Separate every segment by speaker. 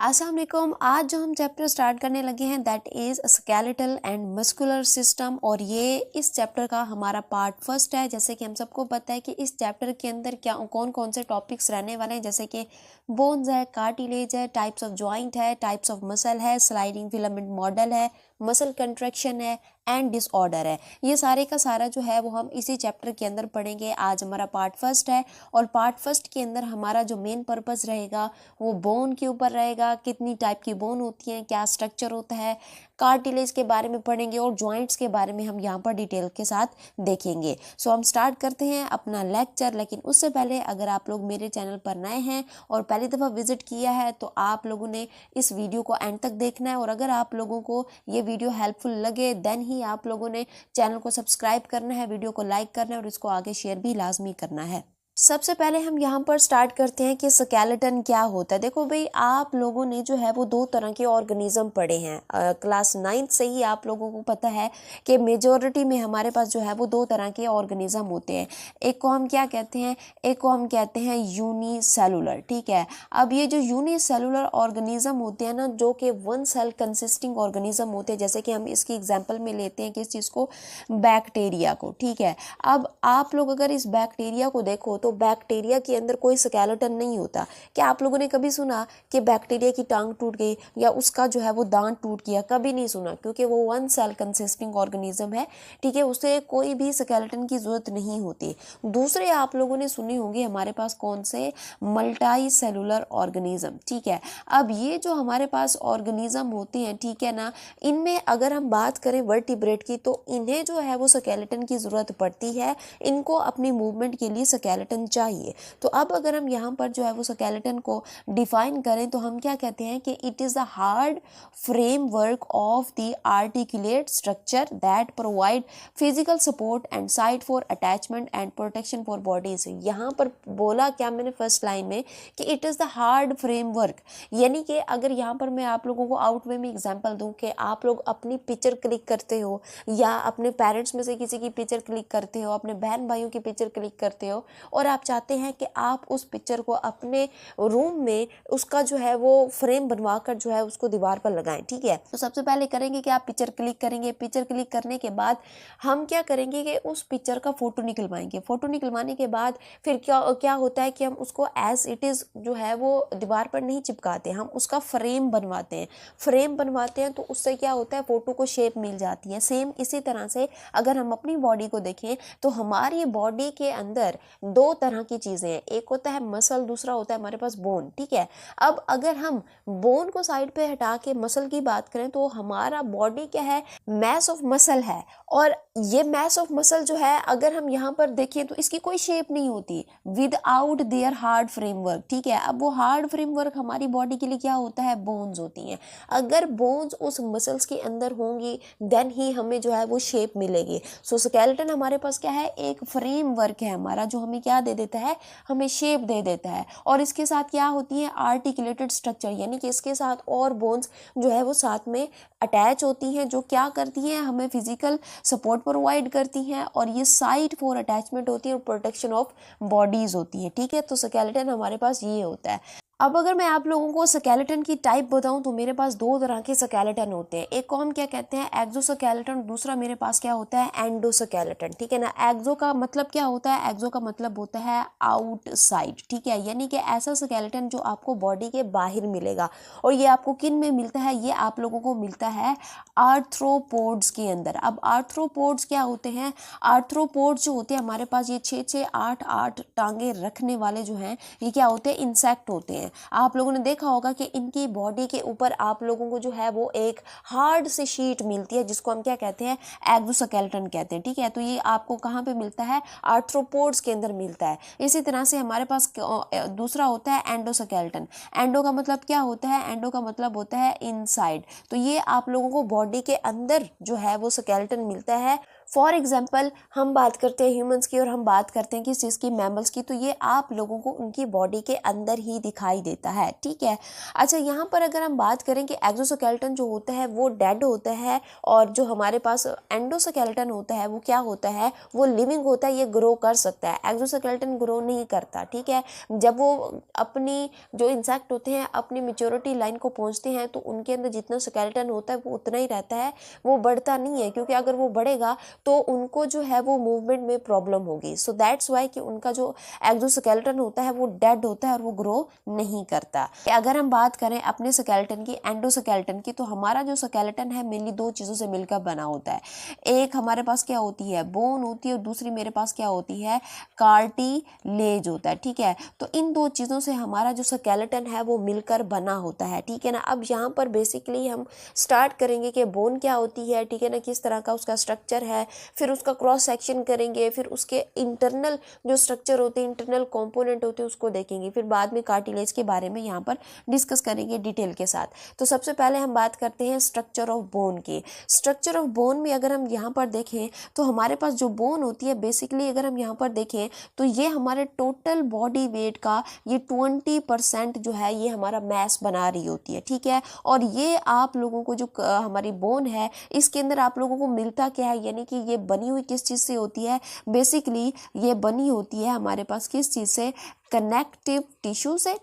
Speaker 1: अस्सलाम वालेकुम। आज जो हम चैप्टर स्टार्ट करने लगे हैं that is skeletal and muscular system, और ये इस चैप्टर का हमारा पार्ट फर्स्ट है। जैसे कि हम सबको पता है कि इस चैप्टर के अंदर क्या कौन कौन से टॉपिक्स रहने वाले हैं, जैसे कि बोन्स है, कार्टिलेज है, टाइप्स ऑफ जॉइंट है, टाइप्स ऑफ मसल है, स्लाइडिंग फिलामेंट मॉडल है, मसल कंट्रैक्शन है एंड डिसऑर्डर है। ये सारे का सारा जो है वो हम इसी चैप्टर के अंदर पढ़ेंगे। आज हमारा पार्ट फर्स्ट है और पार्ट फर्स्ट के अंदर हमारा जो मेन पर्पस रहेगा वो बोन के ऊपर रहेगा। कितनी टाइप की बोन होती हैं, क्या स्ट्रक्चर होता है, कार्टिलेज के बारे में पढ़ेंगे और जॉइंट्स के बारे में हम यहाँ पर डिटेल के साथ देखेंगे। सो हम स्टार्ट करते हैं अपना लेक्चर। लेकिन उससे पहले अगर आप लोग मेरे चैनल पर नए हैं और पहली दफ़ा विजिट किया है तो आप लोगों ने इस वीडियो को एंड तक देखना है, और अगर आप लोगों को ये वीडियो हेल्पफुल लगे देन ही आप लोगों ने चैनल को सब्सक्राइब करना है, वीडियो को लाइक करना है और इसको आगे शेयर भी लाजमी करना है। सबसे पहले हम यहाँ पर स्टार्ट करते हैं कि स्केलेटन क्या होता है। देखो भाई, आप लोगों ने जो है वो दो तरह के ऑर्गेनिज्म पढ़े हैं। क्लास 9th से ही आप लोगों को पता है कि मेजॉरिटी में हमारे पास जो है वो दो तरह के ऑर्गेनिज्म होते हैं। एक को हम क्या कहते हैं, एक को हम कहते हैं यूनिसेलुलर। ठीक है, अब ये जो यूनिसेलुलर ऑर्गेनिज्म होते हैं ना, जो कि वन सेल कंसिस्टिंग ऑर्गेनिज्म होते हैं, जैसे कि हम इसकी एग्जाम्पल में लेते हैं किस चीज़ को, बैक्टीरिया को। ठीक है, अब आप लोग अगर इस बैक्टीरिया को देखो तो बैक्टीरिया के अंदर कोई स्केलेटन नहीं होता। क्या आप लोगों ने कभी सुना कि बैक्टीरिया की टांग टूट गई या उसका जो है वो दांत टूट गया? कभी नहीं सुना, क्योंकि वो वन सेल कंसिस्टिंग ऑर्गेनिज्म है। ठीक है, उसे कोई भी स्केलेटन की जरूरत नहीं होती। दूसरे आप लोगों ने सुनी होंगी हमारे पास कौन से, मल्टी सेलुलर ऑर्गेनिज्म। ठीक है, अब ये जो हमारे पास ऑर्गेनिज्म होते हैं, ठीक है ना, इनमें अगर हम बात करें वर्टिब्रेट की तो इन्हें जो है वो स्केलेटन की जरूरत पड़ती है। इनको अपनी मूवमेंट के लिए स्केलेटन चाहिए। तो अब अगर हम यहाँ पर जो है वो स्केलेटन को डिफाइन करें तो हम क्या कहते हैं कि it is the hard framework of the articulate structure that provide physical support and site for attachment and protection for bodies. यहाँ पर बोला क्या मैंने फर्स्ट लाइन में कि it is the hard framework, यानी कि अगर यहाँ पर मैं आप लोगों को आउट वे में एग्जाम्पल दूँ कि आप लोग अपनी पिक्चर क्लिक करते हो या अपने पेरेंट्स में से किसी की पिक्चर क्लिक करते हो, अपने बहन भाइयों की पिक्चर क्लिक करते हो और आप चाहते हैं कि आप उस पिक्चर को अपने रूम में उसका जो है वो फ्रेम बनवा कर जो है उसको दीवार पर लगाएं। ठीक है, तो सबसे पहले करेंगे कि आप पिक्चर क्लिक करेंगे। पिक्चर क्लिक करने के बाद हम क्या करेंगे कि उस पिक्चर का फोटो निकलवाएंगे। फोटो निकलवाने के बाद फिर क्या क्या होता है कि हम उसको एज इट इज़ जो है वो दीवार पर नहीं चिपकाते, हम उसका फ्रेम बनवाते हैं। फ्रेम बनवाते हैं तो उससे क्या होता है, फोटो को शेप मिल जाती है। सेम इसी तरह से अगर हम अपनी बॉडी को देखें तो हमारी बॉडी के अंदर दो तरह की चीज़ें हैं, एक होता है मसल, दूसरा होता है हमारे पास बोन। ठीक है, अब अगर हम बोन को साइड पे हटा के मसल की बात करें तो हमारा बॉडी क्या है, मैस ऑफ मसल है। और ये मैस ऑफ मसल जो है अगर हम यहाँ पर देखें तो इसकी कोई शेप नहीं होती विदाउट देयर हार्ड फ्रेमवर्क। ठीक है, अब वो हार्ड फ्रेमवर्क हमारी बॉडी के लिए क्या होता है, बोन्स होती हैं। अगर बोन्स उस मसल्स के अंदर होंगी देन ही हमें जो है वो शेप मिलेगी। सो स्केलेटन हमारे पास क्या है, एक फ्रेमवर्क है हमारा जो हमें क्या दे देता है, हमें शेप दे देता है। और इसके साथ क्या होती है, आर्टिकुलेटेड स्ट्रक्चर, यानी कि इसके साथ और बोन्स जो है वो साथ में अटैच होती हैं, जो क्या करती हैं, हमें फिजिकल सपोर्ट प्रोवाइड करती हैं। और ये साइट फॉर अटैचमेंट होती है और प्रोटेक्शन ऑफ बॉडीज होती है। ठीक है, तो स्केलेटन हमारे पास ये होता है। अब अगर मैं आप लोगों को स्केलेटन की टाइप बताऊं तो मेरे पास दो तरह के स्केलेटन होते हैं। एक को हम क्या कहते हैं, एक्सोस्केलेटन, दूसरा मेरे पास क्या होता है, एंडोस्केलेटन। ठीक है ना, एक्सो का मतलब क्या होता है, एक्सो का मतलब होता है आउटसाइड। ठीक है, यानी कि ऐसा स्केलेटन जो आपको बॉडी के बाहर मिलेगा। और ये आपको किन में मिलता है, ये आप लोगों को मिलता है आर्थ्रोपोड्स के अंदर। अब आर्थ्रोपोड्स क्या होते हैं, आर्थ्रोपोड्स जो होते हैं हमारे पास, ये 6-6, 8-8 टांगे रखने वाले जो हैं, ये क्या होते हैं, इंसेक्ट होते हैं। आप लोगों ने देखा होगा कि इनकी बॉडी के ऊपर आप लोगों को जो है वो एक हार्ड सी शीट मिलती है जिसको हम क्या कहते हैं, एक्सोस्केलेटन कहते हैं। ठीक है, तो ये आपको कहाँ पे मिलता है, आर्थ्रोपोड्स के अंदर मिलता है। इसी तरह से हमारे पास दूसरा होता है एंडोस्केलेटन। एंडो का मतलब क्या होता है, एंडो का मतलब होता है इनसाइड। तो ये आप लोगों को बॉडी के अंदर जो है वो स्केलेटन मिलता है फॉर एग्जाम्पल हम बात करते हैं ह्यूमंस की और हम बात करते हैं किस चीज़ की, मैमल्स की, तो ये आप लोगों को उनकी बॉडी के अंदर ही दिखाई देता है, ठीक है। अच्छा, यहाँ पर अगर हम बात करें कि एक्सोस्केलेटन जो होता है वो डेड होता है और जो हमारे पास एंडोस्केलेटन होता है वो क्या होता है, वो लिविंग होता है, ये ग्रो कर सकता है। एक्सोस्केलेटन ग्रो नहीं करता, ठीक है। जब वो अपनी जो इंसेक्ट होते हैं अपनी मेच्योरिटी लाइन को पहुँचते हैं तो उनके अंदर जितना स्केलेटन होता है वो उतना ही रहता है, वो बढ़ता नहीं है, क्योंकि अगर वो बढ़ेगा तो उनको जो है वो मूवमेंट में प्रॉब्लम होगी। सो दैट्स वाई कि उनका जो एक्सोस्केलेटन होता है वो डेड होता है और वो ग्रो नहीं करता। अगर हम बात करें अपने स्केलेटन की, एंडोस्केलेटन की, तो हमारा जो स्केलेटन है मेनली दो चीज़ों से मिलकर बना होता है। एक हमारे पास क्या होती है, बोन होती है, और दूसरी मेरे पास क्या होती है, कार्टिलेज होता है, ठीक है। तो इन दो चीज़ों से हमारा जो स्केलेटन है वो मिलकर बना होता है, ठीक है ना। अब यहाँ पर बेसिकली हम स्टार्ट करेंगे कि बोन क्या होती है, ठीक है ना, किस तरह का उसका स्ट्रक्चर है, फिर उसका क्रॉस सेक्शन करेंगे, फिर उसके इंटरनल जो स्ट्रक्चर होते हैं, इंटरनल कंपोनेंट होते हैं, उसको देखेंगे, फिर बाद में कार्टिलेज के बारे में यहाँ पर डिस्कस करेंगे डिटेल के साथ। तो सबसे पहले हम बात करते हैं स्ट्रक्चर ऑफ बोन की। स्ट्रक्चर ऑफ बोन में अगर हम यहाँ पर देखें तो हमारे पास जो बोन होती है बेसिकली अगर हम यहाँ पर देखें तो ये हमारे टोटल बॉडी वेट का ये 20% जो है ये हमारा मैस बना रही होती है, ठीक है। और ये आप लोगों को जो हमारी बोन है इसके अंदर आप लोगों को मिलता क्या है, यानी कि ये बनी हुई किस चीज़ से होती है, बेसिकली ये बनी होती है हमारे पास किस चीज़ से, कनेक्टिव टिश्यू से,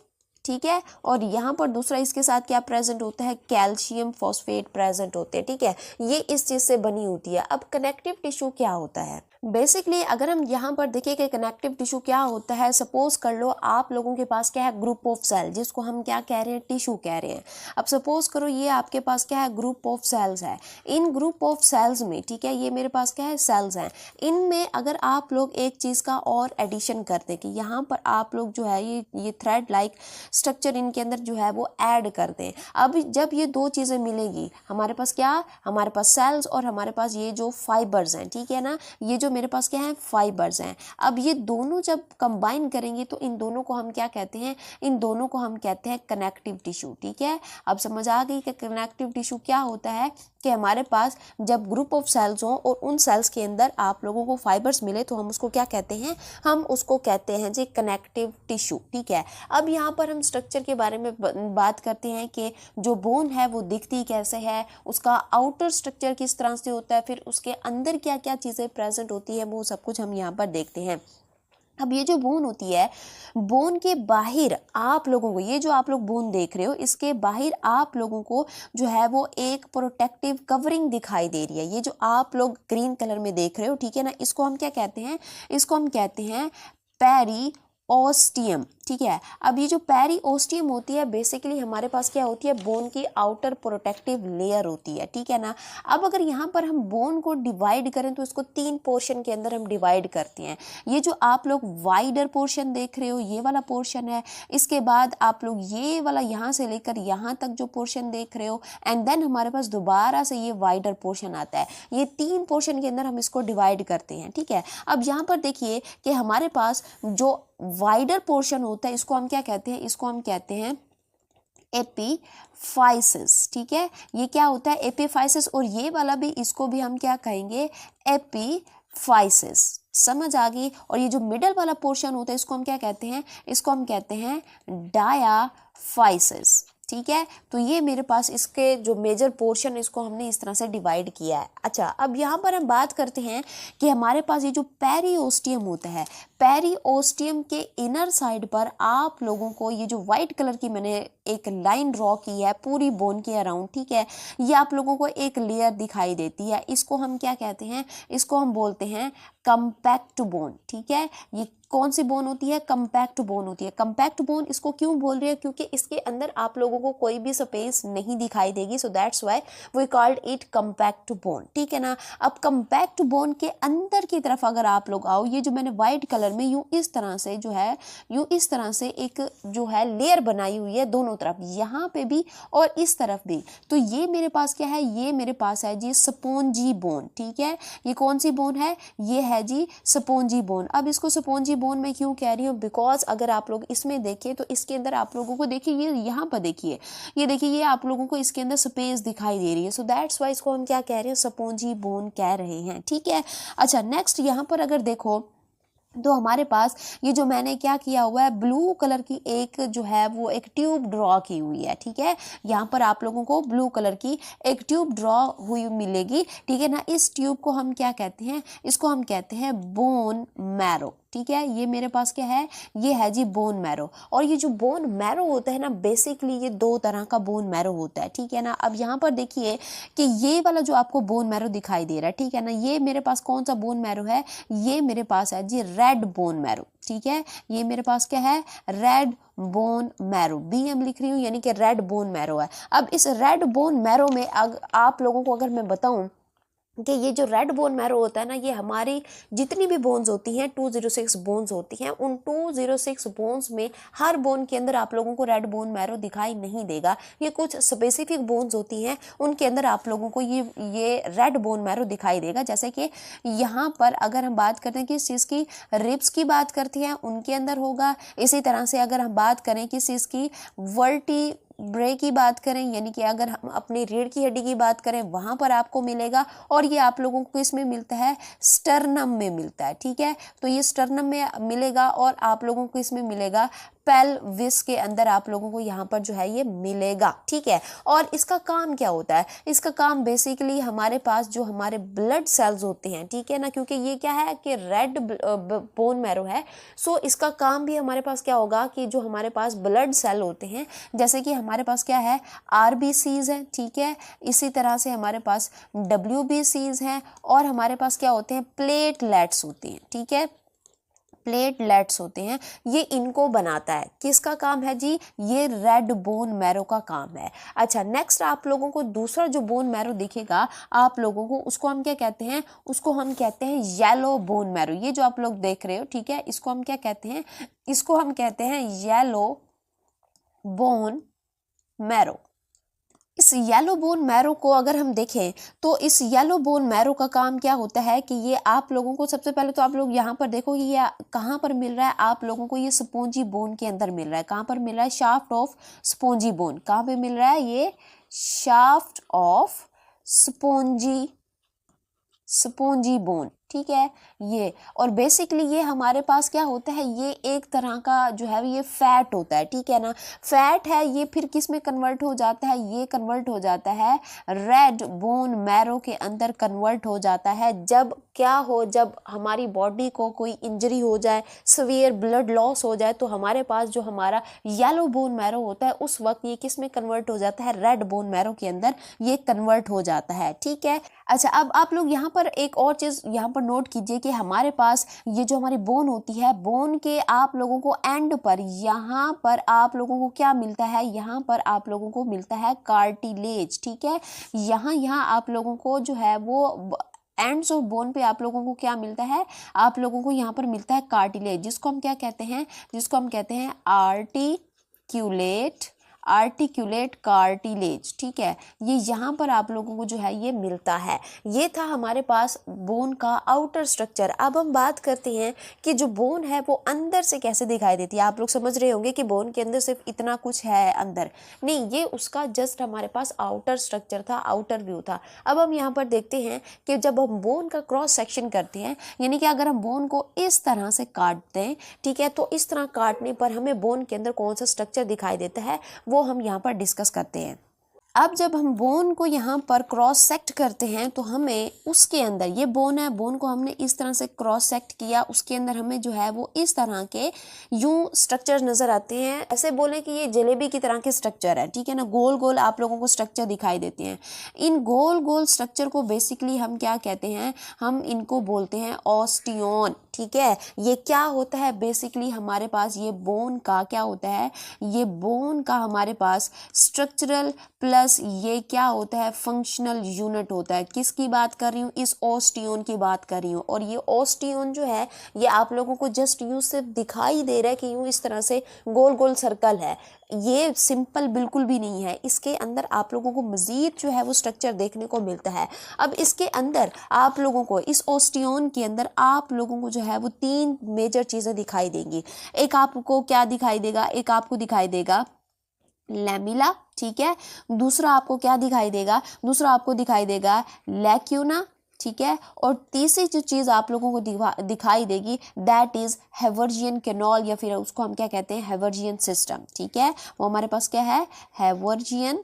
Speaker 1: ठीक है। और यहाँ पर दूसरा इसके साथ क्या प्रेजेंट होता है, कैल्शियम फॉस्फेट प्रेजेंट होते हैं, ठीक है। ये इस चीज़ से बनी होती है। अब कनेक्टिव टिश्यू क्या होता है, बेसिकली अगर हम यहाँ पर देखिए कि कनेक्टिव टिश्यू क्या होता है, सपोज कर लो आप लोगों के पास क्या है, ग्रुप ऑफ सेल, जिसको हम क्या कह रहे हैं, टिश्यू कह रहे हैं। अब सपोज करो ये आपके पास क्या है, ग्रुप ऑफ सेल्स है। इन ग्रुप ऑफ सेल्स में, ठीक है, ये मेरे पास क्या है, सेल्स हैं। इनमें अगर आप लोग एक चीज़ का और एडिशन कर दें कि यहाँ पर आप लोग जो है ये थ्रेड लाइक स्ट्रक्चर इनके अंदर जो है वो ऐड कर दें। अब जब ये दो चीज़ें मिलेंगी हमारे पास क्या, हमारे पास सेल्स और हमारे पास ये जो फाइबर्स हैं, ठीक है ना, ये जो मेरे पास क्या है, फाइबर्स हैं। अब ये दोनों जब कंबाइन करेंगे तो इन दोनों को हम क्या कहते हैं, इन दोनों को हम कहते हैं कनेक्टिव टिश्यू, ठीक है। अब समझ आ गई कि कनेक्टिव टिश्यू क्या होता है, कि हमारे पास जब ग्रुप ऑफ सेल्स हो और उन सेल्स के अंदर आप लोगों को फाइबर्स मिले तो हम उसको क्या कहते हैं, हम उसको कहते हैं जी कनेक्टिव टिश्यू, ठीक है। अब यहाँ पर हम स्ट्रक्चर के बारे में बात करते हैं कि जो बोन है वो दिखती कैसे है, उसका आउटर स्ट्रक्चर किस तरह से होता है, फिर उसके अंदर क्या क्या चीज़ें प्रेजेंट होती है, वो सब कुछ हम यहाँ पर देखते हैं। अब ये जो बोन होती है, बोन के बाहर आप लोगों को, ये जो आप लोग बोन देख रहे हो इसके बाहर आप लोगों को जो है वो एक प्रोटेक्टिव कवरिंग दिखाई दे रही है। ये जो आप लोग ग्रीन कलर में देख रहे हो, ठीक है ना, इसको हम क्या कहते हैं, इसको हम कहते हैं पेरिओस्टियम, ठीक है। अब ये जो पेरिओस्टियम होती है बेसिकली हमारे पास क्या होती है, बोन की आउटर प्रोटेक्टिव लेयर होती है, ठीक है ना। अब अगर यहाँ पर हम बोन को डिवाइड करें तो इसको 3 पोर्शन के अंदर हम डिवाइड करते हैं। ये जो आप लोग वाइडर पोर्शन देख रहे हो ये वाला पोर्शन है, इसके बाद आप लोग ये वाला यहाँ से लेकर यहाँ तक जो पोर्शन देख रहे हो, एंड देन हमारे पास दोबारा से ये वाइडर पोर्शन आता है। ये 3 पोर्शन के अंदर हम इसको डिवाइड करते हैं, ठीक है। अब यहाँ पर देखिए कि हमारे पास जो वाइडर पोर्शन होता है इसको हम क्या कहते हैं, इसको हम कहते हैं एपीफाइसिस, ठीक है। ये क्या होता है, एपीफाइसिस, और ये वाला भी, इसको भी हम क्या कहेंगे, एपीफाइसिस, समझ आ गई। और ये जो मिडल वाला पोर्शन होता है इसको हम क्या कहते हैं, इसको हम कहते हैं डायाफाइसिस, ठीक है। तो ये मेरे पास इसके जो मेजर पोर्शन इसको हमने इस तरह से डिवाइड किया है। अच्छा, अब यहाँ पर हम बात करते हैं कि हमारे पास ये जो पेरिओस्टियम होता है, पेरिओस्टियम के इनर साइड पर आप लोगों को ये जो वाइट कलर की मैंने एक लाइन ड्रॉ की है पूरी बोन के अराउंड, ठीक है, ये आप लोगों को एक लेयर दिखाई देती है। इसको हम क्या कहते हैं, इसको हम बोलते हैं कंपैक्ट बोन, ठीक है। ये कौन सी बोन होती है, कंपैक्ट बोन होती है। कंपैक्ट बोन इसको क्यों बोल रहे हैं, क्योंकि इसके अंदर आप लोगों को कोई भी स्पेस नहीं दिखाई देगी, so that's why we called it compact bone, ठीक है ना। अब कंपैक्ट बोन के अंदर की तरफ अगर आप लोग आओ, ये जो मैंने व्हाइट कलर में यूं इस तरह से जो है, यूं इस तरह से एक जो है लेयर बनाई हुई है दोनों चारों तरफ, यहाँ पे भी और इस तरफ भी। तो ये मेरे पास क्या है, ये मेरे पास है जी स्पॉन्जी बोन, ठीक है। ये कौन सी बोन है, ये है जी स्पॉन्जी बोन। अब इसको स्पॉन्जी बोन में क्यों कह रही हूँ, बिकॉज अगर आप लोग इसमें देखें तो इसके अंदर आप लोगों को देखिए, ये यहाँ पर देखिए, ये देखिए, ये आप लोगों को इसके अंदर स्पेस दिखाई दे रही है। सो दैट्स वाई इसको हम क्या कह रहे हैं, स्पॉन्जी बोन कह रहे हैं, ठीक है। अच्छा, नेक्स्ट यहाँ पर अगर देखो तो हमारे पास ये जो मैंने क्या किया हुआ है, ब्लू कलर की एक जो है वो एक ट्यूब ड्रॉ की हुई है, ठीक है। यहाँ पर आप लोगों को ब्लू कलर की एक ट्यूब ड्रॉ हुई मिलेगी, ठीक है ना। इस ट्यूब को हम क्या कहते हैं, इसको हम कहते हैं बोन मैरो, ठीक है। ये मेरे पास क्या है, ये है जी बोन मैरो। और ये जो बोन मैरो होता है ना, बेसिकली ये दो तरह का बोन मैरो होता है, ठीक है ना। अब यहाँ पर देखिए कि ये वाला जो आपको बोन मैरो दिखाई दे रहा है, ठीक है ना, ये मेरे पास कौन सा बोन मैरो है, ये मेरे पास है जी रेड बोन मैरो, ठीक है। ये मेरे पास क्या है, रेड बोन मैरो, BM लिख रही हूँ, यानी कि रेड बोन मैरो है। अब इस रेड बोन मैरो में आप लोगों को अगर मैं बताऊं कि ये जो रेड बोन मैरो होता है ना, ये हमारी जितनी भी बोन्स होती हैं, 206 बोन्स होती हैं, उन 206 बोन्स में हर बोन के अंदर आप लोगों को रेड बोन मैरो दिखाई नहीं देगा। ये कुछ स्पेसिफिक बोन्स होती हैं, उनके अंदर आप लोगों को ये रेड बोन मैरो दिखाई देगा। जैसे कि यहाँ पर अगर हम बात करते हैं किस चीज़ की, रिब्स की बात करती हैं, उनके अंदर होगा। इसी तरह से अगर हम बात करें किस चीज़ की, वर्टी ब्रे की बात करें, यानी कि अगर हम अपनी रीढ़ की हड्डी की बात करें, वहाँ पर आपको मिलेगा। और ये आप लोगों को इसमें मिलता है, स्टर्नम में मिलता है, ठीक है। तो ये स्टर्नम में मिलेगा और आप लोगों को इसमें मिलेगा पेल्विस के अंदर, आप लोगों को यहाँ पर जो है ये मिलेगा, ठीक है। और इसका काम क्या होता है, इसका काम बेसिकली हमारे पास जो हमारे ब्लड सेल्स होते हैं, ठीक है ना, क्योंकि ये क्या है कि रेड बोन मैरो है। सो इसका काम भी हमारे पास क्या होगा कि जो हमारे पास ब्लड सेल होते हैं, जैसे कि हमारे पास क्या है, RBCs है, ठीक है। इसी तरह से हमारे पास WBCs हैं और हमारे पास क्या होते हैं, प्लेटलेट्स होते हैं, ठीक है। प्लेटलेट्स होते हैं, ये इनको बनाता है। किसका काम है जी, ये रेड बोन मैरो का काम है। अच्छा, नेक्स्ट आप लोगों को दूसरा जो बोन मैरो दिखेगा आप लोगों को, उसको हम क्या कहते हैं, उसको हम कहते हैं येलो बोन मैरो। ये जो आप लोग देख रहे हो, ठीक है, इसको हम क्या कहते हैं, इसको हम कहते हैं येलो बोन मैरो। इस येलो बोन मैरो को अगर हम देखें तो इस येलो बोन मैरो का काम क्या होता है कि ये आप लोगों को, सबसे पहले तो आप लोग यहाँ पर देखो कि ये कहाँ पर मिल रहा है, आप लोगों को ये स्पॉन्जी बोन के अंदर मिल रहा है। कहाँ पर मिल रहा है, शाफ्ट ऑफ स्पॉन्जी बोन। कहाँ पे मिल रहा है, ये शाफ्ट ऑफ स्पॉन्जी बोन, ठीक है। ये और बेसिकली ये हमारे पास क्या होता है, ये एक तरह का जो है ये फैट होता है, ठीक है ना। फैट है, ये फिर किस में कन्वर्ट हो जाता है, ये कन्वर्ट हो जाता है रेड बोन मैरो के अंदर कन्वर्ट हो जाता है। जब क्या हो, जब हमारी बॉडी को कोई इंजरी हो जाए, सीवियर ब्लड लॉस हो जाए, तो हमारे पास जो हमारा येलो बोन मैरो होता है उस वक्त ये किस में कन्वर्ट हो जाता है, रेड बोन मैरो के अंदर ये कन्वर्ट हो जाता है, ठीक है। अच्छा, अब आप लोग यहाँ पर एक और चीज़ यहाँ पर नोट कीजिए कि हमारे पास ये जो हमारी बोन होती है, बोन के आप लोगों को एंड पर, यहाँ पर आप लोगों को क्या मिलता है, यहाँ पर आप लोगों को मिलता है कार्टिलेज, ठीक है। यहाँ आप लोगों को जो है वो एंड्स ऑफ बोन पे आप लोगों को क्या मिलता है, आप लोगों को यहाँ पर मिलता है कार्टिलेज, जिसको हम क्या कहते हैं, जिसको हम कहते हैं आर्टिक्यूलेट कार्टिलेज, ठीक है। ये यहाँ पर आप लोगों को जो है ये मिलता है। ये था हमारे पास बोन का आउटर स्ट्रक्चर। अब हम बात करते हैं कि जो बोन है वो अंदर से कैसे दिखाई देती है। आप लोग समझ रहे होंगे कि बोन के अंदर सिर्फ इतना कुछ है अंदर, नहीं, ये उसका जस्ट हमारे पास आउटर स्ट्रक्चर था, आउटर व्यू था। अब हम यहाँ पर देखते हैं कि जब हम बोन का क्रॉस सेक्शन करते हैं, यानी कि अगर हम बोन को इस तरह से काटते हैं, ठीक है, तो इस तरह काटने पर हमें बोन के अंदर कौन सा स्ट्रक्चर दिखाई देता है वो हम यहाँ पर डिस्कस करते हैं। अब जब हम बोन को यहाँ पर क्रॉस सेक्ट करते हैं तो हमें उसके अंदर, ये बोन है, बोन को हमने इस तरह से क्रॉस सेक्ट किया, उसके अंदर हमें जो है वो इस तरह के यूं स्ट्रक्चर नज़र आते हैं। ऐसे बोले कि ये जलेबी की तरह के स्ट्रक्चर है, ठीक है ना, गोल गोल आप लोगों को स्ट्रक्चर दिखाई देते हैं। इन गोल गोल स्ट्रक्चर को बेसिकली हम क्या कहते हैं, हम इनको बोलते हैं ऑस्टियोन, ठीक है। ये क्या होता है, बेसिकली हमारे पास ये बोन का क्या होता है, ये बोन का हमारे पास स्ट्रक्चरल प्लस पास ये क्या होता है, फंक्शनल यूनिट होता है। किसकी बात कर रही हूँ, इस ओस्टियोन की बात कर रही हूँ। और ये ओस्टियोन जो है ये आप लोगों को जस्ट यूँ सिर्फ दिखाई दे रहा है कि यूँ इस तरह से गोल गोल सर्कल है, ये सिंपल बिल्कुल भी नहीं है। इसके अंदर आप लोगों को मज़ीद जो है वो स्ट्रक्चर देखने को मिलता है। अब इसके अंदर आप लोगों को, इस ओस्टियोन के अंदर आप लोगों को जो है वो 3 मेजर चीज़ें दिखाई देंगी। एक आपको क्या दिखाई देगा, एक आपको दिखाई देगा लैमिला, ठीक है। दूसरा आपको क्या दिखाई देगा, दूसरा आपको दिखाई देगा लैक्यूना, ठीक है। और तीसरी जो चीज़ आप लोगों को दिखाई देगी दैट इज़ हैवर्जियन कैनाल, या फिर उसको हम क्या कहते हैं, हैवर्जियन सिस्टम, ठीक है। वो हमारे पास क्या है, हैवर्जियन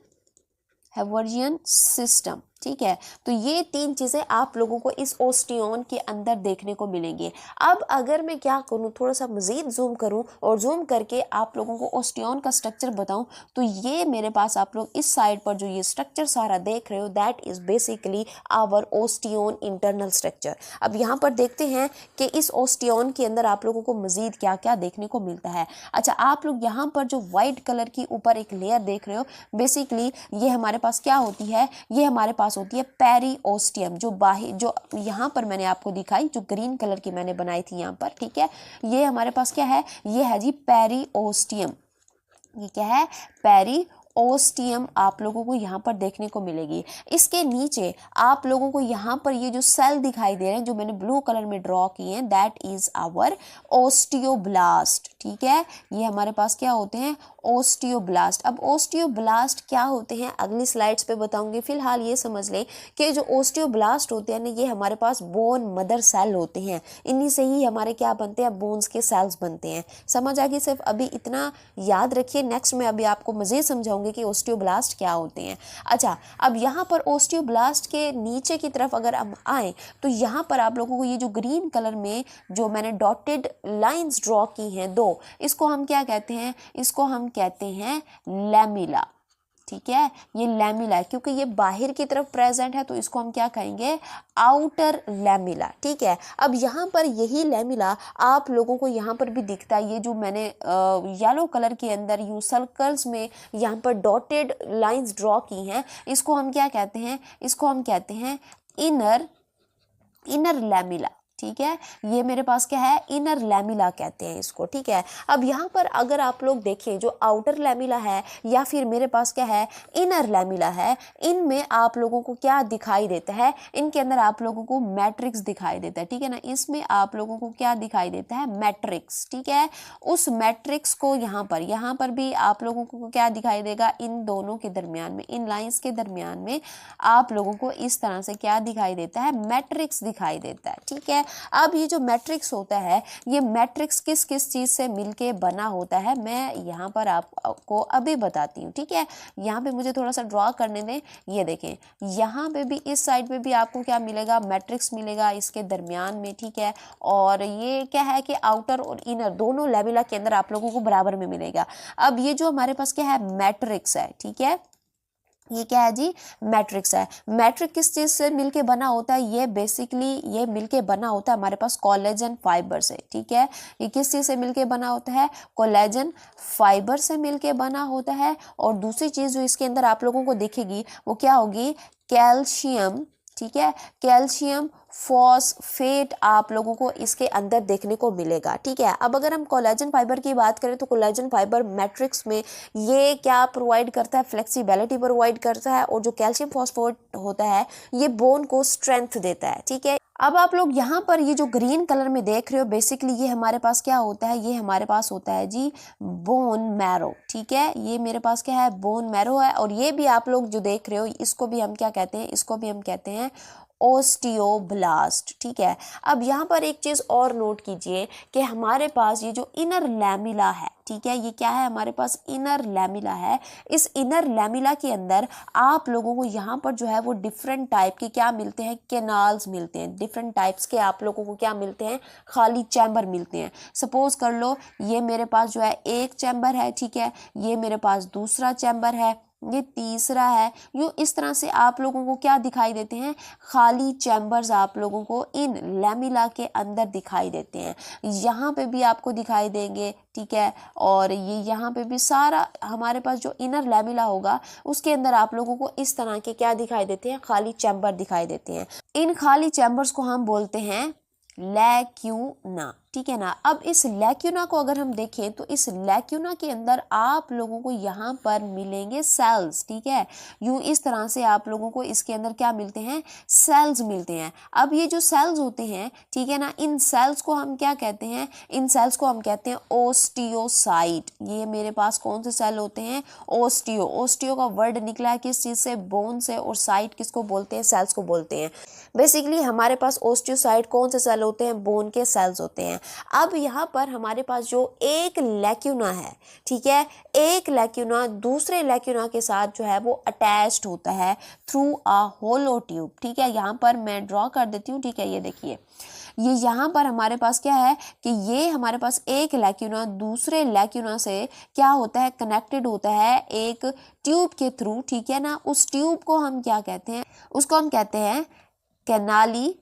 Speaker 1: सिस्टम, ठीक है। तो ये 3 चीज़ें आप लोगों को इस ओस्टियोन के अंदर देखने को मिलेंगी। अब अगर मैं क्या करूँ, थोड़ा सा मज़ीद जूम करूँ और जूम करके आप लोगों को ओस्टियोन का स्ट्रक्चर बताऊँ, तो ये मेरे पास आप लोग इस साइड पर जो ये स्ट्रक्चर सारा देख रहे हो that is basically our osteon internal structure. अब यहाँ पर देखते हैं कि इस ओस्टियोन के अंदर आप लोगों को मज़ीद क्या क्या देखने को मिलता है। अच्छा, आप लोग यहाँ पर जो वाइट कलर की ऊपर एक लेयर देख रहे हो, बेसिकली ये हमारे पास क्या होती है, ये हमारे पास होती है पेरिओस्टियम। जो बाहर, जो यहाँ पर मैंने आपको दिखाई, जो ग्रीन कलर की मैंने बनाई थी यहाँ पर, ठीक है, ये हमारे पास क्या है, ये है जी पेरिओस्टियम। ये क्या है, पेरिओस्टियम आप लोगों को यहाँ पर देखने को मिलेगी। इसके नीचे आप लोगों को यहाँ पर ये जो सेल दिखाई दे रहे हैं, जो मैंने ब्लू कलर में ड्रॉ किए हैं, दैट इज आवर ओस्टियोब्लास्ट, ठीक है। ये हमारे पास क्या होते हैं, ओस्टियोब्लास्ट। अब ओस्टियोब्लास्ट क्या होते हैं अगली स्लाइड्स पे बताऊंगी। फिलहाल ये समझ लें कि जो ओस्टियोब्लास्ट होते हैं ना, ये हमारे पास बोन मदर सेल होते हैं। इन्हीं से ही हमारे क्या बनते हैं, बोन्स के सेल्स बनते हैं। समझ आ गई, सिर्फ अभी इतना याद रखिए। नेक्स्ट में अभी आपको मज़ीद समझाऊंगी कि ओस्टियोब्लास्ट क्या होते हैं। अच्छा, अब यहाँ पर ओस्टियोब्लास्ट के नीचे की तरफ अगर हम आए, तो यहाँ पर आप लोगों को ये जो ग्रीन कलर में जो मैंने डॉटेड लाइंस ड्रॉ की हैं 2, इसको हम क्या कहते हैं, इसको हम कहते हैं लैमिला, ठीक है। ये लैमिला है क्योंकि ये बाहर की तरफ प्रेजेंट है, तो इसको हम क्या कहेंगे, आउटर लैमिला, ठीक है। अब यहाँ पर यही लैमिला आप लोगों को यहाँ पर भी दिखता है। ये जो मैंने येलो कलर के अंदर यूँ सर्कल्स में यहाँ पर डॉटेड लाइंस ड्रॉ की हैं, इसको हम क्या कहते हैं, इसको हम कहते हैं इनर लैमिला, ठीक है। ये मेरे पास क्या है, इनर लैमिला कहते हैं इसको, ठीक है। अब यहाँ पर अगर आप लोग देखें, जो आउटर लैमिला है या फिर मेरे पास क्या है, इनर लैमिला है, इनमें आप लोगों को क्या दिखाई देता है, इनके अंदर आप लोगों को मैट्रिक्स दिखाई देता है, ठीक है ना। इसमें आप लोगों को क्या दिखाई देता है, मैट्रिक्स, ठीक है। उस मैट्रिक्स को यहाँ पर भी आप लोगों को क्या दिखाई देगा, इन दोनों के दरमियान में, इन लाइन्स के दरमियान में आप लोगों को इस तरह से क्या दिखाई देता है, मैट्रिक्स दिखाई देता है, ठीक है। अब ये जो मैट्रिक्स होता है, ये मैट्रिक्स किस किस चीज़ से मिलके बना होता है, मैं यहाँ पर आपको अभी बताती हूँ, ठीक है। यहाँ पे मुझे थोड़ा सा ड्रॉ करने दें। ये देखें, यहाँ पे भी, इस साइड पे भी आपको क्या मिलेगा, मैट्रिक्स मिलेगा इसके दरमियान में, ठीक है। और ये क्या है कि आउटर और इनर दोनों लैमिला के अंदर आप लोगों को बराबर में मिलेगा। अब ये जो हमारे पास क्या है, मैट्रिक्स है, ठीक है। ये क्या है जी, मैट्रिक्स है। मैट्रिक्स किस चीज़ से मिलके बना होता है, ये बेसिकली ये मिलके बना होता है हमारे पास कोलेजन फाइबर से, ठीक है। ये किस चीज़ से मिलके बना होता है, कोलेजन फाइबर से मिलके बना होता है। और दूसरी चीज़ जो इसके अंदर आप लोगों को दिखेगी वो क्या होगी, कैल्शियम, ठीक है। कैल्शियम फॉस्फेट आप लोगों को इसके अंदर देखने को मिलेगा, ठीक है। अब अगर हम कोलेजन फाइबर की बात करें, तो कोलेजन फाइबर मैट्रिक्स में ये क्या प्रोवाइड करता है, फ्लेक्सिबिलिटी प्रोवाइड करता है। और जो कैल्शियम फॉस्फेट होता है, ये बोन को स्ट्रेंथ देता है, ठीक है। अब आप लोग यहाँ पर ये जो ग्रीन कलर में देख रहे हो, बेसिकली ये हमारे पास क्या होता है, ये हमारे पास होता है जी बोन मैरो, ठीक है। ये मेरे पास क्या है, बोन मैरो है। और ये भी आप लोग जो देख रहे हो, इसको भी हम क्या कहते हैं, इसको भी हम कहते हैं ओस्टियोब्लास्ट, ठीक है। अब यहाँ पर एक चीज़ और नोट कीजिए कि हमारे पास ये जो इनर लैमिला है, ठीक है, ये क्या है, हमारे पास इनर लैमिला है। इस इनर लैमिला के अंदर आप लोगों को यहाँ पर जो है वो डिफरेंट टाइप के क्या मिलते हैं, कैनाल्स मिलते हैं। डिफरेंट टाइप्स के आप लोगों को क्या मिलते हैं, खाली चैम्बर मिलते हैं। सपोज कर लो ये मेरे पास जो है एक चैम्बर है, ठीक है, ये मेरे पास दूसरा चैम्बर है, ये तीसरा है। यूँ इस तरह से आप लोगों को क्या दिखाई देते हैं, खाली चैम्बर्स आप लोगों को इन लैमिला के अंदर दिखाई देते हैं। यहाँ पे भी आपको दिखाई देंगे, ठीक है, और ये यहाँ पे भी सारा हमारे पास जो इनर लैमिला होगा उसके अंदर आप लोगों को इस तरह के क्या दिखाई देते हैं, खाली चैम्बर दिखाई देते हैं। इन खाली चैम्बर्स को हम बोलते हैं लैक्यूना, ठीक है ना। अब इस लैक्यूना को अगर हम देखें तो इस लैक्यूना के अंदर आप लोगों को यहाँ पर मिलेंगे सेल्स, ठीक है। यूँ इस तरह से आप लोगों को इसके अंदर क्या मिलते हैं, सेल्स मिलते हैं। अब ये जो सेल्स होते हैं, ठीक है ना, इन सेल्स को हम क्या कहते हैं, इन सेल्स को हम कहते हैं ओस्टियोसाइट। ये मेरे पास कौन से सेल होते हैं, ओस्टियो। ओस्टियो का वर्ड निकला है किस चीज़ से, बोन से, और साइट किसको बोलते हैं, सेल्स को बोलते हैं। बेसिकली हमारे पास ओस्टियोसाइट कौन से सेल होते हैं, बोन के सेल्स होते हैं। अब यहाँ पर हमारे पास जो एक लैक्यूना है, ठीक है, एक लैक्यूना दूसरे लैक्यूना के साथ जो है वो अटैच्ड होता है थ्रू अ होलो ट्यूब, ठीक है। यहाँ पर मैं ड्रॉ कर देती हूँ, ठीक है। ये देखिए, ये यहाँ पर हमारे पास क्या है कि ये हमारे पास एक लैक्यूना दूसरे लैक्यूना से क्या होता है, कनेक्टेड होता है एक ट्यूब के थ्रू, ठीक है ना। उस ट्यूब को हम क्या कहते हैं, उसको हम कहते हैं कैनाली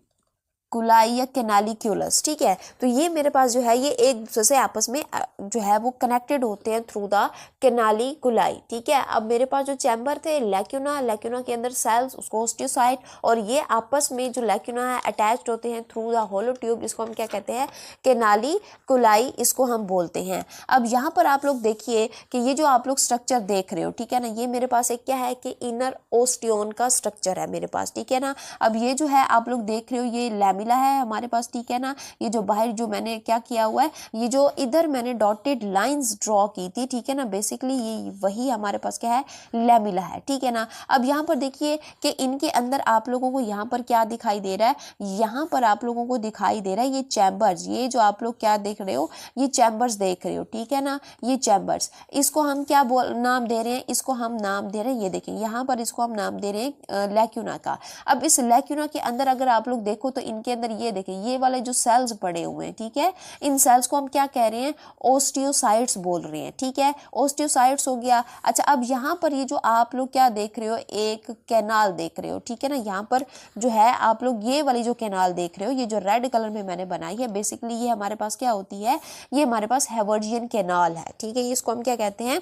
Speaker 1: कुलाई या कैनालिक्यूलस, ठीक है। तो ये मेरे पास जो है ये एक दूसरे से आपस में जो है वो कनेक्टेड होते हैं थ्रू द कैनाली कुलाई, ठीक है। अब मेरे पास जो चैम्बर थे लैक्यूना, लैक्यूना के अंदर सेल्स, उसको ओस्टियोसाइट, और ये आपस में जो लैक्यूना है अटैच्ड होते हैं थ्रू द होलो ट्यूब, इसको हम क्या कहते हैं, कैनाली कुलाई, इसको हम बोलते हैं। अब यहाँ पर आप लोग देखिए कि ये जो आप लोग स्ट्रक्चर देख रहे हो, ठीक है ना, ये मेरे पास एक क्या है कि इनर ओस्टियोन का स्ट्रक्चर है मेरे पास, ठीक है ना। अब ये जो है आप लोग देख रहे हो ये लैमिला है हमारे पास, ठीक है ना। ये जो बाहर जो मैंने क्या किया हुआ है, ये जो इधर मैंने डॉटेड लाइंस ड्रॉ की थी, ठीक है ना, बेसिकली ये वही हमारे पास क्या है, लैमिला है, ठीक है ना। अब यहाँ पर देखिए कि इनके अंदर आप लोगों को यहाँ पर क्या दिखाई दे रहा है, यहाँ पर आप लोगों को दिखाई दे रहा है ये चैम्बर्स, ये जो आप लोग क्या देख रहे हो, ये चैम्बर्स देख रहे हो, ठीक है ना। ये चैम्बर्स, इसको हम क्या नाम दे रहे हैं, इसको हम नाम दे रहे हैं, ये देखें यहाँ पर इसको हम नाम दे रहे हैं लैक्यूना का। अब इस लैक्यूना के अंदर अगर आप लोग देखो तो इनके अंदर ये देखें, ये वाले जो सेल्स पड़े हुए हैं, ठीक है, इन सेल्स को हम क्या कह रहे हैं, ओस्टियोसाइट्स बोल रहे हैं, ठीक है। ओस्टियोसाइट्स हो गया। अच्छा, अब यहाँ पर ये जो आप लोग क्या देख रहे हो, एक कैनाल देख रहे हो, ठीक है ना। यहाँ पर जो है आप लोग ये वाली जो कैनाल देख रहे हो, ये जो रेड कलर में मैंने बनाई है, बेसिकली ये हमारे पास क्या होती है, ये हमारे पास हैवर्जियन कैनाल है, ठीक है। इसको हम क्या कहते हैं,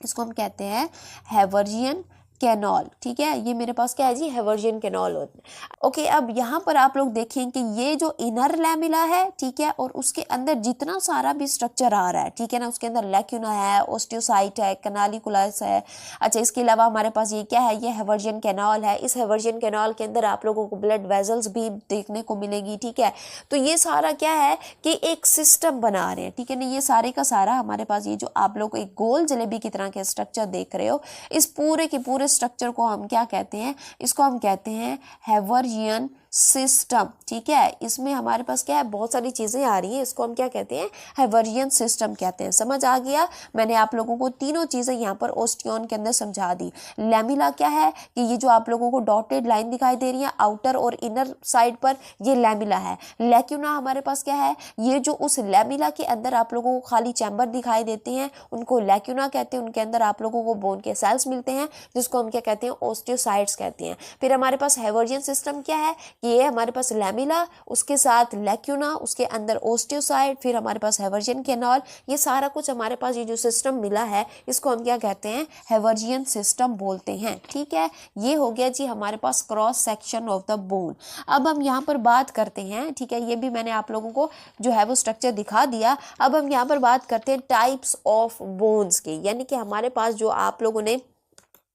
Speaker 1: इसको हम कहते हैं हैवर्जियन कैनाल, ठीक है। ये मेरे पास क्या है जी, हैवर्जियन कैनाल होता है। ओके, अब यहाँ पर आप लोग देखें कि ये जो इनर लैमिला है, ठीक है, और उसके अंदर जितना सारा भी स्ट्रक्चर आ रहा है, ठीक है ना, उसके अंदर लैक्यूना है, ओस्टियोसाइट है, कैनालिकुलस है। अच्छा, इसके अलावा हमारे पास ये क्या है, ये हैवर्जियन कैनाल है। इस हैवर्जियन कैनाल के अंदर आप लोगों को ब्लड वेजल्स भी देखने को मिलेगी, ठीक है। तो ये सारा क्या है कि एक सिस्टम बना रहे हैं, ठीक है ना। ये सारे का सारा हमारे पास ये जो आप लोग एक गोल जलेबी की तरह के स्ट्रक्चर देख रहे हो, इस पूरे के पूरे स्ट्रक्चर को हम क्या कहते हैं, इसको हम कहते हैं हैवर्जियन सिस्टम, ठीक है। इसमें हमारे पास क्या है, बहुत सारी चीज़ें आ रही हैं, इसको हम क्या कहते हैं, हैवर्जियन सिस्टम कहते हैं। समझ आ गया, मैंने आप लोगों को तीनों चीज़ें यहाँ पर ओस्टियोन के अंदर समझा दी। लैमिला क्या है कि ये जो आप लोगों को डॉटेड लाइन दिखाई दे रही है आउटर और इनर साइड पर, ये लैमिला है। लैक्यूना हमारे पास क्या है, ये जो उस लैमिला के अंदर आप लोगों को खाली चैम्बर दिखाई देते हैं, उनको लैक्यूना कहते हैं। उनके अंदर आप लोगों को बोन के सेल्स मिलते हैं, जिसको हम क्या कहते हैं, ओस्टियोसाइट्स कहते हैं। फिर हमारे पास हैवर्जियन सिस्टम क्या है, ये हमारे पास लैमिला, उसके साथ लैक्यूना, उसके अंदर ओस्टियोसाइट, फिर हमारे पास हैवर्जियन कैनाल। ये सारा कुछ हमारे पास ये जो सिस्टम मिला है, इसको हम क्या कहते हैं, हैवर्जियन सिस्टम बोलते हैं, ठीक है। ये हो गया जी हमारे पास cross section of the bone. अब हम यहाँ पर बात करते हैं, ठीक है, ये भी मैंने आप लोगों को जो है वो स्ट्रक्चर दिखा दिया। अब हम यहाँ पर बात करते हैं टाइप्स ऑफ बोन्स की, यानी कि हमारे पास जो आप लोगों ने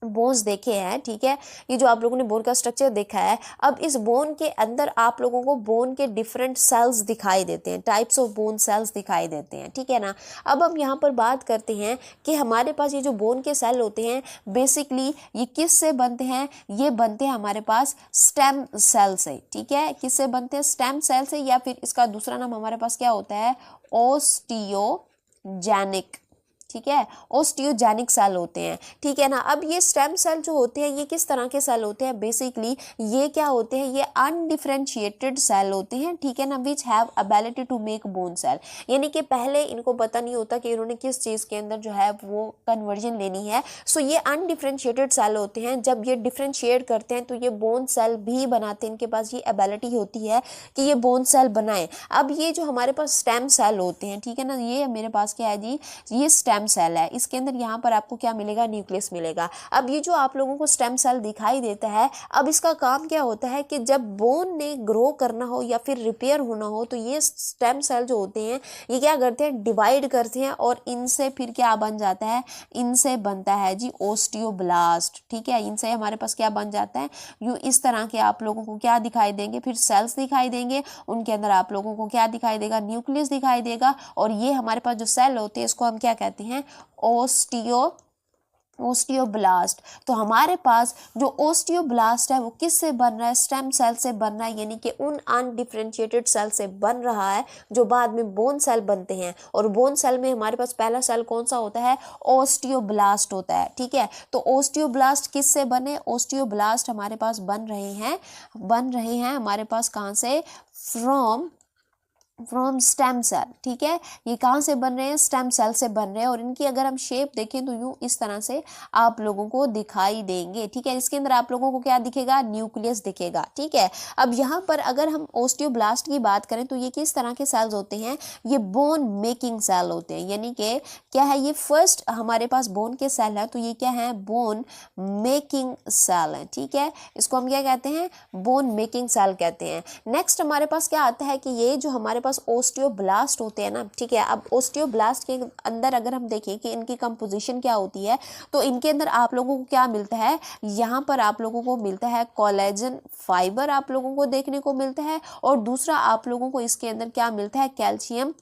Speaker 1: बोन्स देखे हैं, ठीक है, ये जो आप लोगों ने बोन का स्ट्रक्चर देखा है, अब इस बोन के अंदर आप लोगों को बोन के डिफरेंट सेल्स दिखाई देते हैं, टाइप्स ऑफ बोन सेल्स दिखाई देते हैं, ठीक है ना। अब हम यहाँ पर बात करते हैं कि हमारे पास ये जो बोन के सेल होते हैं, बेसिकली ये किस से बनते हैं, ये बनते हैं हमारे पास स्टेम सेल से, ठीक है। किससे बनते हैं, स्टेम सेल से, या फिर इसका दूसरा नाम हमारे पास क्या होता है, ओस्टियोजेनिक ठीक है, ओस्टियोजेनिक सेल होते हैं, ठीक है ना। अब ये स्टेम सेल जो होते हैं ये किस तरह के सेल होते हैं, बेसिकली ये क्या होते हैं, ये अनडिफरेंशिएटेड सेल होते हैं, ठीक है ना, which have ability to make bone cell, यानी कि पहले इनको पता नहीं होता कि इन्होंने किस चीज़ के अंदर जो है वो कन्वर्जन लेनी है। सो ये अनडिफरेंशिएटेड सेल होते हैं, जब ये डिफरेंशिएट करते हैं तो ये बोन सेल भी बनाते हैं, इनके पास ये एबिलिटी होती है कि ये बोन सेल बनाएं। अब ये जो हमारे पास स्टेम सेल होते हैं, ठीक है ना, ये मेरे पास क्या है जी, ये स्टेम सेल है, इसके अंदर यहाँ पर आपको क्या मिलेगा, न्यूक्लियस मिलेगा। अब ये जो आप लोगों को स्टेम सेल दिखाई देता है, अब इसका काम क्या होता है कि जब बोन ने ग्रो करना हो या फिर रिपेयर होना हो तो ये स्टेम सेल जो होते हैं ये क्या करते हैं, डिवाइड करते हैं और इनसे फिर क्या बन जाता है, इनसे बनता है जी ओस्टियोब्लास्ट, ठीक है, इनसे हमारे पास क्या बन जाता है, यूँ इस तरह के आप लोगों को क्या दिखाई देंगे, फिर सेल्स दिखाई देंगे, उनके अंदर आप लोगों को क्या दिखाई देगा, न्यूक्लियस दिखाई देगा, और ये हमारे पास जो सेल होते हैं इसको हम क्या कहते हैं, ओस्टियोब्लास्ट। तो हमारे पास जो ओस्टियोब्लास्ट है वो किससे बन रहा है, स्टेम सेल से बन रहा है, यानी कि उन अनडिफरेंशिएटेड सेल से बन रहा है जो बाद में बोन सेल बनते हैं। और बोन सेल में हमारे पास पहला सेल कौन सा होता है, ओस्टियोब्लास्ट होता है, ठीक है। तो ओस्टियोब्लास्ट किससे बने, ओस्टियोब्लास्ट हमारे पास बन रहे हैं हमारे पास कहाँ से, फ्रॉम स्टेम सेल, ठीक है, ये कहाँ से बन रहे हैं, स्टेम सेल से बन रहे हैं। और इनकी अगर हम शेप देखें तो यूँ इस तरह से आप लोगों को दिखाई देंगे, ठीक है, इसके अंदर आप लोगों को क्या दिखेगा, न्यूक्लियस दिखेगा, ठीक है। अब यहाँ पर अगर हम ओस्टियोब्लास्ट की बात करें तो ये किस तरह के सेल्स होते हैं, ये बोन मेकिंग सेल होते हैं, यानी कि क्या है, ये फर्स्ट हमारे पास बोन के सेल है तो ये क्या है, बोन मेकिंग सेल है, ठीक है, इसको हम क्या कहते हैं, बोन मेकिंग सेल कहते हैं। नेक्स्ट हमारे पास क्या आता है कि ये जो हमारे ओस्टियोब्लास्ट होते हैं ना, ठीक है। अब ओस्टियोब्लास्ट के अंदर अगर हम देखें कि इनकी कंपोजिशन क्या होती है तो इनके अंदर आप लोगों को क्या मिलता है, यहाँ पर आप लोगों को मिलता है कोलेजन फाइबर आप लोगों को देखने को मिलता है, और दूसरा आप लोगों को इसके अंदर क्या मिलता है, कैल्शियम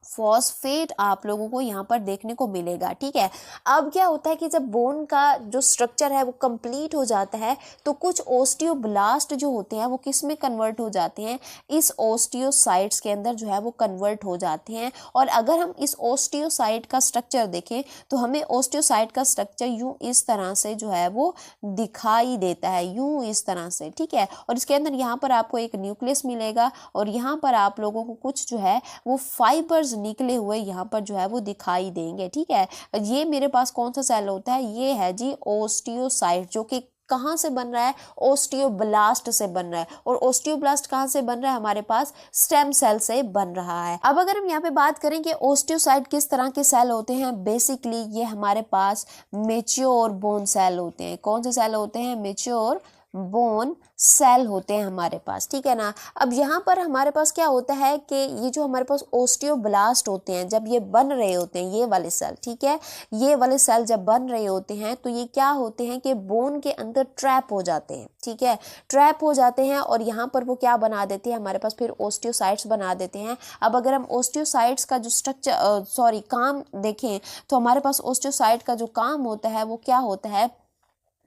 Speaker 1: फॉस्फेट आप लोगों को यहाँ पर देखने को मिलेगा, ठीक है। अब क्या होता है कि जब बोन का जो स्ट्रक्चर है वो कंप्लीट हो जाता है तो कुछ ओस्टियोब्लास्ट जो होते हैं वो किस में कन्वर्ट हो जाते हैं, इस ओस्टियोसाइट्स के अंदर जो है वो कन्वर्ट हो जाते हैं। और अगर हम इस ओस्टियोसाइट का स्ट्रक्चर देखें तो हमें ओस्टियोसाइट का स्ट्रक्चर यूँ इस तरह से जो है वो दिखाई देता है, यूँ इस तरह से, ठीक है। और इसके अंदर यहाँ पर आपको एक न्यूक्लियस मिलेगा और यहाँ पर आप लोगों को कुछ जो है वो फाइबर्स निकले हुए यहाँ पर जो है वो दिखाई देंगे, ठीक है। ये मेरे पास कौन सा सेल होता है, ये है जी ओस्टियोसाइट, जो कि कहाँ से बन रहा है, ओस्टियोब्लास्ट से बन रहा है। और ओस्टियोब्लास्ट कहाँ से बन रहा है, हमारे पास स्टेम सेल से बन रहा है। अब अगर हम यहाँ पे बात करें कि ओस्टियोसाइट किस तरह के सेल होते हैं, बेसिकली ये हमारे पास मेच्योर बोन सेल होते हैं। कौन से सेल होते हैं, मेच्योर बोन सेल होते हैं हमारे पास, ठीक है ना। अब यहाँ पर हमारे पास क्या होता है कि ये जो हमारे पास ओस्टियोब्लास्ट होते हैं जब ये बन रहे होते हैं, ये वाले सेल, ठीक है, ये वाले सेल जब बन रहे होते हैं तो ये क्या होते हैं कि बोन के अंदर ट्रैप हो जाते हैं, ठीक है, ट्रैप हो जाते हैं और यहाँ पर वो क्या बना देते हैं, हमारे पास फिर ओस्टियोसाइट्स बना देते हैं। अब अगर हम ओस्टियोसाइट्स का जो स्ट्रक्चर काम देखें तो हमारे पास ओस्टियोसाइट का जो काम होता है वो क्या होता है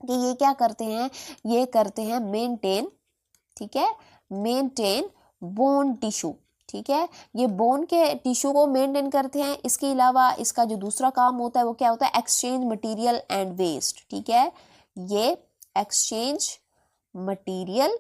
Speaker 1: कि ये क्या करते हैं, ये करते हैं मेंटेन, ठीक है, मेंटेन बोन टिश्यू, ठीक है, ये बोन के टिश्यू को मेंटेन करते हैं। इसके अलावा इसका जो दूसरा काम होता है वो क्या होता है, एक्सचेंज मटेरियल एंड वेस्ट, ठीक है, ये एक्सचेंज मटेरियल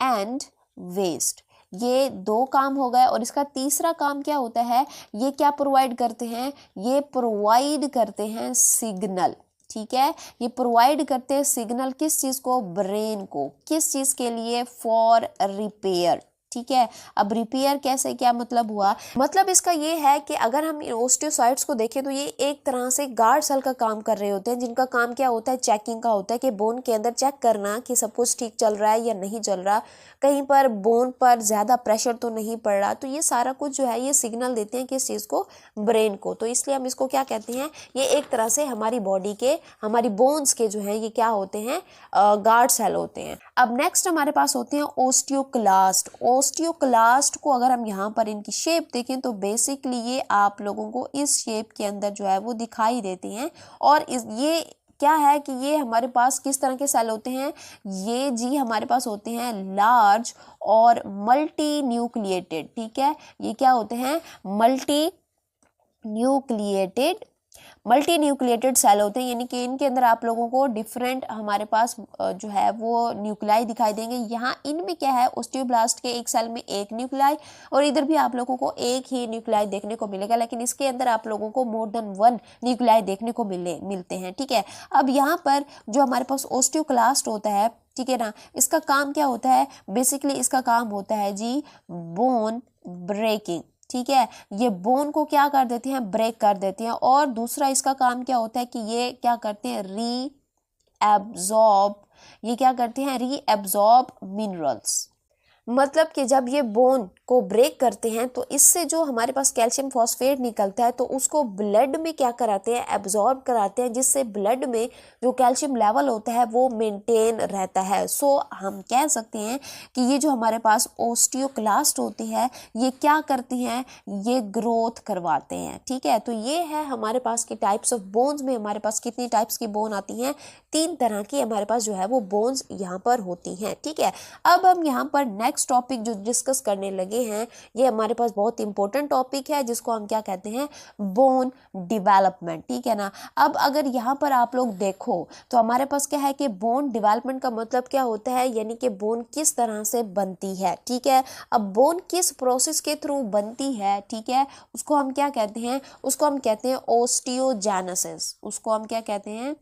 Speaker 1: एंड वेस्ट, ये दो काम हो गए। और इसका तीसरा काम क्या होता है, ये क्या प्रोवाइड करते हैं, ये प्रोवाइड करते हैं सिग्नल, ठीक है, ये प्रोवाइड करते हैं सिग्नल किस चीज़ को, ब्रेन को, किस चीज़ के लिए, फॉर रिपेयर, ठीक है। अब रिपेयर कैसे, क्या मतलब हुआ, मतलब इसका ये है कि अगर हम ओस्टियोसाइट्स को देखें तो ये एक तरह से गार्ड सेल का काम कर रहे होते हैं, जिनका काम क्या होता है, चेकिंग का होता है कि बोन के अंदर चेक करना कि सब कुछ ठीक चल रहा है या नहीं चल रहा, कहीं पर बोन पर ज़्यादा प्रेशर तो नहीं पड़ रहा। तो ये सारा कुछ जो है ये सिग्नल देते हैं किस चीज़ को, ब्रेन को। तो इसलिए हम इसको क्या कहते हैं, ये एक तरह से हमारी बॉडी के, हमारी बोन्स के जो है ये क्या होते हैं, गार्ड सेल होते हैं। अब नेक्स्ट हमारे पास होते हैं ओस्टियोक्लास्ट। ओस्टियोक्लास्ट को अगर हम यहाँ पर इनकी शेप देखें तो बेसिकली ये आप लोगों को इस शेप के अंदर जो है वो दिखाई देती हैं। और ये क्या है कि ये हमारे पास किस तरह के सेल होते हैं, ये जी हमारे पास होते हैं लार्ज और मल्टी न्यूक्लिएटेड, ठीक है, ये क्या होते हैं, multinucleated multinucleated cell होते हैं, यानी कि इनके अंदर आप लोगों को डिफरेंट हमारे पास जो है वो न्यूक्लियाई दिखाई देंगे। यहाँ इनमें क्या है, ओस्टियोब्लास्ट के एक सेल में एक न्यूक्लियाई और इधर भी आप लोगों को एक ही न्यूक्लियाई देखने को मिलेगा, लेकिन इसके अंदर आप लोगों को मोर देन वन न्यूक्लियाई देखने को मिलते हैं। ठीक है, अब यहाँ पर जो हमारे पास ओस्टियोक्लास्ट होता है, ठीक है ना, इसका काम क्या होता है, बेसिकली इसका काम होता है जी बोन ब्रेकिंग। ठीक है, ये बोन को क्या कर देते हैं, ब्रेक कर देते हैं। और दूसरा इसका काम क्या होता है कि ये क्या करते हैं, ये क्या करते हैं, री एब्जॉर्ब मिनरल्स। मतलब कि जब ये बोन को ब्रेक करते हैं तो इससे जो हमारे पास कैल्शियम फॉस्फेट निकलता है तो उसको ब्लड में क्या कराते हैं, एब्जॉर्ब कराते हैं, जिससे ब्लड में जो कैल्शियम लेवल होता है वो मेंटेन रहता है। सो हम कह सकते हैं कि ये जो हमारे पास ओस्टियोक्लास्ट होती है ये क्या करती हैं, ये ग्रोथ करवाते हैं। ठीक है, तो ये है हमारे पास की टाइप्स ऑफ बोन्स में हमारे पास कितनी टाइप्स की बोन आती हैं, 3 तरह की हमारे पास जो है वो बोन्स यहाँ पर होती हैं। ठीक है, अब हम यहाँ पर नेक्स्ट टॉपिक जो डिस्कस करने लगे हैं ये हमारे पास बहुत इंपॉर्टेंट टॉपिक है जिसको हम क्या कहते हैं, बोन डेवलपमेंट। ठीक है ना, अब अगर यहाँ पर आप लोग देखो तो हमारे पास क्या है कि बोन डेवलपमेंट का मतलब क्या होता है, यानी कि बोन किस तरह से बनती है। ठीक है, अब बोन किस प्रोसेस के थ्रू बनती है, ठीक है, उसको हम क्या कहते हैं, उसको हम कहते हैं ओस्टियोजेनेसिस। उसको हम क्या कहते हैं,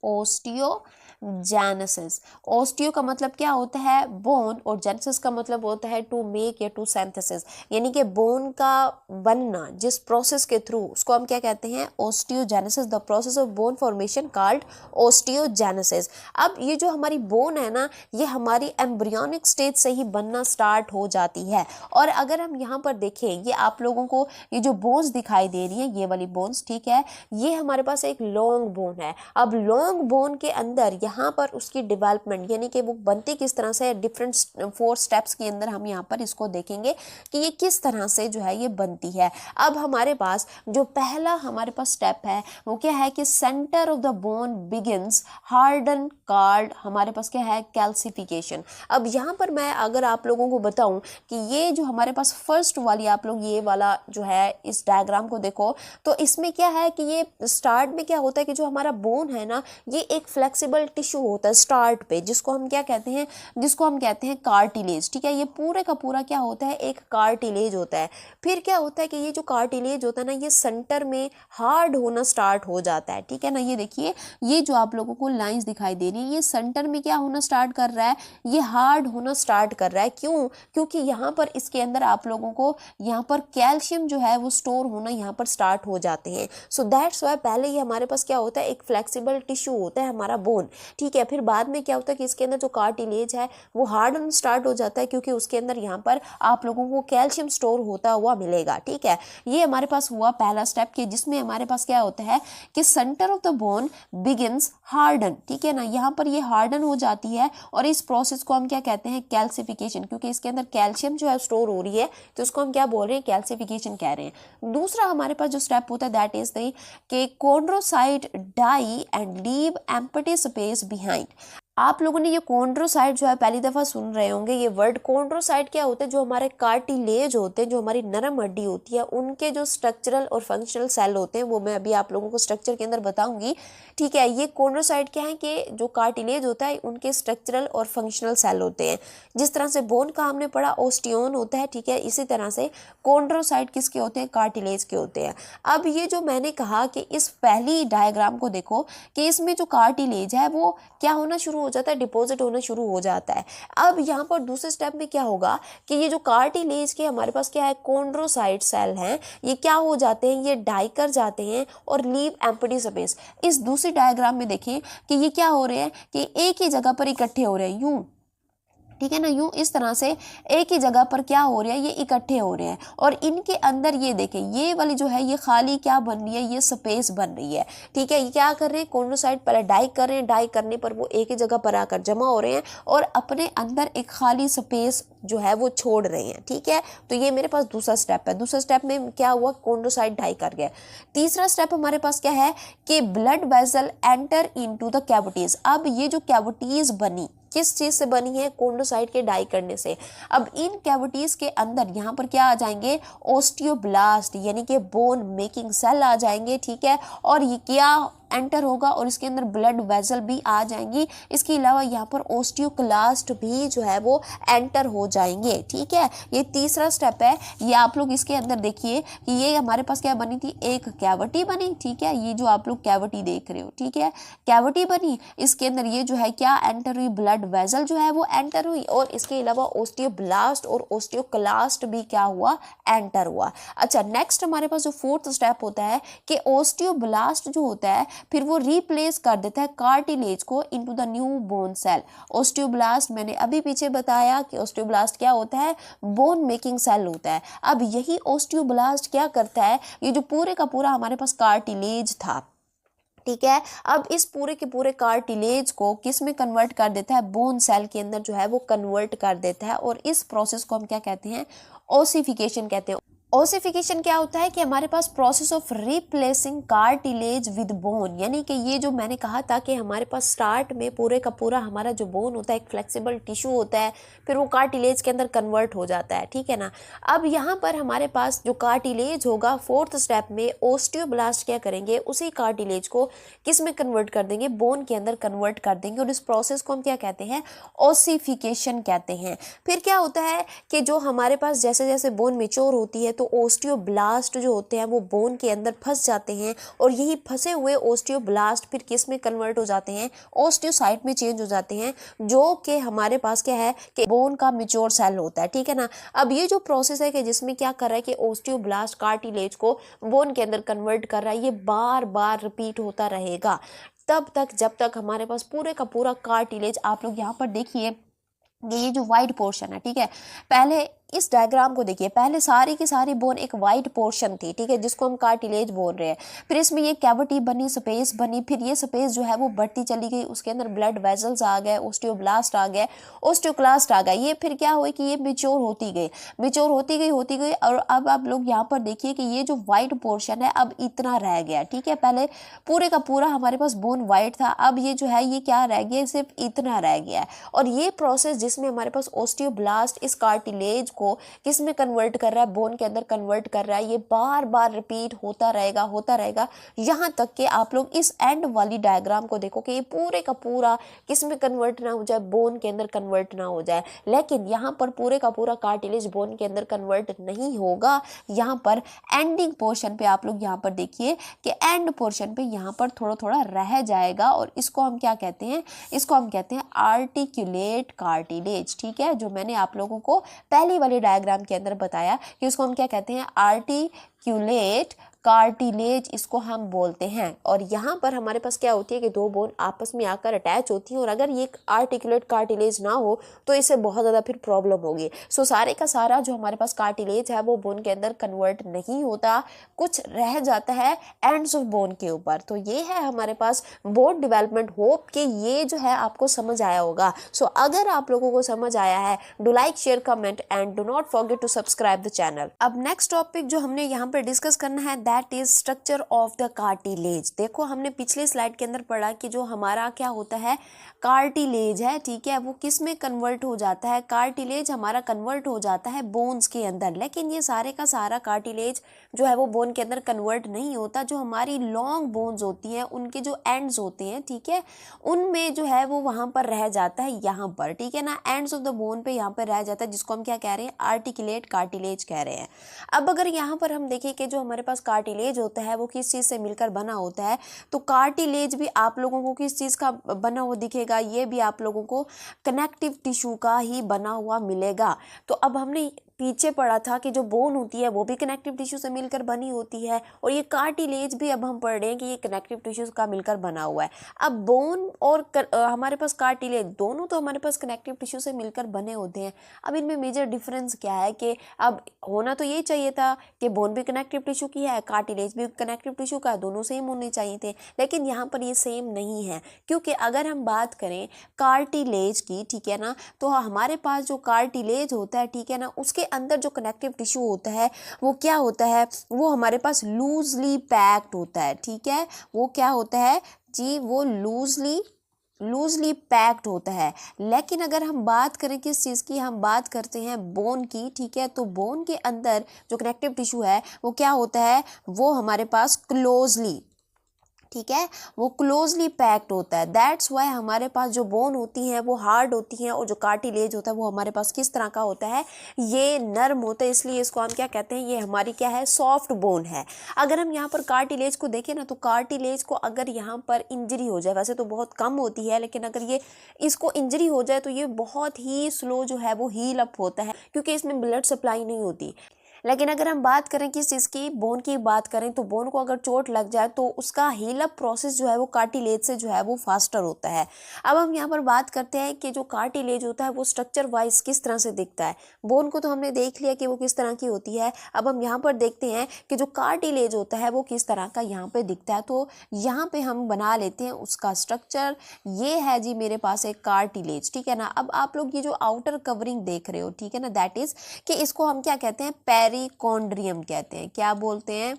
Speaker 1: ओस्टियोजेनेसिस। ओस्टियो का मतलब क्या होता है, बोन, और जेनेसिस का मतलब होता है टू मेक या टू सिंथेसिस, यानी कि बोन का बनना जिस प्रोसेस के थ्रू, उसको हम क्या कहते हैं, osteogenesis. The process of bone formation called osteogenesis. अब ये जो हमारी बोन है ना, ये हमारी एम्ब्रियोनिक स्टेज से ही बनना स्टार्ट हो जाती है। और अगर हम यहाँ पर देखें, ये आप लोगों को ये जो बोन्स दिखाई दे रही है, ये वाली बोन्स, ठीक है, ये हमारे पास एक लॉन्ग बोन है। अब लॉन्ग बोन के अंदर यहाँ पर उसकी डेवलपमेंट, यानी कि वो बनती किस तरह से, डिफरेंट 4 स्टेप्स के अंदर हम यहाँ पर इसको देखेंगे कि ये किस तरह से जो है ये बनती है। अब हमारे पास जो पहला हमारे पास स्टेप है वो क्या है कि centre of the bone begins harden called, हमारे पास क्या है, कैल्सिफिकेशन। अब यहाँ पर मैं अगर आप लोगों को बताऊं कि ये जो हमारे पास फर्स्ट वाली, आप लोग ये वाला जो है इस डायग्राम को देखो तो इसमें क्या है कि ये स्टार्ट में क्या होता है कि जो हमारा बोन है ना, ये एक फ्लेक्सिबल टिश्यू होता है स्टार्ट पे, जिसको हम क्या कहते हैं, जिसको हम कहते हैं कार्टिलेज। ठीक है, ये पूरे का पूरा क्या होता है, एक कार्टिलेज होता है। फिर क्या होता है कि ये जो कार्टिलेज होता है ना, ये सेंटर में हार्ड होना स्टार्ट हो जाता है। ठीक है ना, ये देखिए, ये जो आप लोगों को लाइंस दिखाई दे रही है, ये सेंटर में क्या होना स्टार्ट कर रहा है, ये हार्ड होना स्टार्ट कर रहा है। क्यों, क्योंकि यहाँ पर इसके अंदर आप लोगों को यहाँ पर कैल्शियम जो है वो स्टोर होना यहाँ पर स्टार्ट हो जाते हैं। सो दैट्स वाई पहले ये हमारे पास क्या होता है, एक फ्लेक्सिबल टिश्यू होता है हमारा बोन। ठीक है, फिर बाद में क्या होता है कि इसके अंदर जो कार्टिलेज है वो हार्डन स्टार्ट हो जाता है, क्योंकि उसके अंदर यहाँ पर आप लोगों को कैल्शियम स्टोर होता हुआ मिलेगा। ठीक है, ये हमारे पास हुआ पहला स्टेप कि जिसमें हमारे पास क्या होता है कि centre of the bone begins harden. ठीक है ना, यहाँ पर ये हार्डन हो जाती है और इस प्रोसेस को हम क्या कहते हैं, कैल्सिफिकेशन, क्योंकि इसके अंदर कैल्शियम जो है स्टोर हो रही है तो उसको हम क्या बोल रहे हैं, कैल्सिफिकेशन कह रहे हैं। दूसरा हमारे पास जो स्टेप होता है दैट इज द कि chondrocyte die and leave empty space behind. आप लोगों ने ये कॉन्ड्रोसाइट जो है पहली दफ़ा सुन रहे होंगे ये वर्ड। कॉन्ड्रोसाइट क्या होते हैं, जो हमारे कार्टिलेज होते हैं, जो हमारी नरम हड्डी होती है, उनके जो स्ट्रक्चरल और फंक्शनल सेल होते हैं, वो मैं अभी आप लोगों को स्ट्रक्चर के अंदर बताऊंगी। ठीक है, ये कॉन्ड्रोसाइट क्या है कि जो कार्टिलेज होता है उनके स्ट्रक्चरल और फंक्शनल सेल होते हैं। जिस तरह से बोन का हमने पढ़ा ओस्टियोन होता है, ठीक है, इसी तरह से कॉन्ड्रोसाइट किसके होते हैं, कार्टिलेज के होते हैं। अब ये जो मैंने कहा कि इस पहली डायग्राम को देखो कि इसमें जो कार्टिलेज है वो क्या होना शुरू हो जाता है, डिपॉजिट होना शुरू हो जाता है। अब यहाँ पर दूसरे स्टेप में क्या होगा कि ये जो कार्टिलेज के हमारे पास क्या है, कॉन्ड्रोसाइट सेल हैं, ये क्या हो जाते हैं, ये डाई कर जाते हैं और लीव एम्प्टी स्पेस। इस दूसरी डायग्राम में देखें कि ये क्या हो रहे हैं कि एक ही जगह पर इकट्ठे हो रहे हैं, यूं, ठीक है ना, यूं इस तरह से एक ही जगह पर क्या हो रहा है, ये इकट्ठे हो रहे हैं और इनके अंदर ये देखें, ये वाली जो है ये खाली क्या बन रही है, ये स्पेस बन रही है। ठीक है, ये क्या कर रहे हैं, कॉन्ड्रोसाइट पहले डाई कर रहे हैं, डाई करने पर वो एक ही जगह पर आकर जमा हो रहे हैं और अपने अंदर एक खाली स्पेस जो है वो छोड़ रहे हैं। ठीक है, तो ये मेरे पास दूसरा स्टेप है। दूसरा स्टेप में क्या हुआ, कॉन्ड्रोसाइट डाई कर गया। तीसरा स्टेप हमारे पास क्या है कि blood vessel enter into the cavities. अब ये जो कैविटीज बनी, किस चीज से बनी है, कोंड्रोसाइट के डाई करने से। अब इन कैविटीज के अंदर यहाँ पर क्या आ जाएंगे, ओस्टियोब्लास्ट यानी कि बोन मेकिंग सेल आ जाएंगे, ठीक है। और ये क्या एंटर होगा, और इसके अंदर ब्लड वेसल भी आ जाएंगी। इसके अलावा यहाँ पर ओस्टियोक्लास्ट भी जो है वो एंटर हो जाएंगे, ठीक है। ये तीसरा स्टेप है। ये आप लोग इसके अंदर देखिए कि ये हमारे पास क्या बनी थी, एक कैविटी बनी, ठीक है। ये जो आप लोग कैविटी देख रहे हो, ठीक है, कैविटी बनी। इसके अंदर ये जो है क्या एंटर हुई, ब्लड वेसल जो है वो एंटर हुई, और इसके अलावा ओस्टियोब्लास्ट और ओस्टियोक्लास्ट भी क्या हुआ, एंटर हुआ। अच्छा, नेक्स्ट हमारे पास जो फोर्थ स्टेप होता है कि ओस्टियोब्लास्ट जो होता है फिर वो रिप्लेस कर देता है कार्टिलेज को into the new bone cell. Osteoblast मैंने अभी पीछे बताया कि ओस्टियोब्लास्ट क्या होता है, बोन मेकिंग सेल होता है। अब यही ओस्टियोब्लास्ट क्या करता है, ये जो पूरे का पूरा हमारे पास कार्टिलेज था, ठीक है, अब इस पूरे के पूरे कार्टिलेज को किस में कन्वर्ट कर देता है, बोन सेल के अंदर जो है वो कन्वर्ट कर देता है। और इस प्रोसेस को हम क्या कहते हैं, ओसिफिकेशन कहते हैं। ओसिफिकेशन क्या होता है कि हमारे पास process of replacing cartilage with bone, यानी कि ये जो मैंने कहा था कि हमारे पास स्टार्ट में पूरे का पूरा हमारा जो बोन होता है एक फ्लेक्सिबल टिश्यू होता है, फिर वो कार्टिलेज के अंदर कन्वर्ट हो जाता है, ठीक है ना। अब यहाँ पर हमारे पास जो कार्टिलेज होगा फोर्थ स्टेप में ओस्टियोब्लास्ट क्या करेंगे, उसी कार्टिलेज को किस में कन्वर्ट कर देंगे, बोन के अंदर कन्वर्ट कर देंगे। और इस प्रोसेस को हम क्या कहते हैं, ओसिफिकेशन कहते हैं। फिर क्या होता है कि जो हमारे पास जैसे जैसे बोन मेच्योर होती है तो ओस्टियोब्लास्ट जो होते हैं वो बोन के अंदर फंस जाते हैं, और यही फंसे हुए ओस्टियोब्लास्ट फिर किस में कन्वर्ट हो जाते हैं, ओस्टियोसाइट में चेंज हो जाते हैं, जो कि हमारे पास क्या है कि बोन का मेच्योर सेल होता है, ठीक है ना। अब ये जो प्रोसेस है कि जिसमें क्या कर रहा है कि ओस्टियोब्लास्ट कार्टिलेज को बोन के अंदर कन्वर्ट कर रहा है, ये बार बार रिपीट होता रहेगा तब तक जब तक हमारे पास पूरे का पूरा कार्टिलेज, आप लोग यहाँ पर देखिए ये जो वाइट पोर्शन है, ठीक है, पहले इस डायग्राम को देखिए, पहले सारी की सारी बोन एक वाइट पोर्शन थी, ठीक है, जिसको हम कार्टिलेज बोल रहे हैं। फिर इसमें ये कैविटी बनी, स्पेस बनी, फिर ये स्पेस जो है वो बढ़ती चली गई, उसके अंदर ब्लड वेसल्स आ गए, ओस्टियोब्लास्ट आ गए, ओस्टियोक्लास्ट आ गए। ये फिर क्या हुआ कि ये मेच्योर होती गई, मेच्योर होती गई। और अब आप लोग यहाँ पर देखिए कि ये जो वाइट पोर्शन है अब इतना रह गया, ठीक है। पहले पूरे का पूरा हमारे पास बोन वाइट था, अब ये जो है ये क्या रह गया, सिर्फ इतना रह गया है। और ये प्रोसेस जिसमें हमारे पास ओस्टियोब्लास्ट इस कार्टिलेज को किस में कन्वर्ट कर रहा है, बोन के अंदर कन्वर्ट कर रहा है, ये बार बार रिपीट होता रहेगा यहाँ तक कि आप लोग इस एंड वाली डायग्राम को देखो कि ये पूरे का पूरा किस में कन्वर्ट ना हो जाए, बोन के अंदर कन्वर्ट ना हो जाए। लेकिन यहाँ पर पूरे का पूरा कार्टिलेज बोन के अंदर कन्वर्ट नहीं होगा। यहाँ पर एंडिंग पोर्शन पे आप लोग यहाँ पर देखिए कि एंड पोर्शन पे यहाँ पर थोड़ा थोड़ा रह जाएगा, और इसको हम क्या कहते हैं, इसको हम कहते हैं आर्टिकुलेट कार्टिलेज, ठीक है। जो मैंने आप लोगों को पहली वाली डायग्राम के अंदर बताया कि उसको हम क्या कहते हैं, आर्टिकुलेट कार्टिलेज इसको हम बोलते हैं। और यहाँ पर हमारे पास क्या होती है कि दो बोन आपस में आकर अटैच होती हैं, और अगर ये आर्टिकुलेट कार्टिलेज ना हो तो इससे बहुत ज़्यादा फिर प्रॉब्लम होगी। सो सारे का सारा जो हमारे पास कार्टिलेज है वो बोन के अंदर कन्वर्ट नहीं होता, कुछ रह जाता है एंड्स ऑफ बोन के ऊपर। तो ये है हमारे पास बोन डेवलपमेंट। होप कि ये जो है आपको समझ आया होगा। सो अगर आप लोगों को समझ आया है, do like, share, comment and do not forget to subscribe the channel. अब नेक्स्ट टॉपिक जो हमने यहाँ पर डिस्कस करना है that is structure of the cartilage. देखो हमने पिछले स्लाइड के अंदर पढ़ा कि जो हमारा क्या होता है, कार्टिलेज है, ठीक है, वो किस में कन्वर्ट हो जाता है, कार्टिलेज हमारा कन्वर्ट हो जाता है बोन्स के अंदर। लेकिन ये सारे का सारा कार्टिलेज जो है वो बोन के अंदर कन्वर्ट नहीं होता। जो हमारी लॉन्ग बोन्स होती हैं उनके जो एंड्स होते हैं, ठीक है, उनमें जो है वो वहाँ पर रह जाता है, यहाँ पर, ठीक है ना, एंड्स ऑफ द बोन पे यहाँ पर रह जाता है, जिसको हम क्या कह रहे हैं, आर्टिकुलेट कार्टिलेज कह रहे हैं। अब अगर यहाँ पर हम देखें कि जो हमारे पास कार्टिलेज होता है वो किस चीज़ से मिलकर बना होता है, तो कार्टिलेज भी आप लोगों को किस चीज़ का बना हुआ दिखेगा, ये भी आप लोगों को कनेक्टिव टिश्यू का ही बना हुआ मिलेगा। तो अब हमने पीछे पढ़ा था कि जो बोन होती है वो भी कनेक्टिव टिश्यू से मिलकर बनी होती है, और ये कार्टिलेज भी अब हम पढ़ रहे हैं कि ये कनेक्टिव टिश्यूज का मिलकर बना हुआ है। अब बोन और हमारे पास कार्टिलेज दोनों तो हमारे पास कनेक्टिव टिश्यू से मिलकर बने होते हैं। अब इनमें मेजर डिफरेंस क्या है कि अब होना तो ये चाहिए था कि बोन भी कनेक्टिव टिश्यू की है, कार्टिलेज भी कनेक्टिव टिश्यू का है, दोनों सेम होने चाहिए थे, लेकिन यहाँ पर ये सेम नहीं है। क्योंकि अगर हम बात करें कार्टिलेज की, ठीक है ना, तो हमारे पास जो कार्टिलेज होता है, ठीक है ना, उसके अंदर जो कनेक्टिव टिश्यू होता है वो क्या होता है, वो हमारे पास लूजली पैक्ड होता है, ठीक है। वो क्या होता है जी, वो लूजली लूजली पैक्ड होता है। लेकिन अगर हम बात करें किस चीज़ की, हम बात करते हैं बोन की, ठीक है, तो बोन के अंदर जो कनेक्टिव टिश्यू है वो क्या होता है, वो हमारे पास क्लोजली, ठीक है, वो क्लोजली पैक्ड होता है। दैट्स वाई हमारे पास जो बोन होती हैं वो हार्ड होती हैं और जो कार्टिलेज होता है वो हमारे पास किस तरह का होता है, ये नर्म होता है, इसलिए इसको हम क्या कहते हैं, ये हमारी क्या है, सॉफ्ट बोन है। अगर हम यहाँ पर कार्टिलेज को देखें ना, तो कार्टिलेज को अगर यहाँ पर इंजरी हो जाए, वैसे तो बहुत कम होती है, लेकिन अगर ये इसको इंजरी हो जाए तो ये बहुत ही स्लो जो है वो हील अप होता है, क्योंकि इसमें ब्लड सप्लाई नहीं होती। लेकिन अगर हम बात करें किस चीज़ की, बोन की बात करें, तो बोन को अगर चोट लग जाए तो उसका हील अप प्रोसेस जो है वो कार्टिलेज से जो है वो फास्टर होता है। अब हम यहाँ पर बात करते हैं कि जो कार्टिलेज होता है वो स्ट्रक्चर वाइज किस तरह से दिखता है। बोन को तो हमने देख लिया कि वो किस तरह की होती है। अब हम यहाँ पर देखते हैं कि जो कार्टिलेज होता है वो किस तरह का यहाँ पे दिखता है। तो यहाँ पे हम बना लेते हैं उसका स्ट्रक्चर। ये है जी मेरे पास एक कार्टिलेज, ठीक है ना। अब आप लोग ये जो आउटर कवरिंग देख रहे हो, ठीक है ना, दैट इज कि इसको हम क्या कहते हैं, पेरिकॉन्ड्रियम कहते हैं। क्या बोलते हैं,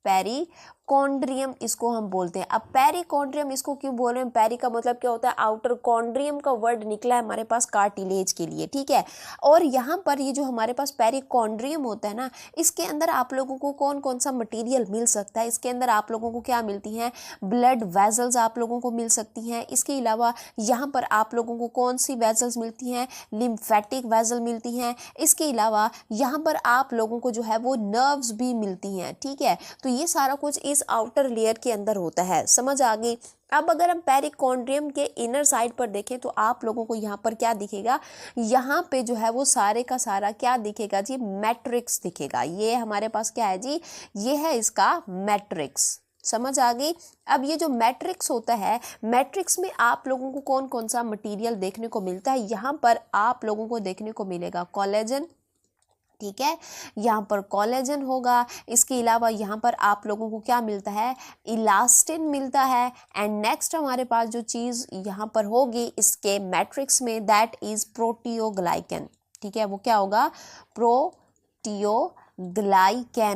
Speaker 1: पेरिकॉन्ड्रियम इसको हम बोलते हैं। अब पेरिकॉन्ड्रियम इसको क्यों बोल रहे हैं, पेरी का मतलब क्या होता है, आउटर, कॉन्ड्रियम का वर्ड निकला है हमारे पास कार्टिलेज के लिए, ठीक है। और यहाँ पर ये जो हमारे पास पेरिकॉन्ड्रियम होता है ना, इसके अंदर आप लोगों को कौन कौन सा मटेरियल मिल सकता है, इसके अंदर आप लोगों को क्या मिलती हैं, ब्लड वेजल्स आप लोगों को मिल सकती हैं। इसके अलावा यहाँ पर आप लोगों को कौन सी वेजल्स मिलती हैं, लिम्फेटिक वेजल मिलती हैं। इसके अलावा यहाँ पर आप लोगों को जो है वो नर्व्स भी मिलती हैं, ठीक है। तो ये सारा कुछ इस आउटर लेयर के अंदर होता है, समझ आ गई। अब अगर हम पेरिकॉन्ड्रियम के इनर साइड पर देखें तो आप लोगों को यहाँ पर क्या दिखेगा, यहाँ पे जो है वो सारे का सारा क्या दिखेगा जी, मैट्रिक्स दिखेगा। ये हमारे पास क्या है जी, ये है इसका मैट्रिक्स, समझ आ गई। अब ये जो मैट्रिक्स होता है, मैट्रिक्स में आप लोगों को कौन कौन सा मटेरियल देखने को मिलता है, यहाँ पर आप लोगों को देखने को मिलेगा कोलेजन, ठीक है, यहाँ पर कोलेजन होगा। इसके अलावा यहाँ पर आप लोगों को क्या मिलता है, इलास्टिन मिलता है। एंड नेक्स्ट हमारे पास जो चीज़ यहाँ पर होगी इसके मैट्रिक्स में, दैट इज प्रोटियोग्लाइकन, ठीक है, वो क्या होगा, प्रोटियोग्लाइकन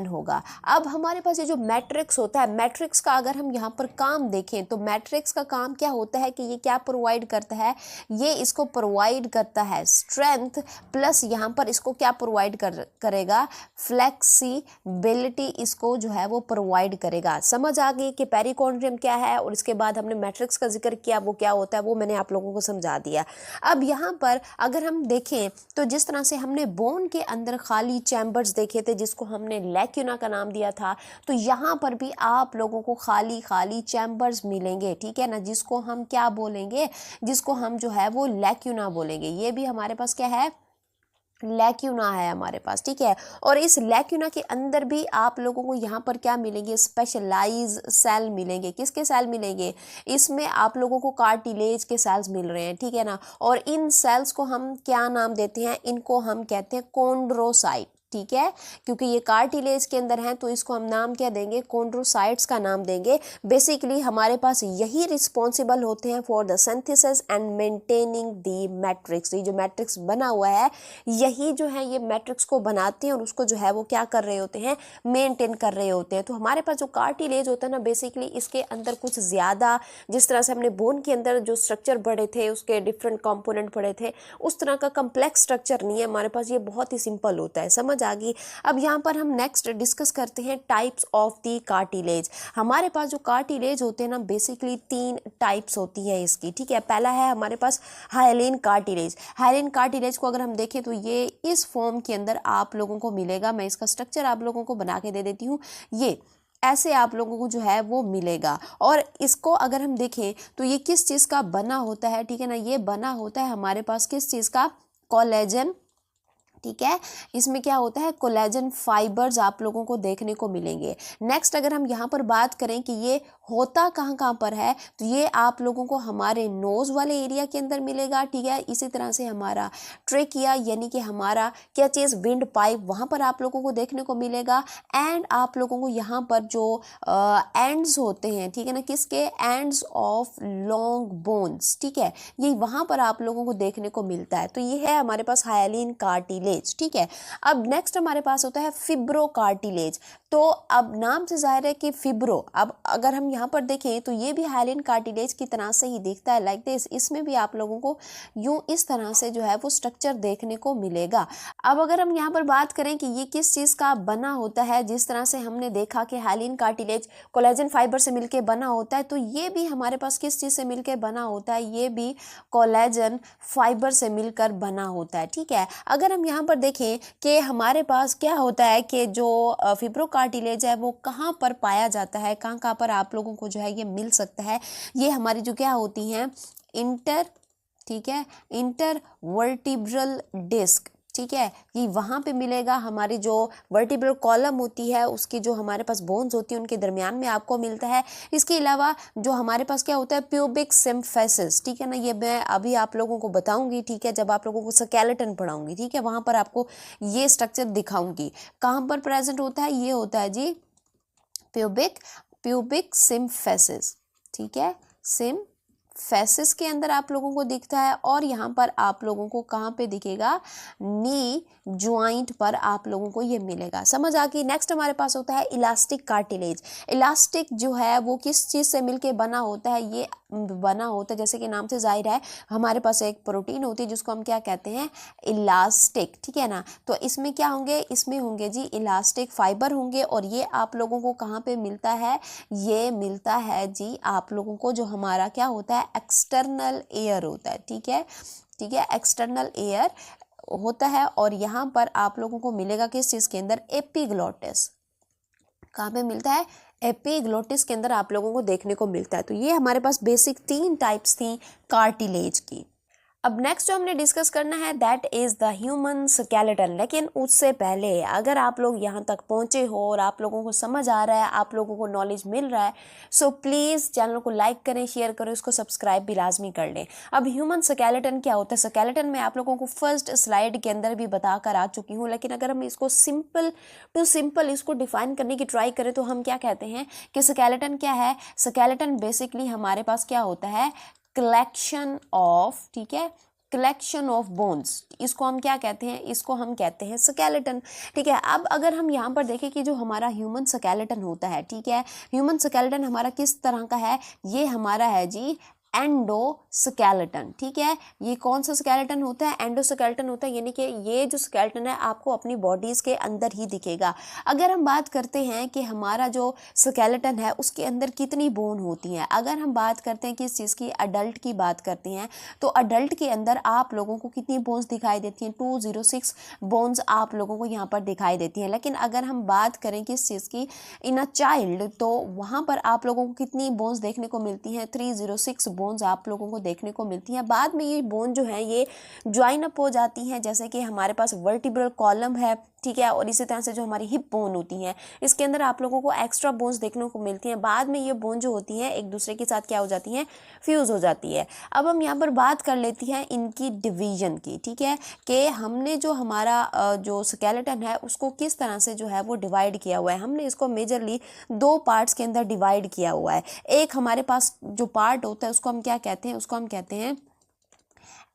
Speaker 1: होगा। अब हमारे पास ये जो मैट्रिक्स होता है, मैट्रिक्स का अगर हम यहाँ पर काम देखें तो मैट्रिक्स का काम क्या होता है कि ये क्या प्रोवाइड करता है, ये इसको प्रोवाइड करता है स्ट्रेंथ, प्लस यहाँ पर इसको क्या प्रोवाइड करेगा, फ्लेक्सिबिलिटी इसको जो है वो प्रोवाइड करेगा। समझ आ गई कि पेरिकॉन्ड्रियम क्या है, और इसके बाद हमने मैट्रिक्स का जिक्र किया, वो क्या होता है वो मैंने आप लोगों को समझा दिया। अब यहाँ पर अगर हम देखें तो जिस तरह से हमने बोन के अंदर खाली चैम्बर्स देखे थे जिसको हमने लैक्यूना का नाम दिया था, तो यहाँ पर भी आप लोगों को खाली खाली चैम्बर्स मिलेंगे, ठीक है ना, जिसको हम क्या बोलेंगे, जिसको हम जो है वो लैक्यूना बोलेंगे। ये भी हमारे पास क्या है, लैक्यूना है हमारे पास, ठीक है। और इस लैक्यूना के अंदर भी आप लोगों को यहाँ पर क्या मिलेंगे, स्पेशलाइज सेल मिलेंगे। किसके सेल मिलेंगे, इसमें आप लोगों को कार्टिलेज के सेल्स मिल रहे हैं, ठीक है ना। और इन सेल्स को हम क्या नाम देते हैं, इनको हम कहते हैं कॉन्ड्रोसाइट, ठीक है, क्योंकि ये कार्टिलेज के अंदर हैं तो इसको हम नाम क्या देंगे, कॉन्ड्रोसाइट्स का नाम देंगे। बेसिकली हमारे पास यही रिस्पॉन्सिबल होते हैं for the synthesis and maintaining the matrix. ये जो मैट्रिक्स बना हुआ है, यही जो है ये मैट्रिक्स को बनाते हैं और उसको जो है वो क्या कर रहे होते हैं, मेंटेन कर रहे होते हैं। तो हमारे पास जो कार्टिलेज होता है ना, बेसिकली इसके अंदर कुछ ज़्यादा, जिस तरह से हमने बोन के अंदर जो स्ट्रक्चर पढ़े थे, उसके डिफरेंट कंपोनेंट पढ़े थे, उस तरह का कम्प्लेक्स स्ट्रक्चर नहीं है हमारे पास, ये बहुत ही सिंपल होता है, समझ आ गई। अब यहाँ पर हम नेक्स्ट डिस्कस करते हैं टाइप्स ऑफ द कार्टिलेज। हमारे पास जो कार्टिलेज होते हैं ना, बेसिकली 3 टाइप्स होती है इसकी, ठीक है। पहला है हमारे पास हाइलिन कार्टिलेज। हाइलिन कार्टिलेज को अगर हम देखें तो ये इस फॉर्म के अंदर आप लोगों को मिलेगा। मैं इसका स्ट्रक्चर आप लोगों को बना के दे देती हूँ। ये ऐसे आप लोगों को जो है वो मिलेगा। और इसको अगर हम देखें तो ये किस चीज़ का बना होता है, ठीक है ना, ये बना होता है हमारे पास किस चीज़ का, कोलेजन, ठीक है। इसमें क्या होता है, कोलेजन फाइबर्स आप लोगों को देखने को मिलेंगे। नेक्स्ट अगर हम यहाँ पर बात करें कि ये होता कहाँ कहाँ पर है, तो ये आप लोगों को हमारे नोज वाले एरिया के अंदर मिलेगा, ठीक है। इसी तरह से हमारा ट्रेकिया यानी कि हमारा क्या चीज़, विंड पाइप, वहाँ पर आप लोगों को देखने को मिलेगा। एंड आप लोगों को यहाँ पर जो एंड्स होते हैं, ठीक है ना, किसके, एंड्स ऑफ लॉन्ग बोन्स, ठीक है, ये वहाँ पर आप लोगों को देखने को मिलता है। तो ये है हमारे पास हाइलिन कार्टिलेज, ठीक है। अब नेक्स्ट हमारे पास होता है फिब्रो कार्टिलेज। तो अब नाम से जाहिर है कि फिब्रो, अब अगर हम यहाँ पर देखें तो ये भी हाइलिन कार्टिलेज की तरह से ही दिखता है, लाइक दिस। इसमें भी आप लोगों को यूं इस तरह से जो है वो स्ट्रक्चर देखने को मिलेगा। अब अगर हम यहाँ पर बात करें कि ये किस चीज़ का बना होता है, जिस तरह से हमने देखा कि हाइलिन कार्टिलेज कोलेजन फाइबर से मिलकर बना होता है, तो ये भी हमारे पास किस चीज़ से मिलकर बना होता है, ये भी कोलेजन फाइबर से मिलकर बना होता है। ठीक है, अगर हम यहाँ पर देखें कि हमारे पास क्या होता है कि जो फिब्रोकार्टिलेज है वो कहाँ पर पाया जाता है, कहाँ कहाँ पर आप लोगों को जो है ये मिल सकता है, ये हमारी जो क्या होती हैं ठीक है, इंटर वर्टिब्रल डिस्क। ठीक है, ये वहाँ पे मिलेगा। हमारी जो वर्टिब्रल कॉलम होती है उसकी जो हमारे पास बोन्स होती है उनके दरमियान में आपको मिलता है। इसके अलावा जो हमारे पास क्या होता है, प्यूबिक सिम्फेसिस। ठीक है ना, ये मैं अभी आप लोगों को बताऊंगी। ठीक है, जब आप लोगों को स्केलेटन पढ़ाऊंगी, ठीक है, वहाँ पर आपको ये स्ट्रक्चर दिखाऊंगी। कहाँ पर प्रेजेंट होता है, ये होता है जी प्यूबिक सिम्फेसिस। ठीक है, सिम्फेसिस के अंदर आप लोगों को दिखता है। और यहाँ पर आप लोगों को कहाँ पे दिखेगा, नी ज्वाइंट पर आप लोगों को ये मिलेगा। समझ आ गई। नेक्स्ट हमारे पास होता है इलास्टिक कार्टिलेज। इलास्टिक जो है वो किस चीज़ से मिलके बना होता है, ये बना होता है, जैसे कि नाम से जाहिर है, हमारे पास एक प्रोटीन होती है जिसको हम क्या कहते हैं, इलास्टिक। ठीक है ना, तो इसमें क्या होंगे, इसमें होंगे जी इलास्टिक फाइबर होंगे। और ये आप लोगों को कहाँ पे मिलता है, ये मिलता है जी आप लोगों को जो हमारा क्या होता है, एक्सटर्नल एयर होता है। ठीक है, ठीक है, एक्सटर्नल एयर होता है। और यहाँ पर आप लोगों को मिलेगा किस चीज़ के अंदर, एपिग्लोटिस। कहाँ पे मिलता है, एपिग्लोटिस के अंदर आप लोगों को देखने को मिलता है। तो ये हमारे पास बेसिक 3 टाइप्स थी कार्टिलेज की। अब नेक्स्ट जो हमने डिस्कस करना है that is the human skeleton. लेकिन उससे पहले अगर आप लोग यहाँ तक पहुँचे हो और आप लोगों को समझ आ रहा है, आप लोगों को नॉलेज मिल रहा है, सो प्लीज़ चैनल को लाइक करें, शेयर करें, उसको सब्सक्राइब भी लाजमी कर लें। अब ह्यूमन स्केलेटन क्या होता है, स्केलेटन में आप लोगों को फर्स्ट स्लाइड के अंदर भी बता कर आ चुकी हूँ। लेकिन अगर हम इसको सिंपल टू सिंपल इसको डिफाइन करने की ट्राई करें तो हम क्या कहते हैं कि स्केलेटन क्या है। स्केलेटन बेसिकली हमारे पास क्या होता है, कलेक्शन ऑफ, ठीक है, कलेक्शन ऑफ बोन्स। इसको हम क्या कहते हैं, इसको हम कहते हैं स्केलेटन। ठीक है, अब अगर हम यहाँ पर देखें कि जो हमारा ह्यूमन स्केलेटन होता है, ठीक है, ह्यूमन स्केलेटन हमारा किस तरह का है, ये हमारा है जी एंडोस्केलेटन। ठीक है, ये कौन सा स्केलेटन होता है, एंडोस्केलेटन होता है, यानी कि ये जो स्केलेटन है आपको अपनी बॉडीज के अंदर ही दिखेगा। अगर हम बात करते हैं कि हमारा जो स्केलेटन है उसके अंदर कितनी बोन होती हैं, अगर हम बात करते हैं किस चीज़ की, अडल्ट की बात करते हैं, तो अडल्ट के अंदर आप लोगों को कितनी बोन्स दिखाई देती हैं, 206 बोन्स आप लोगों को यहाँ पर दिखाई देती हैं। लेकिन अगर हम बात करें किस चीज़ की, इन अ चाइल्ड, तो वहाँ पर आप लोगों को कितनी बोन्स देखने को मिलती हैं, 306 बोन्स आप लोगों को देखने को मिलती हैं। बाद में ये बोन जो है ये ज्वाइन अप हो जाती हैं, जैसे कि हमारे पास वर्टिब्रल कॉलम है, ठीक है, और इसी तरह से जो हमारी हिप बोन होती हैं इसके अंदर आप लोगों को एक्स्ट्रा बोन्स देखने को मिलती हैं। बाद में ये बोन जो होती हैं एक दूसरे के साथ क्या हो जाती हैं, फ्यूज हो जाती है। अब हम यहाँ पर बात कर लेती हैं इनकी डिवीजन की। ठीक है, कि हमने जो हमारा जो स्केलेटन है उसको किस तरह से जो है वो डिवाइड किया हुआ है। हमने इसको मेजरली 2 पार्ट्स के अंदर डिवाइड किया हुआ है। एक हमारे पास जो पार्ट होता है उसको हम क्या कहते हैं, उसको हम कहते हैं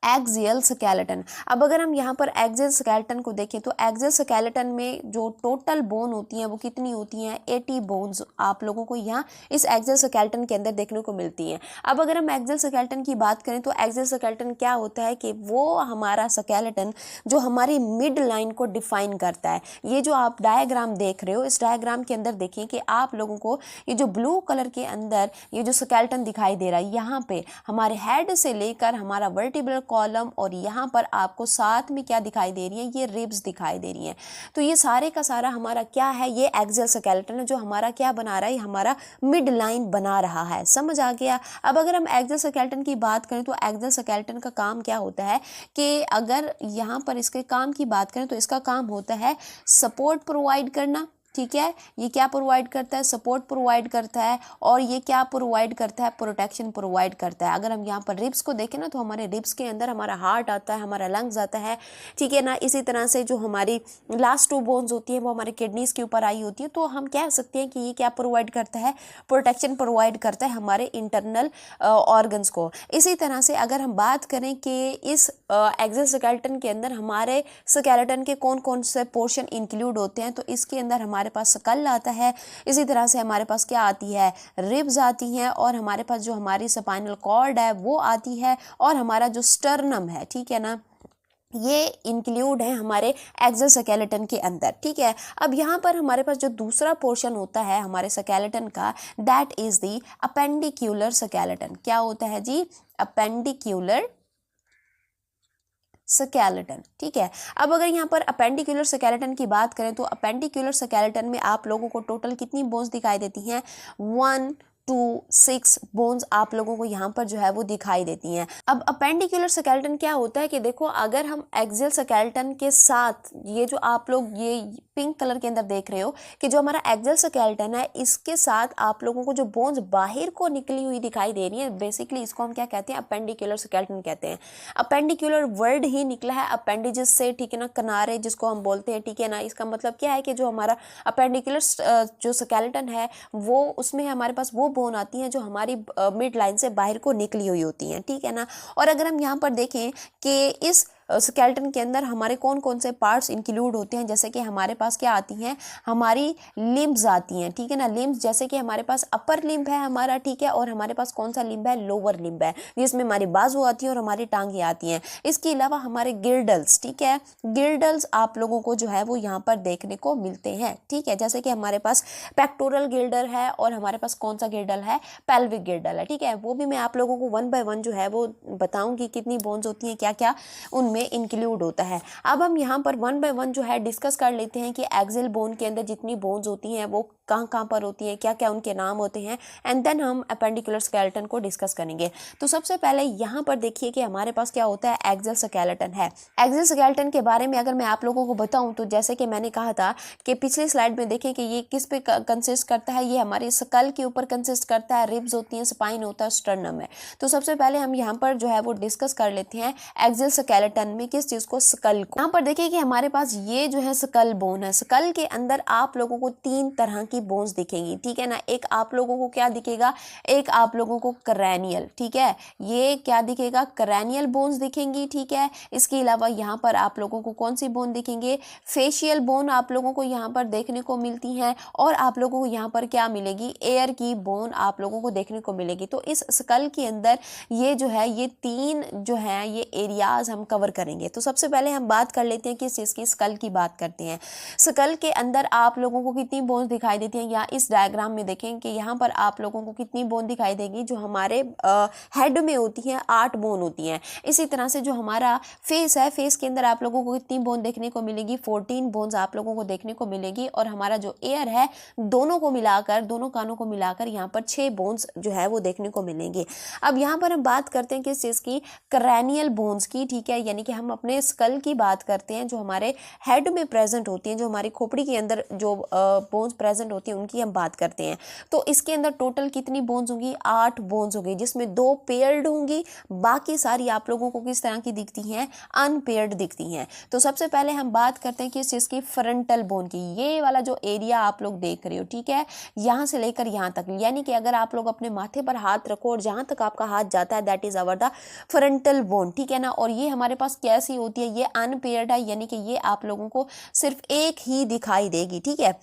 Speaker 1: एक्सियल स्केलेटन। अब अगर हम यहाँ पर एक्सियल स्केलेटन को देखें तो एक्सियल स्केलेटन में जो टोटल बोन होती हैं वो कितनी होती हैं, 80 बोन्स आप लोगों को यहाँ इस एक्सियल स्केलेटन के अंदर देखने को मिलती हैं। अब अगर हम एक्सियल स्केलेटन की बात करें तो एक्सियल स्केलेटन क्या होता है कि वो हमारा स्केलेटन जो हमारी मिड लाइन को डिफाइन करता है। ये जो आप डायग्राम देख रहे हो, इस डायग्राम के अंदर देखिए कि आप लोगों को ये जो ब्लू कलर के अंदर ये जो स्केलेटन दिखाई दे रहा है, यहाँ पे हमारे हेड से लेकर हमारा वर्टिब्रल कॉलम और यहाँ पर आपको साथ में क्या दिखाई दे रही है, ये रिब्स दिखाई दे रही हैं। तो ये सारे का सारा हमारा क्या है, ये एक्सियल स्केलेटन है जो हमारा क्या बना रहा है, हमारा मिड लाइन बना रहा है। समझ आ गया। अब अगर हम एक्सियल स्केलेटन की बात करें तो एक्सियल स्केलेटन का काम क्या होता है कि अगर यहाँ पर इसके काम की बात करें तो इसका काम होता है सपोर्ट प्रोवाइड करना। ठीक है, ये क्या प्रोवाइड करता है, सपोर्ट प्रोवाइड करता है। और ये क्या प्रोवाइड करता है, प्रोटेक्शन प्रोवाइड करता है। अगर हम यहाँ पर रिब्स को देखें ना तो हमारे रिब्स के अंदर हमारा हार्ट आता है, हमारा लंग्स आता है, ठीक है ना। इसी तरह से जो हमारी लास्ट 2 बोन्स होती हैं वो हमारे किडनीज के ऊपर आई होती है। तो हम कह सकते हैं कि ये क्या प्रोवाइड करता है, प्रोटेक्शन प्रोवाइड करता है हमारे इंटरनल ऑर्गन्स को। इसी तरह से अगर हम बात करें कि इस एक्सियल स्केलेटन के अंदर हमारे स्केलेटन के कौन कौन से पोर्शन इंक्लूड होते हैं, तो इसके अंदर हमारे हमारे पास स्कल आता है, इसी तरह से हमारे पास क्या आती है, रिब्स आती हैं, और हमारे पास जो हमारी स्पाइनल कॉर्ड है वो आती है, और हमारा जो स्टर्नम है, ठीक है ना, ये इंक्लूड है हमारे एक्सोस्केलेटन के अंदर। ठीक है, अब यहाँ पर हमारे पास जो दूसरा पोर्शन होता है हमारे स्केलेटन का, दैट इज द अपेंडिक्यूलर स्केलेटन। क्या होता है जी, अपेंडिक्यूलर स्केलेटन। ठीक है, अब अगर यहाँ पर अपेंडिकुलर स्केलेटन की बात करें तो अपेंडिकुलर स्केलेटन में आप लोगों को टोटल कितनी बोन्स दिखाई देती हैं, 1 2 6 बोन्स आप लोगों को यहाँ पर जो है वो दिखाई देती हैं। अब अपेंडिकुलर स्केलेटन क्या होता है कि देखो, अगर हम एक्सियल स्केलेटन के साथ, ये जो आप लोग ये पिंक कलर के अंदर देख रहे हो कि जो हमारा एक्सियल स्केलेटन है, इसके साथ आप लोगों को जो बोन्स बाहर को निकली हुई दिखाई दे रही है, बेसिकली इसको हम क्या कहते हैं, अपेंडिकुलर स्केलेटन कहते हैं। अपेंडिकुलर वर्ड ही निकला है अपेंडिजेस से, ठीक है ना, किनारे जिसको हम बोलते हैं, ठीक है ना। इसका मतलब क्या है कि जो हमारा अपेंडिकुलर जो स्केलेटन है वो, उसमें हमारे पास वो बोन आती हैं जो हमारी मिड लाइन से बाहर को निकली हुई होती हैं, ठीक है ना। और अगर हम यहाँ पर देखें कि इस स्केलेटन के अंदर हमारे कौन कौन से पार्ट्स इंक्लूड होते हैं, जैसे कि हमारे पास क्या आती हैं, हमारी लिम्ब्स आती हैं, ठीक है ना। लिम्ब्स जैसे कि हमारे पास अपर लिम्ब है हमारा, ठीक है, और हमारे पास कौन सा लिम्ब है, लोअर लिम्ब है, जिसमें हमारी बाजू आती है और हमारी टांगें आती हैं। इसके अलावा हमारे गिल्डल्स, ठीक है, गिल्डल्स आप लोगों को जो है वो यहाँ पर देखने को मिलते हैं, ठीक है। जैसे कि हमारे पास पेक्टोरल गिल्डल है और हमारे पास कौन सा गिल्डल है, पेल्विक गिल्डल है, ठीक है। वो भी मैं आप लोगों को 1 बाय 1 जो है वो बताऊंगी कितनी बोन्स होती हैं, क्या क्या उनमें इंक्लूड होता है। अब हम यहाँ पर 1 बाय 1 जो है डिस्कस कर लेते हैं कि एक्सियल बोन के अंदर जितनी बोन्स होती हैं वो कहाँ कहाँ पर होती हैं, क्या क्या उनके नाम होते हैं, एंड देन हम अपेंडिकुलर स्केलेटन को डिस्कस करेंगे। तो सबसे पहले यहाँ पर देखिए कि हमारे पास क्या होता है, एक्सियल स्केलेटन है। एक्सियल स्केलेटन के बारे में अगर मैं आप लोगों को बताऊँ तो जैसे कि मैंने कहा था कि पिछले स्लाइड में देखें कि ये किस पे कंसिस्ट करता है, ये हमारे स्कल के ऊपर कंसिस्ट करता है, रिब्स होती हैं, स्पाइन होता है, स्टर्नम है। तो सबसे पहले हम यहाँ पर जो है वो डिस्कस कर लेते हैं एक्सियल स्केलेटन में किस चीज को, स्कल को। यहाँ पर देखिए कि हमारे पास ये जो है स्कल बोन है। स्कल के अंदर आप लोगों को 3 तरह की बोन्स दिखेंगी, ठीक है ना। एक आप लोगों को क्या दिखेगा, एक आप लोगों को क्रैनियल, ठीक है, ये क्या दिखेगा, क्रैनियल बोन्स दिखेंगी, ठीक है। इसके अलावा यहाँ पर आप लोगों को कौन सी बोन दिखेंगे, फेशियल बोन आप लोगों को यहाँ पर देखने को मिलती हैं, और आप लोगों को यहाँ पर क्या मिलेगी, एयर की बोन आप लोगों को देखने को मिलेगी। तो इस स्कल के अंदर ये जो है, ये 3 जो है ये एरियाज हम कवर करेंगे। तो सबसे पहले हम बात कर लेते हैं किस चीज़ की, स्कल की बात करते हैं। स्कल के अंदर आप लोगों को कितनी बोन्स दिखाई देती हैं, या इस डायग्राम में देखें कि यहाँ पर आप लोगों को कितनी बोन दिखाई देगी, जो हमारे हेड में होती हैं 8 बोन होती हैं। इसी तरह से जो हमारा फेस है, फेस के अंदर आप लोगों को कितनी बोन देखने को मिलेगी, 14 बोन्स आप लोगों को देखने को मिलेगी। और हमारा जो एयर है, दोनों को मिलाकर, दोनों कानों को मिलाकर यहाँ पर 6 बोन्स जो है वो देखने को मिलेंगे। अब यहाँ पर हम बात करते हैं किस चीज़ की, क्रैनियल बोन्स की, ठीक है, यानी कि हम अपने स्कल की बात करते हैं, जो हमारे हेड में प्रेजेंट होती हैं, जो हमारी खोपड़ी के अंदर जो बोन्स प्रेजेंट होती हैं उनकी हम बात करते हैं। तो इसके अंदर टोटल कितनी बोन्स होंगी, 8 बोन्स होंगी, जिसमें 2 पेयर्ड होंगी, बाकी सारी आप लोगों को किस तरह की दिखती हैं, अनपेयर्ड दिखती हैं। तो सबसे पहले हम बात करते हैं किस चीज़ की, फ्रंटल बोन की। ये वाला जो एरिया आप लोग देख रहे हो, ठीक है, यहाँ से लेकर यहाँ तक, यानी कि अगर आप लोग अपने माथे पर हाथ रखो और जहाँ तक आपका हाथ जाता है, that is our the frontal bone, ठीक है ना। और ये हमारे पास कैसी होती है, ये अनपेयर्ड है, यानी कि ये आप लोगों को सिर्फ एक ही दिखाई देगी, ठीक है।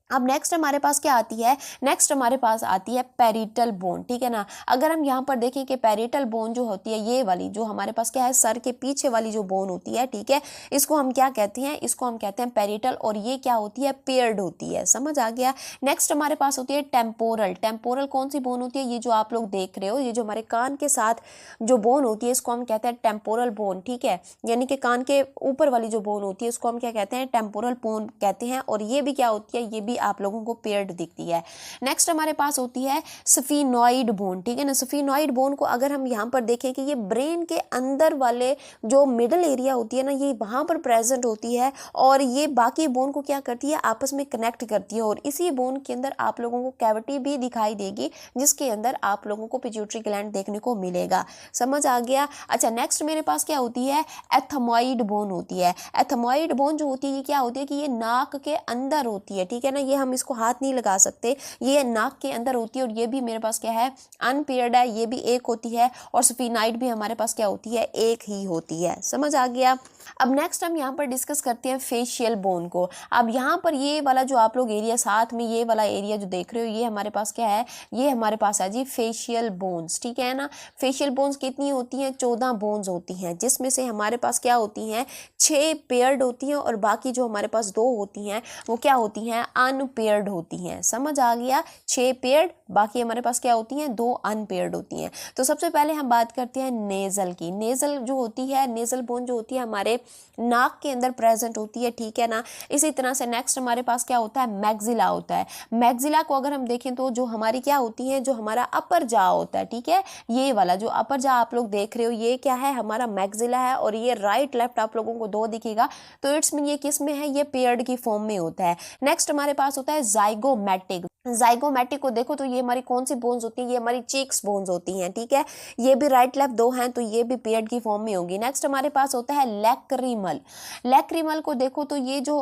Speaker 1: अब नेक्स्ट हमारे पास क्या आती है, नेक्स्ट हमारे पास आती है पैरिटल बोन, ठीक है ना। अगर हम यहाँ पर देखें कि पैरिटल बोन जो होती है, ये वाली जो हमारे पास क्या है, सर के पीछे वाली जो बोन होती है, ठीक है, इसको हम क्या कहते हैं, इसको हम कहते हैं पैरिटल, और ये क्या होती है, पेयर्ड होती है, समझ आ गया। नेक्स्ट हमारे पास होती है टेम्पोरल। टेम्पोरल कौन सी बोन होती है, ये जो आप लोग देख रहे हो, ये जो हमारे कान के साथ जो बोन होती है, इसको हम कहते हैं टेम्पोरल बोन, ठीक है, यानी कि कान के ऊपर वाली जो बोन होती है, इसको हम क्या कहते हैं, टेम्पोरल बोन कहते हैं। और ये भी क्या होती है, ये भी आप लोगों को पेयर्ड दिखती है। नेक्स्ट हमारे पास होती है स्फीनॉइड बोन, ठीक है ना। स्फीनॉइड बोन को अगर हम यहाँ पर देखें कि ये ब्रेन के अंदर वाले जो मिडल एरिया होती है ना, ये वहाँ पर प्रेजेंट होती है, और ये बाकी बोन को क्या करती है, आपस में कनेक्ट करती है। और इसी बोन के अंदर आप लोगों को कैविटी भी दिखाई देगी, जिसके अंदर आप लोगों को पिट्यूटरी ग्लैंड देखने को मिलेगा, समझ आ गया। अच्छा, नेक्स्ट मेरे पास क्या होती है, एथमॉइड बोन होती है। एथमॉइड बोन जो होती है, ये क्या होती है कि ये नाक के अंदर होती है, ठीक है ना। ये हम इसको हाथ नहीं लगा सकते, ये नाक के अंदर होती है और ये भी मेरे पास क्या है अनपेयर्ड है, ये भी एक होती है और स्फिनाइड भी हमारे पास क्या होती है एक ही होती है। समझ आ गया। अब नेक्स्ट हम यहाँ पर डिस्कस करते हैं फेशियल बोन को। अब यहाँ पर ये वाला जो आप लोग एरिया साथ में ये वाला एरिया जो देख रहे हो ये हमारे पास क्या है, ये हमारे पास है जी फेशियल बोन्स, ठीक है ना। फेशियल बोन्स कितनी होती हैं, 14 बोन्स होती हैं, जिसमें से हमारे पास क्या होती हैं 6 पेयर्ड होती हैं और बाकी जो हमारे पास 2 होती हैं वो क्या होती हैं अनपेयर्ड होती हैं। समझ आ गया, 6 पेयर्ड, बाकी हमारे पास क्या होती हैं 2 अनपेयर्ड होती हैं। तो सबसे पहले हम बात करते हैं नेजल की। नेजल जो होती है, नेजल बोन जो होती है हमारे नाक के अंदर प्रेजेंट होती है, ठीक है ना। इसी तरह से नेक्स्ट हमारे पास क्या होता है मैक्सिला होता है। मैक्सिला को अगर हम देखें तो जो हमारी क्या होती है, जो हमारा अपर जा होता है, ठीक है, ये वाला जो अपर जा आप लोग देख रहे हो ये क्या है हमारा मैक्सिला है और ये राइट लेफ्ट आप लोगों को 2 दिखेगा, तो इट्स मीन ये किस में है, ये पेयर्ड की फॉर्म में होता है। नेक्स्ट हमारे पास होता है जाइगोमैटिक। जाइगोमैटिक को देखो तो ये हमारी कौन सी बोन्स होती हैं, ये हमारी चीक्स बोन्स होती हैं, ठीक है, ये भी राइट लेफ्ट 2 हैं तो ये भी पेयर्ड की फॉर्म में होगी। नेक्स्ट हमारे पास होता है लैक्रिमल। लैक्रिमल को देखो तो ये जो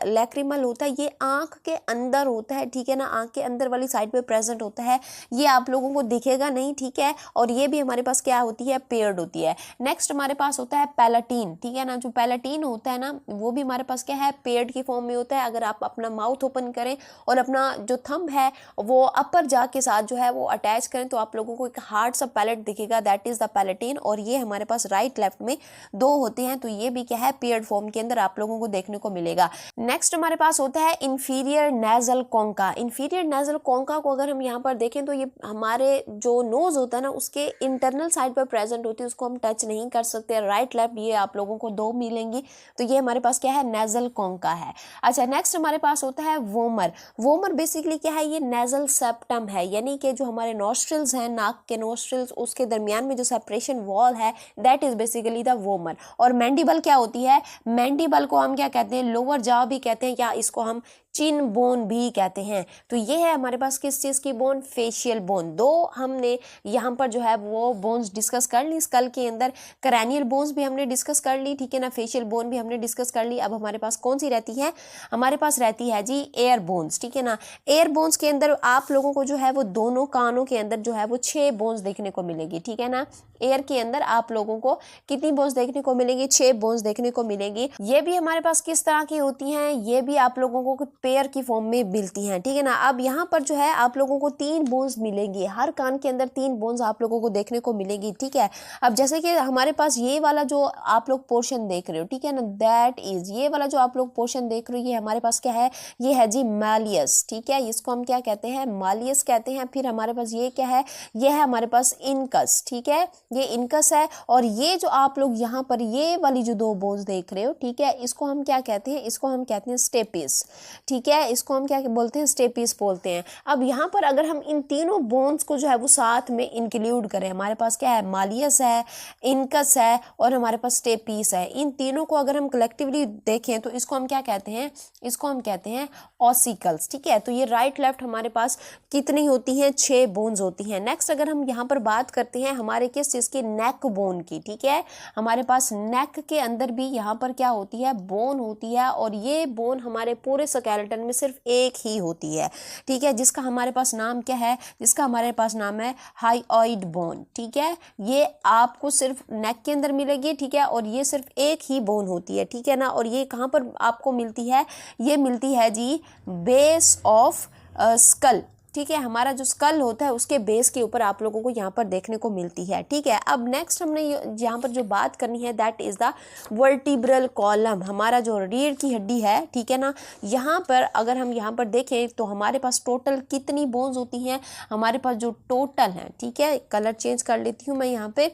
Speaker 1: लैक्रिमल होता है ये आंख के अंदर होता है, ठीक है ना, आंख के अंदर वाली साइड पे प्रेजेंट होता है, ये आप लोगों को दिखेगा नहीं, ठीक है, और ये भी हमारे पास क्या होती है पेयर्ड होती है। नेक्स्ट हमारे पास होता है पैलाटीन, ठीक है ना, जो पैलाटीन होता है ना वो भी हमारे पास क्या है पेयर्ड की फॉर्म में होता है। अगर आप अपना माउथ ओपन करें और अपना जो थंब है वो अपर जा के साथ जो है वो अटैच करें तो आप लोगों को एक हार्ड सा पैलेट दिखेगा, दैट इज द पैलेटीन, और ये हमारे पास राइट लेफ्ट में 2 होते हैं, तो ये भी क्या है पेयर्ड फॉर्म के अंदर आप लोगों को देखने को मिलेगा। नेक्स्ट हमारे पास होता है inferior nasal concha. Inferior nasal concha को अगर हम यहाँ पर देखें तो ये हमारे जो नोज होता है ना उसके इंटरनल साइड पर प्रेजेंट होती है, उसको हम टच नहीं कर सकते, राइट लेफ्ट ये आप लोगों को 2 मिलेंगी, तो ये हमारे पास क्या है नेजल कॉन्का है। अच्छा, नेक्स्ट हमारे पास होता है वोमर। वोमर बेसिकली क्या है, ये नेजल सेप्टम है, यानी कि जो हमारे नॉस्ट्रिल्स हैं, नाक के नॉस्ट्रिल्स, उसके दरमियान में जो सेपरेशन वॉल है that is basically the vomer. और मैंडिबल क्या होती है, मैंडिबल को हम क्या कहते हैं लोअर जॉ भी कहते हैं या इसको हम चिन बोन भी कहते हैं। तो ये है हमारे पास किस चीज़ की बोन, फेशियल बोन। 2 हमने यहाँ पर जो है वो बोन्स डिस्कस कर ली स्कल के अंदर, क्रैनियल बोन्स भी हमने डिस्कस कर ली, ठीक है ना, फेशियल बोन भी हमने डिस्कस कर ली। अब हमारे पास कौन सी रहती है, हमारे पास रहती है जी एयर बोन्स, ठीक है ना। एयर बोन्स के अंदर आप लोगों को जो है वो दोनों कानों के अंदर जो है वो 6 बोन्स देखने को मिलेगी, ठीक है ना। एयर के अंदर आप लोगों को कितनी बोन्स देखने को मिलेंगी, 6 बोन्स देखने को मिलेंगी। ये भी हमारे पास किस तरह की होती हैं, ये भी आप लोगों को पेयर की फॉर्म में मिलती हैं, ठीक है ना। अब यहाँ पर जो है आप लोगों को 3 बोन्स मिलेंगी, हर कान के अंदर 3 बोन्स आप लोगों को देखने को मिलेगी, ठीक है। अब जैसे कि हमारे पास ये वाला जो आप लोग पोर्शन देख रहे हो, ठीक है ना, दैट इज ये वाला जो आप लोग पोर्शन देख रहे हो ये हमारे पास क्या है, ये है जी मालियस, ठीक है, इसको हम क्या कहते हैं मालियस कहते हैं। फिर हमारे पास ये क्या है, ये है हमारे पास इनकस, ठीक है, ये इनकस है। और ये जो आप लोग यहाँ पर ये वाली जो 2 बोन्स देख रहे हो, ठीक है, इसको हम क्या कहते हैं, इसको हम कहते हैं स्टेपिस, ठीक है, इसको हम क्या बोलते हैं स्टेपिस बोलते हैं। अब यहाँ पर अगर हम इन तीनों बोन्स को जो है वो साथ में इंक्लूड करें, हमारे पास क्या है मालियस है, इनकस है और हमारे पास स्टेपिस है, इन तीनों को अगर हम कलेक्टिवली देखें तो इसको हम क्या कहते हैं, इसको हम कहते हैं ऑसिकल्स, ठीक है। तो ये राइट लेफ्ट हमारे पास कितनी होती हैं, 6 बोन्स होती हैं। नेक्स्ट अगर हम यहाँ पर बात करते हैं हमारे किस चीज़ की, नेक बोन की, ठीक है, हमारे पास नेक के अंदर भी यहाँ पर क्या होती है बोन होती है और ये बोन हमारे पूरे स्केलेटन में सिर्फ एक ही होती है, ठीक है, जिसका हमारे पास नाम क्या है, जिसका हमारे पास नाम है हाइओइड बोन, ठीक है। ये आपको सिर्फ नेक के अंदर मिलेगी, ठीक है, और ये सिर्फ एक ही बोन होती है, ठीक है ना। और ये कहाँ पर आपको मिलती है, ये मिलती है जी बेस ऑफ स्कल, ठीक है, हमारा जो स्कल होता है उसके बेस के ऊपर आप लोगों को यहाँ पर देखने को मिलती है, ठीक है। अब नेक्स्ट हमने यहाँ पर जो बात करनी है that is the vertebral column, हमारा जो रीढ़ की हड्डी है, ठीक है ना। यहाँ पर अगर हम यहाँ पर देखें तो हमारे पास टोटल कितनी बोन्स होती हैं, हमारे पास जो टोटल है, ठीक है, कलर चेंज कर लेती हूँ मैं यहाँ पे,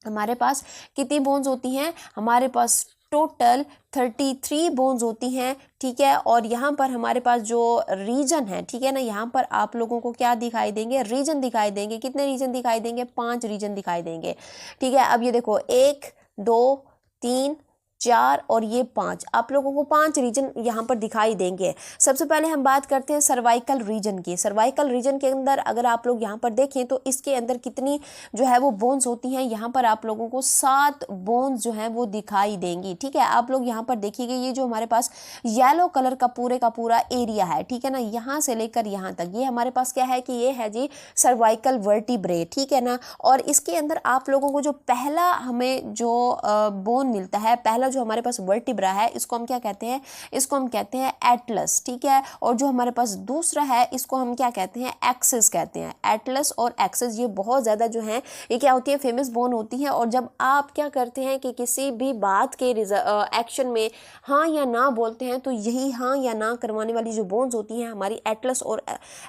Speaker 1: हमारे पास कितनी बोन्स होती हैं, हमारे पास टोटल 33 बोन्स होती हैं, ठीक है। और यहाँ पर हमारे पास जो रीजन है, ठीक है ना, यहाँ पर आप लोगों को क्या दिखाई देंगे, रीजन दिखाई देंगे। कितने रीजन दिखाई देंगे, 5 रीजन दिखाई देंगे, ठीक है। अब ये देखो 1 2 3 4 और ये 5, आप लोगों को 5 रीजन यहाँ पर दिखाई देंगे। सबसे पहले हम बात करते हैं सर्वाइकल रीजन की। सर्वाइकल रीजन के अंदर अगर आप लोग यहाँ पर देखें तो इसके अंदर कितनी जो है वो बोन्स होती हैं, यहाँ पर आप लोगों को 7 बोन्स जो हैं वो दिखाई देंगी। ठीक है, आप लोग यहाँ पर देखिएगा ये जो हमारे पास येलो कलर का पूरा एरिया है, ठीक है ना, यहाँ से लेकर यहाँ तक ये हमारे पास क्या है कि ये है जी सर्वाइकल वर्टिब्रे, ठीक है ना। और इसके अंदर आप लोगों को जो पहला हमें जो बोन मिलता है, पहला जो हमारे पास वर्टिब्रा है, इसको हम क्या कहते हैं, इसको हम कहते हैं एटलस, ठीक है। और जो हमारे पास दूसरा है इसको हम क्या कहते हैं, एक्सिस कहते हैं। एटलस और एक्सिस ये बहुत ज़्यादा जो है ये क्या होती है, फेमस बोन होती है। और जब आप क्या करते हैं कि किसी भी बात के एक्शन में हाँ या ना बोलते हैं तो यही हाँ या ना करवाने वाली जो बोन्स होती हैं हमारी एटलस और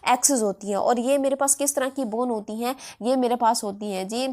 Speaker 1: एक्सिस होती हैं। और ये मेरे पास किस तरह की बोन होती हैं, ये मेरे पास होती हैं जी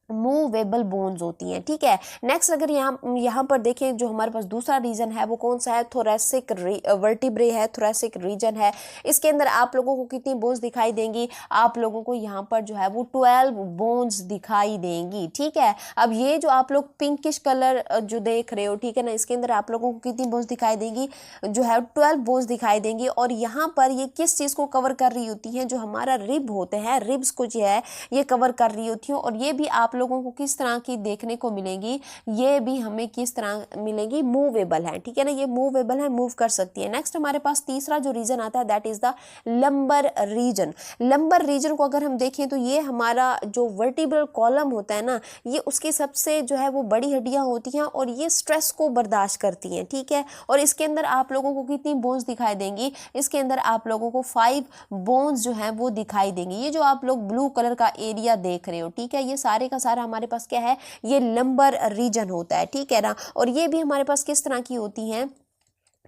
Speaker 1: मूवेबल बोन्स होती हैं, ठीक है। नेक्स्ट अगर यहाँ पर देखें जो हमारे पास दूसरा रीजन है वो कौन सा है, थोरेसिक वर्टिब्रे है, थोरेसिक रीजन है। इसके अंदर आप लोगों को कितनी बोन्स दिखाई देंगी, आप लोगों को यहाँ पर जो है वो 12 बोन्स दिखाई देंगी, ठीक है। अब ये जो आप लोग पिंकिश कलर जो देख रहे हो, ठीक है ना, इसके अंदर आप लोगों को कितनी बोन्स दिखाई देंगी, जो है 12 बोन्स दिखाई देंगी। और यहाँ पर ये किस चीज़ को कवर कर रही होती हैं, जो हमारा रिब होते हैं, रिब्स को जो है ये कवर कर रही होती हैं। और ये भी आप लोगों को किस तरह की देखने को मिलेगी, ये भी हमें किस तरह मिलेगी, मूवेबल है, ठीक है ना, ये मूवेबल है, मूव कर सकती है। नेक्स्ट हमारे पास तीसरा जो रीजन आता है that is the lumbar region. Lumbar region को अगर हम देखें तो ये हमारा जो वर्टिब्रल कॉलम होता है ना, ये उसकी सबसे जो है वो बड़ी हड्डियां होती हैं और ये स्ट्रेस को बर्दाश्त करती हैं, ठीक है। और इसके अंदर आप लोगों को कितनी बोन्स दिखाई देंगी, इसके अंदर आप लोगों को 5 बोन्स जो हैं वो दिखाई देंगी। ये जो आप लोग ब्लू कलर का एरिया देख रहे हो, ठीक है, ये सारे का सारा हमारे पास क्या है, ये लंबर रीजन होता है, ठीक है ना। और ये भी हमारे पास किस तरह की होती हैं,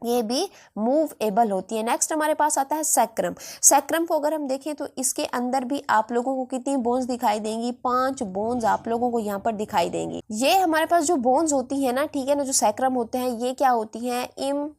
Speaker 1: ये भी मूवेबल होती है। नेक्स्ट हमारे पास आता है सैक्रम। सैक्रम को अगर हम देखें तो इसके अंदर भी आप लोगों को कितनी बोन्स दिखाई देंगी, 5 बोन्स आप लोगों को यहाँ पर दिखाई देंगी। ये हमारे पास जो बोन्स होती है ना, ठीक है ना, जो सैक्रम होते हैं ये क्या होती हैं,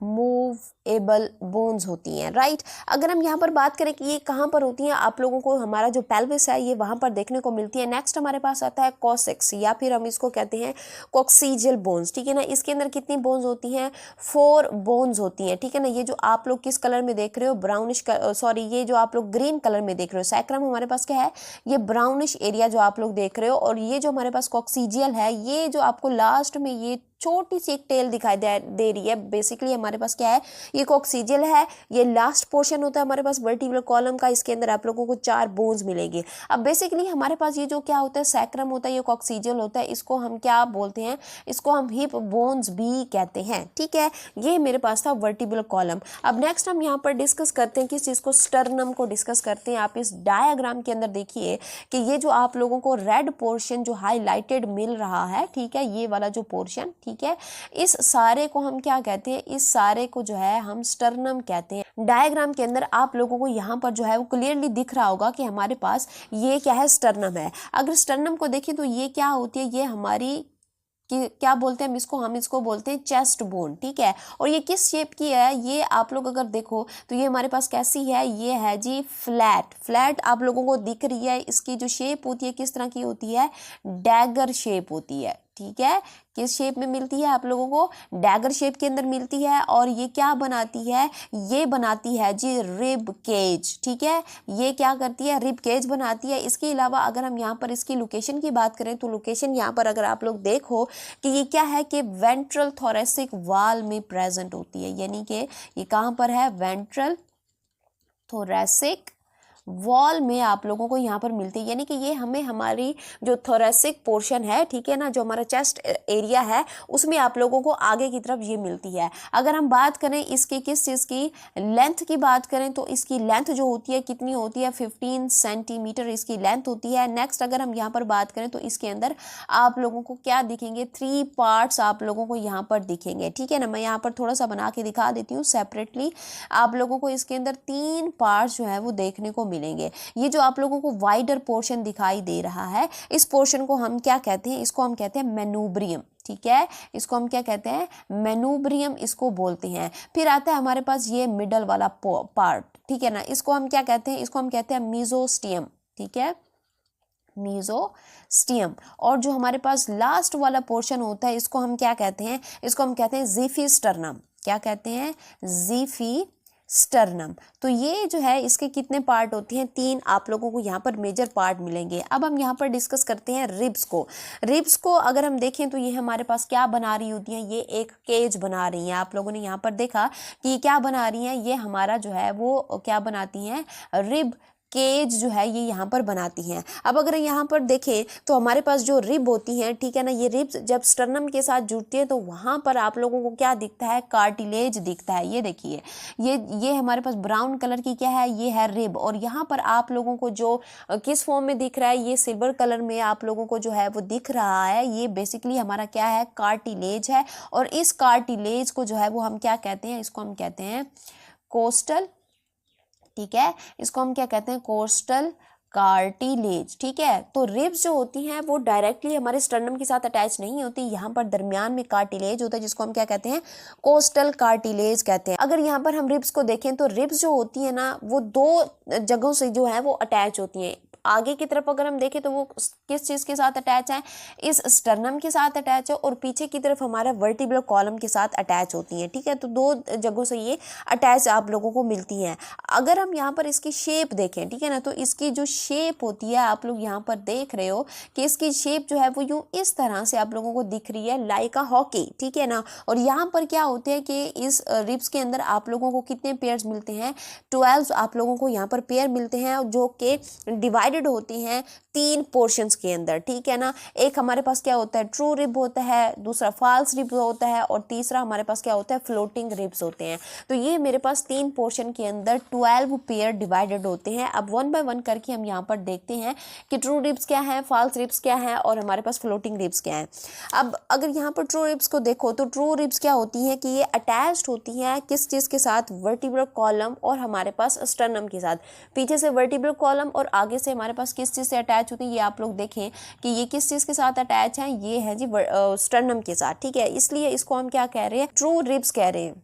Speaker 1: मूवेबल बोन्स होती हैं, राइट। अगर हम यहाँ पर बात करें कि ये कहाँ पर होती हैं, आप लोगों को हमारा जो पेल्विस है ये वहाँ पर देखने को मिलती है। नेक्स्ट हमारे पास आता है कॉसेक्स या फिर हम इसको कहते हैं कॉक्सीजियल बोन्स, ठीक है ना। इसके अंदर कितनी बोन्स होती हैं, 4 बोन्स होती हैं, ठीक है ना। ये जो आप लोग किस कलर में देख रहे हो, ब्राउनिश, सॉरी ये जो आप लोग ग्रीन कलर में देख रहे हो, सैक्रम हमारे पास क्या है, ये ब्राउनिश एरिया जो आप लोग देख रहे हो। और ये जो हमारे पास कॉक्सीजियल है, ये जो आपको लास्ट में ये छोटी सी एक टेल दिखाई दे रही है, बेसिकली हमारे पास क्या है, ये कॉक्सीजियल है, ये लास्ट पोर्शन होता है हमारे पास वर्टिब्रल कॉलम का। इसके अंदर आप लोगों को 4 बोन्स मिलेंगे। अब बेसिकली हमारे पास ये जो क्या होता है, सैक्रम होता है, ये कॉक्सीजियल होता है, इसको हम क्या बोलते हैं, इसको हम हिप बोन्स भी कहते हैं, ठीक है। ये मेरे पास था वर्टिब्रल कॉलम। अब नेक्स्ट हम यहाँ पर डिस्कस करते हैं किस चीज़ को, स्टर्नम को डिस्कस करते हैं। आप इस डायग्राम के अंदर देखिए कि ये जो आप लोगों को रेड पोर्शन जो हाईलाइटेड मिल रहा है, ठीक है, ये वाला जो पोर्शन, ठीक है, इस सारे को हम क्या कहते हैं, इस सारे को जो है हम स्टर्नम कहते हैं। डायग्राम के अंदर आप लोगों को यहाँ पर जो है वो क्लियरली दिख रहा होगा कि हमारे पास ये क्या है, स्टर्नम है। अगर स्टर्नम को देखें तो ये क्या होती है, ये हमारी कि क्या बोलते हैं हम इसको बोलते हैं चेस्ट बोन, ठीक है। और ये किस शेप की है, ये आप लोग अगर देखो तो ये हमारे पास कैसी है, ये है जी फ्लैट आप लोगों को दिख रही है। इसकी जो शेप होती है किस तरह की होती है, डैगर शेप होती है, ठीक है। किस शेप में मिलती है आप लोगों को, डैगर शेप के अंदर मिलती है। और ये क्या बनाती है, ये बनाती है जी रिब केज, ठीक है, ये क्या करती है, रिब केज बनाती है। इसके अलावा अगर हम यहाँ पर इसकी लोकेशन की बात करें तो लोकेशन यहाँ पर अगर आप लोग देखो कि ये क्या है कि वेंट्रल थोरेसिक वाल में प्रेजेंट होती है, यानी कि ये कहाँ पर है, वेंट्रल थोरेसिक वॉल में आप लोगों को यहाँ पर मिलती है। यानी कि ये हमें हमारी जो थोरेसिक पोर्शन है, ठीक है ना, जो हमारा चेस्ट एरिया है उसमें आप लोगों को आगे की तरफ ये मिलती है। अगर हम बात करें इसकी किस चीज़ की, लेंथ की बात करें तो इसकी लेंथ जो होती है कितनी होती है, 15 सेंटीमीटर इसकी लेंथ होती है। नेक्स्ट अगर हम यहाँ पर बात करें तो इसके अंदर आप लोगों को क्या दिखेंगे, 3 पार्ट्स आप लोगों को यहाँ पर दिखेंगे, ठीक है ना। मैं यहाँ पर थोड़ा सा बना के दिखा देती हूँ सेपरेटली। आप लोगों को इसके अंदर 3 पार्ट्स जो है वो देखने को मिलेंगे। ये जो आप लोगों को वाइडर पोर्शन दिखाई दे रहा है, इस पोर्शन को हम क्या कहते हैं, इसको हम कहते हैं मेनूब्रियम, ठीक है, इसको हम क्या कहते हैं, मेनूब्रियम इसको बोलते हैं। फिर आता है हमारे पास ये मिडल वाला पार्ट, ठीक है ना, इसको हम क्या कहते हैं, इसको हम कहते हैं मीजोस्टियम, ठीक है, मीजोस्टियम। और जो हमारे पास लास्ट वाला पोर्शन होता है इसको हम क्या कहते हैं, इसको हम कहते हैं ज़िफिस्टर्नम। क्या कहते हैं, ज़िफिस्टर्नम। तो ये जो है इसके कितने पार्ट होते हैं, 3 आप लोगों को यहाँ पर मेजर पार्ट मिलेंगे। अब हम यहाँ पर डिस्कस करते हैं रिब्स को। रिब्स को अगर हम देखें तो ये हमारे पास क्या बना रही होती हैं, ये एक केज बना रही हैं। आप लोगों ने यहाँ पर देखा कि ये क्या बना रही हैं, ये हमारा जो है वो क्या बनाती हैं, रिब केज जो है ये यहाँ पर बनाती हैं। अब अगर यहाँ पर देखें तो हमारे पास जो रिब होती हैं, ठीक है ना, ये रिब्स जब स्टर्नम के साथ जुड़ती है तो वहाँ पर आप लोगों को क्या दिखता है, कार्टिलेज दिखता है। ये देखिए ये हमारे पास ब्राउन कलर की क्या है, ये है रिब। और यहाँ पर आप लोगों को जो किस फॉर्म में दिख रहा है, ये सिल्वर कलर में आप लोगों को जो है वो दिख रहा है, ये बेसिकली हमारा क्या है, कार्टिलेज है। और इस कार्टिलेज को जो है वो हम क्या कहते हैं, इसको हम कहते हैं कोस्टल, ठीक है, इसको हम क्या कहते हैं, कोस्टल कार्टिलेज। ठीक है, तो रिब्स जो होती हैं वो डायरेक्टली हमारे स्टर्नम के साथ अटैच नहीं होती, यहाँ पर दरमियान में कार्टिलेज होता है जिसको हम क्या कहते हैं, कोस्टल कार्टिलेज कहते हैं। अगर यहाँ पर हम रिब्स को देखें तो रिब्स जो होती है ना वो 2 जगहों से जो है वो अटैच होती हैं। आगे की तरफ अगर हम देखें तो वो किस चीज़ के साथ अटैच है, इस स्टर्नम के साथ अटैच है, और पीछे की तरफ हमारा वर्टिब्रल कॉलम के साथ अटैच होती हैं। ठीक है, तो 2 जगहों से ये अटैच आप लोगों को मिलती हैं। अगर हम यहाँ पर इसकी शेप देखें, ठीक है ना, तो इसकी जो शेप होती है आप लोग यहाँ पर देख रहे हो कि इसकी शेप जो है वो यूँ इस तरह से आप लोगों को दिख रही है, लाइक अ हॉकी। ठीक है ना, और यहाँ पर क्या होते हैं कि इस रिब्स के अंदर आप लोगों को कितने पेयर्स मिलते हैं, 12 आप लोगों को यहाँ पर पेयर मिलते हैं, जो कि डिवाइडेड होती हैं 3 पोर्शंस के अंदर। ठीक है ना, एक हमारे पास क्या होता है, ट्रू रिब होता है, दूसरा फॉल्स रिब होता है, और तीसरा हमारे पास क्या होता है, फ्लोटिंग रिब्स होते हैं। तो ये मेरे पास 3 पोर्शन के अंदर 12 पेयर डिवाइडेड होते हैं। अब 1 बाय 1 करके हम यहाँ पर देखते हैं कि ट्रू रिब्स क्या है, फॉल्स रिब्स क्या है, और हमारे पास फ्लोटिंग रिब्स क्या है। अब अगर यहाँ पर ट्रू रिब्स को देखो तो ट्रू रिब्स क्या होती हैं कि ये अटैच्ड होती हैं किस चीज़ के साथ, वर्टिब्रल कॉलम और हमारे पास स्टर्नम के साथ। पीछे से वर्टिब्रल कॉलम और आगे से हमारे पास किस चीज़ से अटैच होती है, ये आप लोग देखें कि ये किस चीज़ के साथ अटैच है, ये है जी स्टर्नम के साथ। ठीक है, इसलिए इसको हम क्या कह रहे हैं, ट्रू रिब्स कह रहे हैं।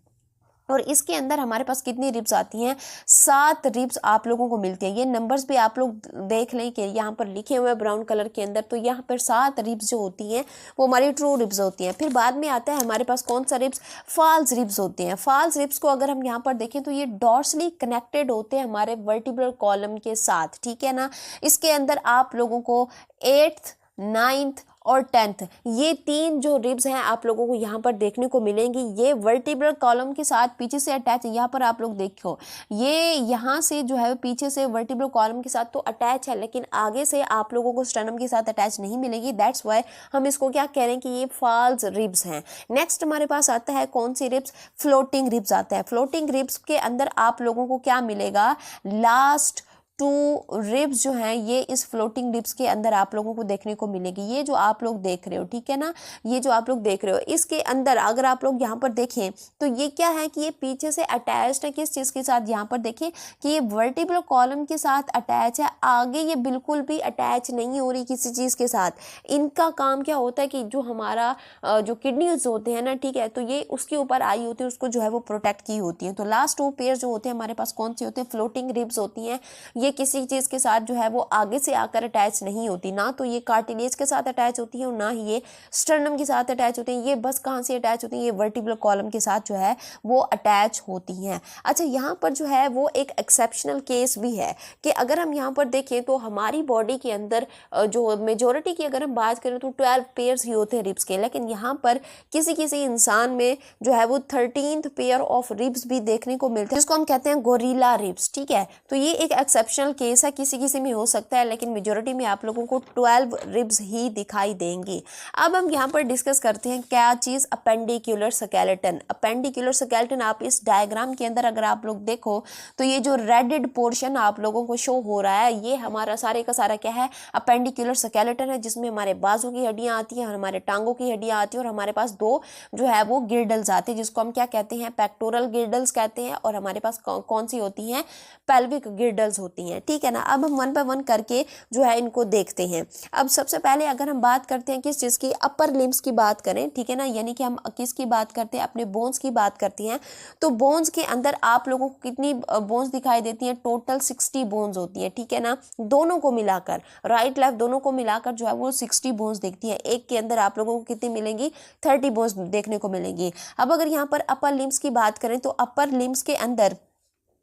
Speaker 1: और इसके अंदर हमारे पास कितनी रिब्स आती हैं, 7 रिब्स आप लोगों को मिलती हैं। ये नंबर्स भी आप लोग देख लें कि यहाँ पर लिखे हुए हैं ब्राउन कलर के अंदर, तो यहाँ पर 7 रिब्स जो होती हैं वो हमारी ट्रू रिब्स होती हैं। फिर बाद में आता है हमारे पास कौन सा रिब्स, फॉल्स रिब्स होते हैं। फॉल्स रिब्स को अगर हम यहाँ पर देखें तो ये डॉर्सली कनेक्टेड होते हैं हमारे वर्टिब्रल कॉलम के साथ। ठीक है ना, इसके अंदर आप लोगों को 8th, 9th और 10th ये 3 जो रिब्स हैं आप लोगों को यहाँ पर देखने को मिलेंगी। ये वर्टिब्रल कॉलम के साथ पीछे से अटैच है। यहाँ पर आप लोग देखो, ये यहाँ से जो है पीछे से वर्टिब्रल कॉलम के साथ तो अटैच है, लेकिन आगे से आप लोगों को स्टर्नम के साथ अटैच नहीं मिलेगी। दैट्स वाई हम इसको क्या कह रहे हैं कि ये फॉल्स रिब्स हैं। नेक्स्ट हमारे पास आता है कौन सी रिब्स, फ्लोटिंग रिब्स आता है। फ्लोटिंग रिब्स के अंदर आप लोगों को क्या मिलेगा, लास्ट 2 रिब्स जो हैं ये इस फ्लोटिंग रिब्स के अंदर आप लोगों को देखने को मिलेगी। ये जो आप लोग देख रहे हो, ठीक है ना, ये जो आप लोग देख रहे हो, इसके अंदर अगर आप लोग यहाँ पर देखें तो ये क्या है कि ये पीछे से अटैच्ड है किस चीज़ के साथ, यहाँ पर देखें कि ये वर्टिब्रल कॉलम के साथ अटैच है। आगे ये बिल्कुल भी अटैच नहीं हो रही किसी चीज़ के साथ। इनका काम क्या होता है कि जो हमारा जो किडनीज होते हैं ना, ठीक है, तो ये उसके ऊपर आई होती है, उसको जो है वो प्रोटेक्ट की होती है। तो लास्ट 2 पेयर जो होते हैं हमारे पास कौन से होते हैं, फ्लोटिंग रिब्स होती हैं। ये किसी चीज़ के साथ जो है वो आगे से आकर अटैच नहीं होती, ना तो ये कार्टिलेज के साथ अटैच होती है और ना ही ये स्टर्नम के साथ अटैच होती हैं। ये बस कहाँ से अटैच होती हैं, ये वर्टिब्रल कॉलम के साथ जो है वो अटैच होती हैं। अच्छा, यहाँ पर जो है वो एक एक्सेप्शनल केस भी है कि अगर हम यहाँ पर देखें तो हमारी बॉडी के अंदर जो मेजोरिटी की अगर हम बात करें तो 12 पेयर्स ही होते हैं रिब्स के, लेकिन यहाँ पर किसी किसी इंसान में जो है वो 13th पेयर ऑफ रिब्स भी देखने को मिलते हैं, जिसको हम कहते हैं गोरिल्ला रिब्स। ठीक है, तो ये एक एक्सेप्शनल केस है, किसी किसी में हो सकता है, लेकिन मेजोरिटी में आप लोगों को 12 रिब्स ही दिखाई देंगी। अब हम यहाँ पर डिस्कस करते हैं क्या चीज़, अपेंडिकुलर स्केलेटन। अपेंडिकुलर स्केलेटन आप इस डायग्राम के अंदर अगर आप लोग देखो तो ये जो रेडेड पोर्शन आप लोगों को शो हो रहा है, ये हमारा सारे का सारा क्या है, अपेंडिकुलर स्केलेटन है, जिसमें हमारे बाजू की हड्डियाँ आती हैं, हमारे टांगों की हड्डियाँ आती हैं, और हमारे पास 2 जो है वो गिर्डल्स आते हैं, जिसको हम क्या कहते हैं, पेक्टोरल गिर्डल्स कहते हैं, और हमारे पास कौन सी होती हैं, पेल्विक गिर्डल्स होती हैं। रही हैं, ठीक है ना। अब हम वन बाय वन करके जो है इनको देखते हैं। अब सबसे पहले अगर हम बात करते हैं किस चीज़ की, अपर लिम्स की बात करें, ठीक है ना, यानी कि हम किसकी बात करते हैं, अपने बोन्स की बात करते हैं। तो बोन्स के अंदर आप लोगों को कितनी बोन्स दिखाई देती हैं, टोटल 60 बोन्स होती है, ठीक है ना। दोनों को मिलाकर, राइट लेफ्ट दोनों को मिलाकर जो है वो 60 बोन्स दिखती है। एक के अंदर आप लोगों को कितनी मिलेंगी, 30 बोन्स देखने को मिलेंगी। अब अगर यहाँ पर अपर लिम्स की बात करें तो अपर लिम्स के अंदर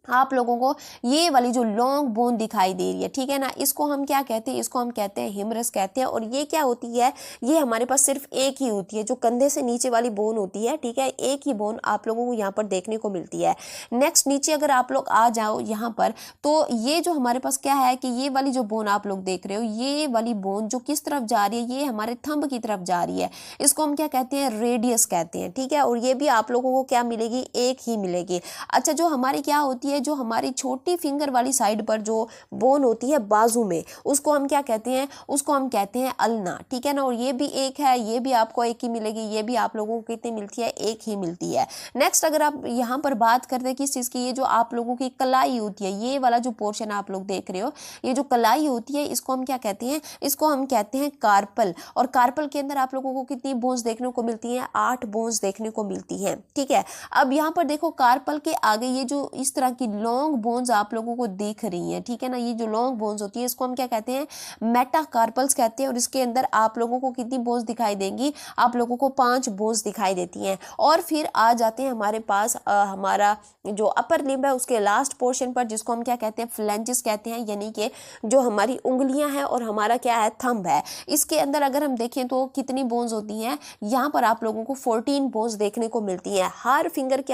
Speaker 1: आप लोगों को ये वाली जो लॉन्ग बोन दिखाई दे रही है, ठीक है ना, इसको हम क्या कहते हैं, इसको हम कहते हैं हिमरस कहते हैं। और ये क्या होती है, ये हमारे पास सिर्फ एक ही होती है, जो कंधे से नीचे वाली बोन होती है, ठीक है, एक ही बोन आप लोगों को यहाँ पर देखने को मिलती है। नेक्स्ट नीचे अगर आप लोग आ जाओ यहाँ पर, तो ये जो हमारे पास क्या है कि ये वाली जो बोन आप लोग देख रहे हो, ये वाली बोन जो किस तरफ जा रही है, ये हमारे थंब की तरफ जा रही है, इसको हम क्या कहते हैं, रेडियस कहते हैं, ठीक है। और ये भी आप लोगों को क्या मिलेगी, एक ही मिलेगी। अच्छा, जो हमारी क्या होती है, जो हमारी छोटी फिंगर वाली साइड पर जो बोन होती है बाजू में, उसको हम क्या कहते हैं, उसको हम कहते हैं अल्ना, ठीक है ना। और ये भी एक है, ये भी आपको एक ही मिलेगी, ये भी आप लोगों को कितनी मिलती है, एक ही मिलती है। नेक्स्ट अगर आप यहाँ पर बात करते हैं किस चीज़ की, ये जो आप लोगों की कलाई होती है, ये वाला जो पोर्शन आप लोग देख रहे हो, ये जो कलाई होती है, इसको हम क्या कहते हैं, इसको हम कहते हैं कार्पल। और कार्पल के अंदर आप लोगों को कितनी बोन्स देखने को मिलती हैं, 8 बोन्स देखने को मिलती हैं, ठीक है। अब यहाँ पर देखो, कार्पल के आगे ये जो इस तरह की लॉन्ग बोन्स आप लोगों को दिख रही हैं, ठीक है ना, ये जो लॉन्ग बोन्स होती है, इसको हम क्या कहते हैं, मेटाकार्पल्स कहते हैं। और इसके अंदर आप लोगों को कितनी बोन्स दिखाई देंगी, आप लोगों को 5 बोन्स दिखाई देती हैं। और फिर आ जाते हैं हमारे पास हमारा जो अपर लिम्ब है उसके लास्ट पोर्शन पर, जिसको हम क्या कहते हैं, फ्लेंजेस कहते हैं, यानी कि जो हमारी उंगलियां हैं और हमारा क्या है, थंब है। इसके अंदर अगर हम देखें तो कितनी बोन्स होती हैं, यहाँ पर आप लोगों को 14 बोन्स देखने को मिलती हैं। हर फिंगर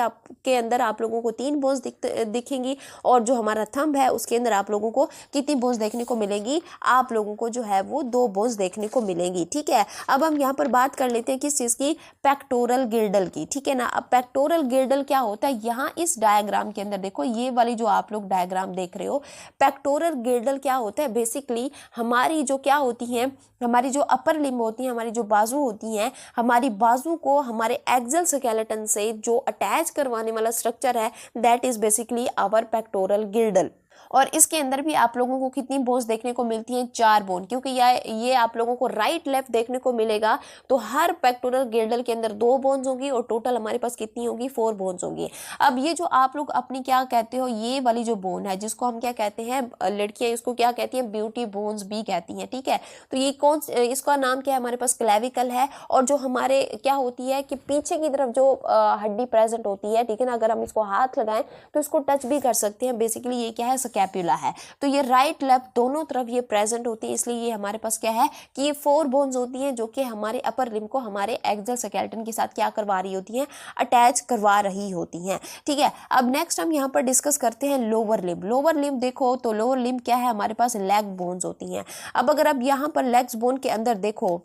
Speaker 1: के अंदर आप लोगों को 3 बोन्स दिखेंगी, और जो हमारा थंब है उसके अंदर आप लोगों को कितनी बोन्स देखने को मिलेगी, आप लोगों को जो है वो 2 बोन्स देखने को मिलेंगी, ठीक है। अब हम यहाँ पर बात कर लेते हैं किस चीज़ की, पेक्टोरल गिर्डल की, ठीक है ना। अब पेक्टोरल गिर्डल क्या होता है, यहाँ इस डायग्राम के अंदर देखो, ये वाली जो आप लोग डायग्राम देख रहे हो, पेक्टोरल गिर्डल क्या होता है, बेसिकली हमारी जो क्या होती है, हमारी जो अपर लिम्ब होती है, हमारी जो बाजू होती हैं, हमारी बाजू को हमारे एक्सल स्केलेटन से जो अटैच करवाने वाला स्ट्रक्चर है, that is basically our pectoral girdle. और इसके अंदर भी आप लोगों को कितनी बोन्स देखने को मिलती हैं, 4 बोन, क्योंकि ये आप लोगों को राइट लेफ्ट देखने को मिलेगा। तो हर पेक्टोरल गिर्डल के अंदर 2 बोन्स होंगी, और टोटल हमारे पास कितनी होगी, 4 बोन्स होंगी। अब ये जो आप लोग अपनी क्या कहते हो, ये वाली जो बोन है, जिसको हम क्या कहते हैं, लड़कियां इसको क्या कहती हैं, ब्यूटी बोन्स भी कहती हैं, ठीक है। तो ये इसका नाम क्या है, हमारे पास क्लेविकल है। और जो हमारे क्या होती है कि पीछे की तरफ जो हड्डी प्रेजेंट होती है, ठीक है ना, अगर हम इसको हाथ लगाएं तो इसको टच भी कर सकते हैं। बेसिकली ये क्या है, स्कैपुला है। तो ये राइट लेफ्ट दोनों तरफ ये प्रेजेंट होती है, इसलिए ये हमारे पास क्या है कि ये 4 बोन्स होती हैं, जो कि हमारे अपर लिम्ब को हमारे एक्सल स्केलेटन के साथ क्या करवा रही होती हैं, अटैच करवा रही होती हैं, ठीक है। अब नेक्स्ट हम यहाँ पर डिस्कस करते हैं लोअर लिम्ब। लोअर लिम्ब देखो तो लोअर लिम्ब क्या है, हमारे पास लेग बोन्स होती हैं। अब अगर आप यहाँ पर लेग्स बोन के अंदर देखो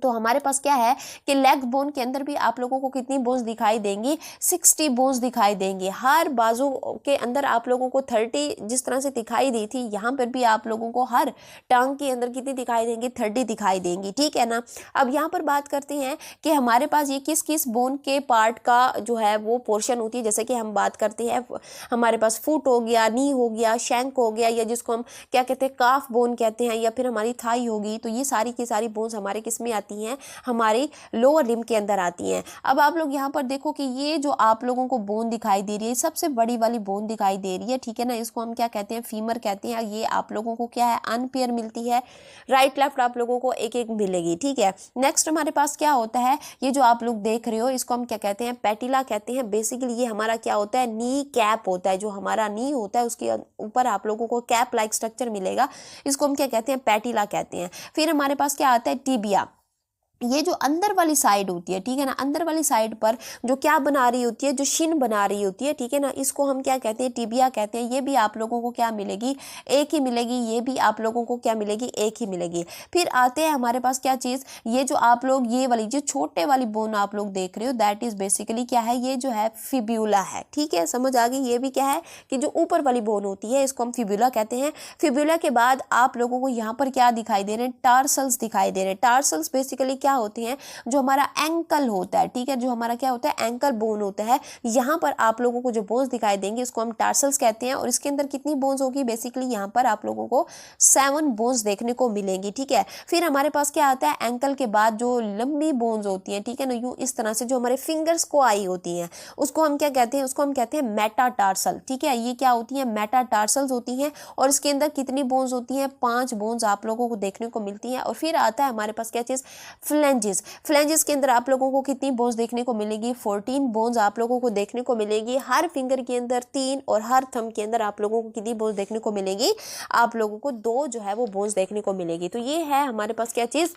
Speaker 1: तो हमारे पास क्या है कि लेग बोन के अंदर भी आप लोगों को कितनी बोन्स दिखाई देंगी, 60 बोन्स दिखाई देंगी। हर बाजू के अंदर आप लोगों को 30 जिस तरह से दिखाई दी थी, यहाँ पर भी आप लोगों को हर टांग के अंदर कितनी दिखाई देंगी, 30 दिखाई देंगी, ठीक है ना। अब यहाँ पर बात करते हैं कि हमारे पास ये किस किस बोन के पार्ट का जो है वो पोर्शन होती है। जैसे कि हम बात करते हैं, हमारे पास फुट हो गया, नी हो गया, शैंक हो गया, या जिसको हम क्या कहते हैं, काफ बोन कहते हैं, या फिर हमारी थाई होगी। तो ये सारी की सारी बोन्स हमारे किस में आती हैं, हमारी लोअर लिम्ब के अंदर आती हैं। अब आप लोग यहाँ पर देखो कि ये जो आप लोगों को बोन दिखाई दे रही है, सबसे बड़ी वाली बोन दिखाई दे रही है, ठीक है ना, इसको हम क्या कहते हैं, फीमर कहते हैं। ये आप लोगों को क्या है, अनपेयर मिलती है, राइट लेफ्ट आप लोगों को एक एक मिलेगी, ठीक है। नेक्स्ट हमारे पास क्या होता है, ये जो आप लोग देख रहे हो, इसको हम क्या कहते हैं, पैटिला कहते हैं। बेसिकली ये हमारा क्या होता है, नी कैप होता है। जो हमारा नी होता है उसके ऊपर आप लोगों को कैप लाइक स्ट्रक्चर मिलेगा, इसको हम क्या कहते हैं, पैटिला कहते हैं। फिर हमारे पास क्या आता है, टिबिया। ये जो अंदर वाली साइड होती है, ठीक है ना, अंदर वाली साइड पर जो क्या बना रही होती है, जो शिन बना रही होती है, ठीक है ना, इसको हम क्या कहते हैं, टिबिया कहते हैं। ये भी आप लोगों को क्या मिलेगी, एक ही मिलेगी। ये भी आप लोगों को क्या मिलेगी, एक ही मिलेगी। फिर आते हैं हमारे पास क्या चीज़, ये जो आप लोग ये वाली जो छोटे वाली बोन आप लोग देख रहे हो, दैट इज बेसिकली क्या है, ये जो है फिब्यूला है, ठीक है, समझ आ गई। ये भी क्या है कि जो ऊपर वाली बोन होती है, इसको हम फिब्यूला कहते हैं। फिब्यूला के बाद आप लोगों को यहाँ पर क्या दिखाई दे रहे हैं, टार्सल्स दिखाई दे रहे हैं। टार्सल्स बेसिकली क्या क्या होते हैं, जो हमारा एंकल होता है, ठीक है, जो हमारा क्या होता है, एंकल बोन होता है, यहाँ पर आप लोगों को जो बोन्स दिखाई देंगे इसको हम टार्सल्स कहते हैं। और इसके अंदर कितनी बोन्स होगी, बेसिकली यहाँ पर आप लोगों को 7 बोन्स देखने को मिलेंगी, ठीक है। फिर हमारे पास क्या आता है, एंकल के बाद जो लंबी बोन्स होती हैं, ठीक है ना, यूं इस तरह से जो हमारे फिंगर्स को आई होती हैं, उसको हम क्या कहते हैं, उसको हम कहते हैं मेटाटार्सल, ठीक है। ये क्या होती है, मेटाटार्सल्स होती हैं। और इसके अंदर कितनी बोन्स होती हैं, 5 बोन्स आप लोगों को देखने को मिलती हैं। और फिर आता है हमारे पास क्या चीज़, फ्लेंजेस। फ्लेंजेस के अंदर आप लोगों को कितनी बोन्स देखने को मिलेगी, 14 बोन्स आप लोगों को देखने को मिलेगी। हर फिंगर के अंदर 3 और हर थंब के अंदर आप लोगों को कितनी बोन्स देखने को मिलेगी, आप लोगों को 2 जो है वो बोन्स देखने को मिलेगी। तो ये है हमारे पास क्या चीज़,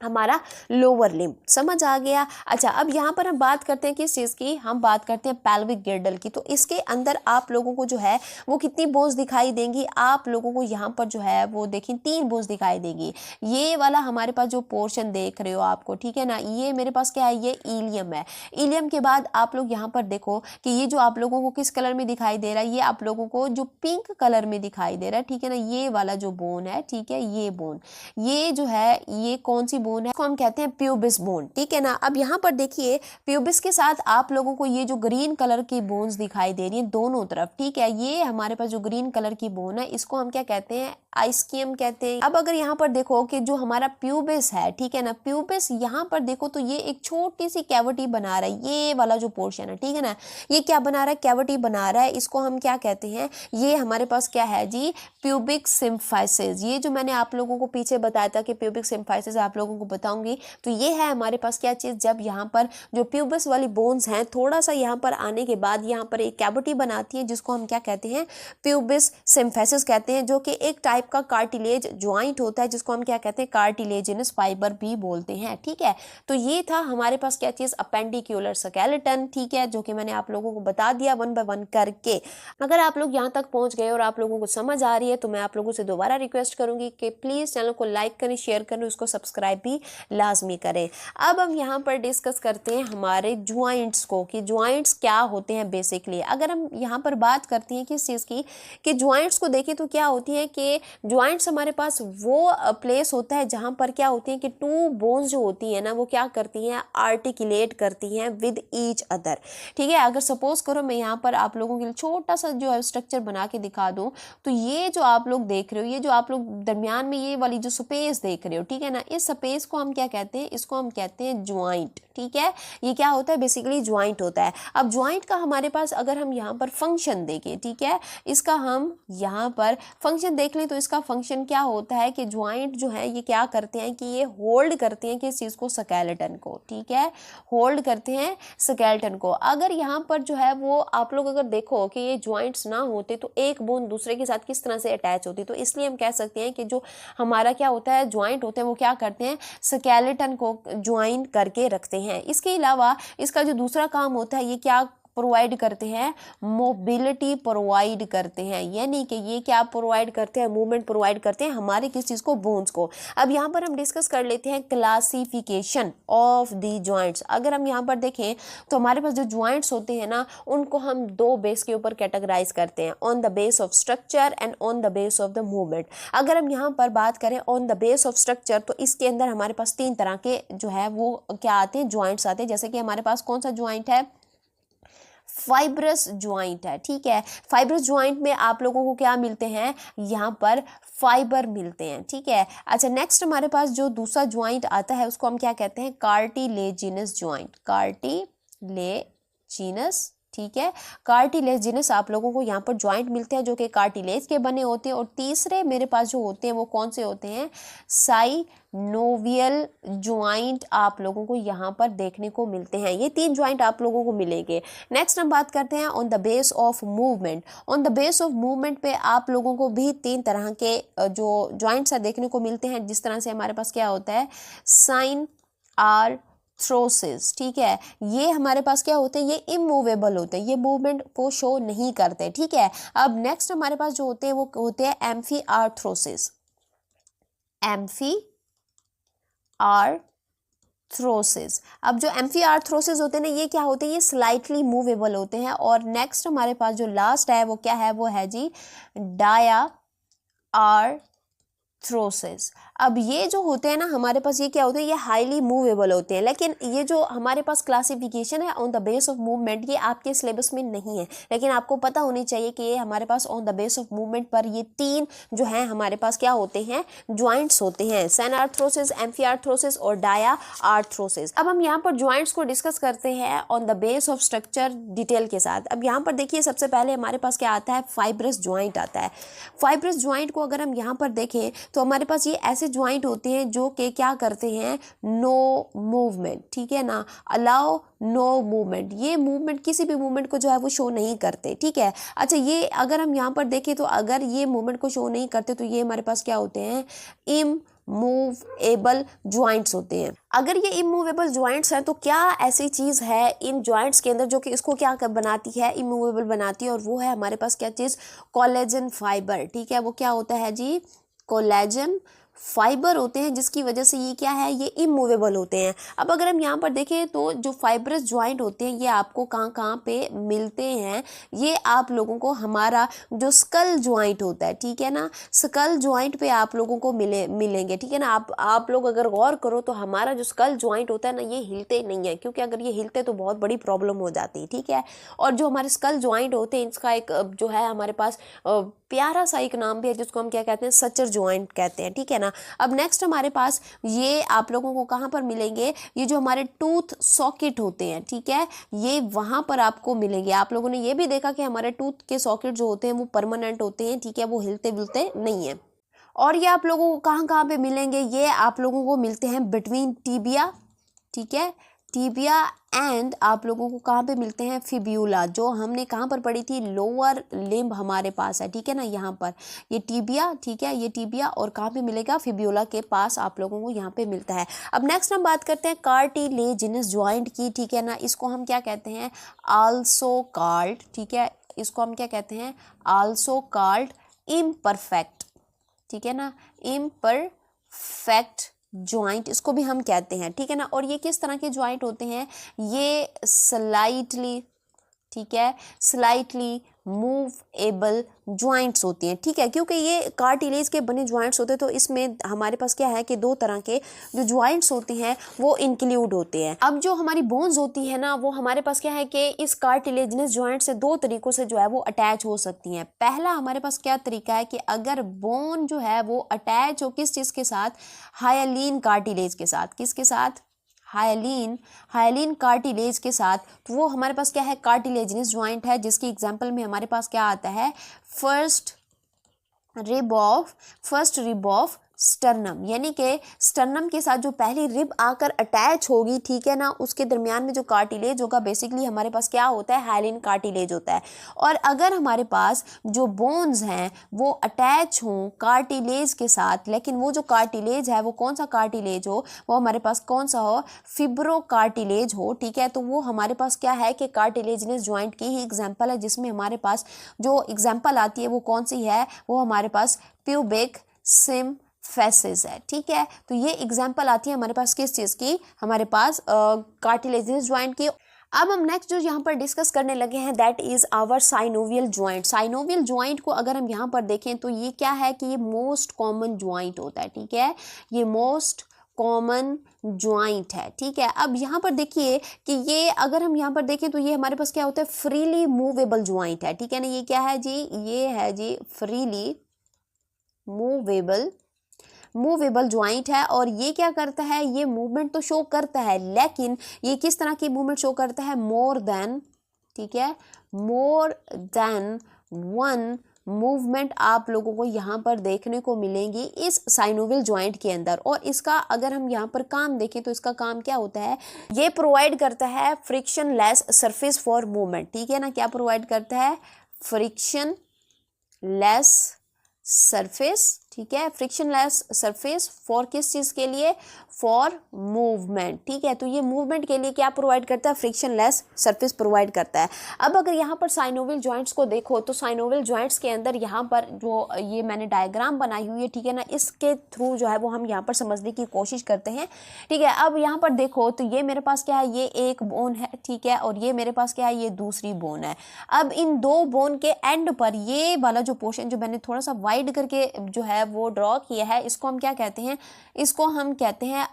Speaker 1: हमारा लोअर लिम्ब। समझ आ गया। अच्छा, अब यहाँ पर हम बात करते हैं किस चीज़ की, हम बात करते हैं पेल्विक गिर्डल की। तो इसके अंदर आप लोगों को जो है वो कितनी बोन्स दिखाई देंगी, आप लोगों को यहाँ पर जो है वो देखिए 3 बोन्स दिखाई देगी। ये वाला हमारे पास जो पोर्शन देख रहे हो आपको, ठीक है ना, ये मेरे पास क्या है, ये इलियम है। इलियम के बाद आप लोग यहाँ पर देखो कि ये जो आप लोगों को किस कलर में दिखाई दे रहा है, ये आप लोगों को जो पिंक कलर में दिखाई दे रहा है, ठीक है ना, ये वाला जो बोन है, ठीक है, ये बोन, ये जो है ये कौन सी बोन है, इसको हम कहते हैं प्यूबिस बोन, ठीक है ना। अब यहाँ पर देखिए प्यूबिस के साथ आप लोगों को ये जो ग्रीन कलर की बोन्स दिखाई दे रही हैं दोनों तरफ, ठीक है, ये हमारे पास जो ग्रीन कलर की बोन है इसको हम क्या कहते हैं, आइस्कियम कहते हैं। अब अगर यहाँ पर देखो कि जो हमारा प्यूबिस है, ठीक है ना, प्यूबिस यहाँ पर देखो तो ये एक छोटी सी कैविटी बना रहा है, ये वाला जो पोर्शन है, ठीक है ना, ये क्या बना रहा है, कैविटी बना रहा है। इसको हम क्या कहते हैं, ये हमारे पास क्या है जी, प्यूबिक सिम्फाइसिस। ये जो मैंने आप लोगों को पीछे बताया था कि प्यूबिक सिम्फाइसिस आप लोगों को बताऊंगी, तो ये है हमारे पास क्या चीज़, जब यहाँ पर जो प्यूबिस वाली बोन्स हैं थोड़ा सा यहाँ पर आने के बाद यहाँ पर एक कैविटी बनाती है जिसको हम क्या कहते हैं, प्यूबिस सिम्फाइसिस कहते हैं, जो कि एक टाइप का कार्टिलेज ज्वाइंट होता है जिसको हम क्या कहते हैं, कार्टिलेजिनस फाइबर भी बोलते हैं, ठीक है। तो ये था हमारे पास क्या चीज़, अपेंडिक्यूलर स्केलेटन, ठीक है, जो कि मैंने आप लोगों को बता दिया 1 बाय 1 करके। अगर आप लोग यहाँ तक पहुँच गए और आप लोगों को समझ आ रही है तो मैं आप लोगों से दोबारा रिक्वेस्ट करूँगी कि प्लीज़ चैनल को लाइक करें, शेयर करें, उसको सब्सक्राइब भी लाजमी करें। अब हम यहाँ पर डिस्कस करते हैं हमारे ज्वाइंट्स को, कि ज्वाइंट्स क्या होते हैं बेसिकली। अगर हम यहाँ पर बात करते हैं किस चीज़ की, कि ज्वाइंट्स को देखें तो क्या होती है कि ज्वाइंट्स हमारे पास वो प्लेस होता है जहाँ पर क्या होती है कि 2 बोन्स जो होती है ना वो क्या करती हैं, आर्टिकुलेट करती हैं विद ईच अदर, ठीक है। अगर सपोज करो मैं यहाँ पर आप लोगों के लिए छोटा सा जो है स्ट्रक्चर बना के दिखा दूँ, तो ये जो आप लोग देख रहे हो, ये जो आप लोग दरमियान में ये वाली जो स्पेस देख रहे हो, ठीक है ना, इस स्पेस को हम क्या कहते हैं, इसको हम कहते हैं ज्वाइंट, ठीक है। ये क्या होता है, बेसिकली ज्वाइंट होता है। अब ज्वाइंट का हमारे पास अगर हम यहाँ पर फंक्शन देखें, ठीक है, इसका हम यहाँ पर फंक्शन देख लें तो इसका फंक्शन क्या होता है कि ज्वाइंट जो है ये क्या करते हैं कि ये होल्ड करते हैं किस चीज़ को, स्केलेटन को, ठीक है, होल्ड करते हैं स्केलेटन को। अगर यहाँ पर जो है वो आप लोग अगर देखो कि ये ज्वाइंट्स ना होते तो एक बोन दूसरे के साथ किस तरह से अटैच होती, तो इसलिए हम कह सकते हैं कि जो हमारा क्या होता है, ज्वाइंट होते हैं वो क्या करते हैं, स्केलेटन को ज्वाइन करके रखते हैं। इसके अलावा इसका जो दूसरा काम होता है, ये क्या प्रोवाइड करते हैं, मोबिलिटी प्रोवाइड करते हैं, यानी कि ये क्या प्रोवाइड करते हैं, मूवमेंट प्रोवाइड करते हैं हमारे किस चीज़ को, बोन्स को। अब यहाँ पर हम डिस्कस कर लेते हैं क्लासिफिकेशन ऑफ द जॉइंट्स। अगर हम यहाँ पर देखें तो हमारे पास जो जॉइंट्स होते हैं ना उनको हम 2 बेस के ऊपर कैटेगराइज करते हैं, on the base of structure and on the base of the movement. अगर हम यहाँ पर बात करें on the base of structure तो इसके अंदर हमारे पास 3 तरह के जो है वो क्या आते हैं, ज्वाइंट्स आते हैं। जैसे कि हमारे पास कौन सा ज्वाइंट है, फाइब्रस ज्वाइंट है, ठीक है। फाइब्रस ज्वाइंट में आप लोगों को क्या मिलते हैं, यहाँ पर फाइबर मिलते हैं, ठीक है। अच्छा, नेक्स्ट हमारे पास जो दूसरा ज्वाइंट आता है उसको हम क्या कहते हैं, कार्टिलेजिनस ज्वाइंट, कार्टिलेजिनस, ठीक है। कार्टिलेजिनस आप लोगों को यहाँ पर ज्वाइंट मिलते हैं जो कि कार्टिलेज के बने होते हैं। और तीसरे मेरे पास जो होते हैं वो कौन से होते हैं, साइनोवियल ज्वाइंट आप लोगों को यहाँ पर देखने को मिलते हैं। ये 3 ज्वाइंट आप लोगों को मिलेंगे। नेक्स्ट हम बात करते हैं on the base of movement. On the base of movement पे आप लोगों को भी 3 तरह के जो ज्वाइंट्स देखने को मिलते हैं। जिस तरह से हमारे पास क्या होता है, साइन आर थ्रोसिस, ठीक है, ये हमारे पास क्या होते हैं, ये इमूवेबल होते हैं, ये मूवमेंट को शो नहीं करते, ठीक है। अब नेक्स्ट हमारे पास जो होते हैं वो होते हैं एम्फी आर्थ्रोसिस, एम्फी आर्थ्रोसिस। अब जो एम्फी आर्थ्रोसिस होते हैं ना ये क्या होते हैं, ये स्लाइटली मूवेबल होते हैं। और नेक्स्ट हमारे पास जो लास्ट है वो क्या है, वो है जी डाया आर्थ्रोसिस। अब ये जो होते हैं ना हमारे पास, ये क्या होते हैं, ये हाईली मूवेबल होते हैं। लेकिन ये जो हमारे पास क्लासिफिकेशन है on the base of movement, ये आपके सिलेबस में नहीं है, लेकिन आपको पता होनी चाहिए कि ये हमारे pass on the base of movement पर ये 3 जो है हमारे पास क्या होते हैं, ज्वाइंट्स होते हैं, सेनार्थ्रोसिस, एम्फियार्थ्रोसिस और डायाआर्थ्रोसिस। अब हम यहाँ पर ज्वाइंट्स को डिस्कस करते हैं on the base of structure detail के साथ। अब यहाँ पर देखिए सबसे पहले हमारे पास क्या आता है, फाइब्रस ज्वाइंट आता है। फाइब्रस ज्वाइंट को अगर हम यहाँ पर देखें तो हमारे पास ये ऐसे ज्वाइंट होते हैं जो कि क्या करते हैं, नो मूवमेंट, ठीक है ना, अलाउ नो मूवमेंट। ये मूवमेंट किसी भी मूवमेंट को जो है वो शो नहीं करते, ठीक है। अच्छा, ये अगर हम यहाँ पर देखें तो अगर ये मूवमेंट को शो नहीं करते तो ये हमारे पास क्या होते हैं, इमूवेबल ज्वाइंट्स होते हैं। अगर ये इमूवेबल ज्वाइंट्स हैं तो क्या ऐसी चीज़ है इन ज्वाइंट्स के अंदर जो कि इसको क्या बनाती है, इमूवेबल बनाती है, और वो है हमारे पास क्या चीज़, कोलेजन फाइबर, ठीक है। वो क्या होता है जी, कोलेजन फाइबर होते हैं, जिसकी वजह से ये क्या है, ये इमूवेबल होते हैं। अब अगर हम यहाँ पर देखें तो जो फाइब्रस ज्वाइंट होते हैं ये आपको कहाँ कहाँ पे मिलते हैं, ये आप लोगों को हमारा जो स्कल ज्वाइंट होता है, ठीक है ना, स्कल ज्वाइंट पे आप लोगों को मिलेंगे, ठीक है ना। आप लोग अगर गौर करो तो हमारा जो स्कल ज्वाइंट होता है ना, ये हिलते नहीं है, क्योंकि अगर ये हिलते तो बहुत बड़ी प्रॉब्लम हो जाती, ठीक है। और जो हमारे स्कल ज्वाइंट होते हैं इसका एक जो है हमारे पास प्यारा सा एक नाम भी है जिसको हम क्या कहते हैं, सचर ज्वाइंट कहते हैं, ठीक है ना। अब नेक्स्ट हमारे पास ये आप लोगों को कहाँ पर मिलेंगे, ये जो हमारे टूथ सॉकेट होते हैं, ठीक है, ये वहाँ पर आपको मिलेंगे। आप लोगों ने ये भी देखा कि हमारे टूथ के सॉकेट जो होते हैं वो परमानेंट होते हैं, ठीक है, वो हिलते विलते नहीं है। और ये आप लोगों को कहाँ कहाँ पे मिलेंगे, ये आप लोगों को मिलते हैं बिटवीन टीबिया, ठीक है, टीबिया एंड आप लोगों को कहाँ पे मिलते हैं, फिब्यूला, जो हमने कहाँ पर पढ़ी थी, लोअर लिम्ब हमारे पास है, ठीक है ना, यहाँ पर ये टीबिया, ठीक है, ये टीबिया, और कहाँ पे मिलेगा, फिब्यूला के पास आप लोगों को यहाँ पे मिलता है। अब नेक्स्ट हम बात करते हैं कार्टिलेजिनस ज्वाइंट की, ठीक है ना। इसको हम क्या कहते हैं, आल्सो कॉल्ड, ठीक है, इसको हम क्या कहते हैं, आल्सो कॉल्ड इम्परफेक्ट, ठीक है ना, इम्परफेक्ट ज्वाइंट इसको भी हम कहते हैं, ठीक है ना। और ये किस तरह के ज्वाइंट होते हैं, ये स्लाइटली, ठीक है, स्लाइटली मूवेबल ज्वाइंट्स होती हैं, ठीक है, क्योंकि ये कार्टिलेज के बने ज्वाइंट्स होते हैं तो इसमें हमारे पास क्या है कि 2 तरह के जो ज्वाइंट्स होते हैं वो इंक्लूड होते हैं। अब जो हमारी बोन्स होती है ना, वो हमारे पास क्या है कि इस कार्टिलेजिनस ज्वाइंट से 2 तरीकों से जो है वो अटैच हो सकती हैं। पहला हमारे पास क्या तरीका है कि अगर बोन जो है वो अटैच हो किस चीज़ के साथ, हाइलिन कार्टिलेज के साथ, किसके साथ, हाइलिन कार्टिलेज के साथ, तो वो हमारे पास क्या है, कार्टिलेजिनस ज्वाइंट है, जिसकी एग्जांपल में हमारे पास क्या आता है, फर्स्ट रिब ऑफ स्टर्नम, यानी कि स्टर्नम के साथ जो पहली रिब आकर अटैच होगी, ठीक है ना, उसके दरमियान में जो कार्टिलेज होगा बेसिकली हमारे पास क्या होता है, हाइलिन कार्टिलेज होता है। और अगर हमारे पास जो बोन्स हैं वो अटैच हों कार्टिलेज के साथ, लेकिन वो जो कार्टिलेज है वो कौन सा कार्टिलेज हो, वो हमारे पास कौन सा हो, फिब्रो कार्टिलेज हो, ठीक है, तो वो हमारे पास क्या है कि कार्टिलेजिनस ज्वाइंट की ही एग्जाम्पल है, जिसमें हमारे पास जो एग्जाम्पल आती है वो कौन सी है, वो हमारे पास प्यूबिक सिम्फिसिस है, ठीक है। तो ये एग्जाम्पल आती है हमारे पास किस चीज़ की, हमारे पास कार्टिलेजिनस ज्वाइंट की। अब हम नेक्स्ट जो यहाँ पर डिस्कस करने लगे हैं that is our synovial joint. Synovial joint को अगर हम यहाँ पर देखें तो ये क्या है कि ये मोस्ट कॉमन ज्वाइंट होता है, ठीक है, ये मोस्ट कॉमन ज्वाइंट है, ठीक है। अब यहाँ पर देखिए कि ये अगर हम यहाँ पर देखें तो ये हमारे पास क्या होता है, फ्रीली मूवेबल ज्वाइंट है, ठीक है ना। ये क्या है जी, ये है जी फ्रीली मूवेबल ज्वाइंट है। और ये क्या करता है, ये मूवमेंट तो शो करता है, लेकिन ये किस तरह की मूवमेंट शो करता है, मोर देन, ठीक है, मोर देन वन मूवमेंट आप लोगों को यहाँ पर देखने को मिलेंगी इस साइनोवियल ज्वाइंट के अंदर। और इसका अगर हम यहाँ पर काम देखें तो इसका काम क्या होता है, ये प्रोवाइड करता है friction less surface for movement, ठीक है ना। क्या प्रोवाइड करता है, फ्रिक्शन लेस सरफेस, ठीक है, फ्रिक्शन लेस सरफेस फॉर किस चीज़ के लिए, फॉर मूवमेंट, ठीक है। तो ये मूवमेंट के लिए क्या प्रोवाइड करता है, फ्रिक्शन लेस सरफेस प्रोवाइड करता है। अब अगर यहाँ पर साइनोवियल ज्वाइंट्स को देखो तो साइनोवियल ज्वाइंट्स के अंदर यहाँ पर जो ये मैंने डायग्राम बनाई हुई है, ठीक है ना, इसके थ्रू जो है वो हम यहाँ पर समझने की कोशिश करते हैं, ठीक है। अब यहाँ पर देखो तो ये मेरे पास क्या है, ये एक बोन है, ठीक है, और ये मेरे पास क्या है, ये दूसरी बोन है। अब इन 2 बोन के एंड पर ये वाला जो पोर्शन जो मैंने थोड़ा सा वाइड करके जो है वो ड्रॉ किया है, इसको हम क्या कहते हैं, इसको हम कहते हैं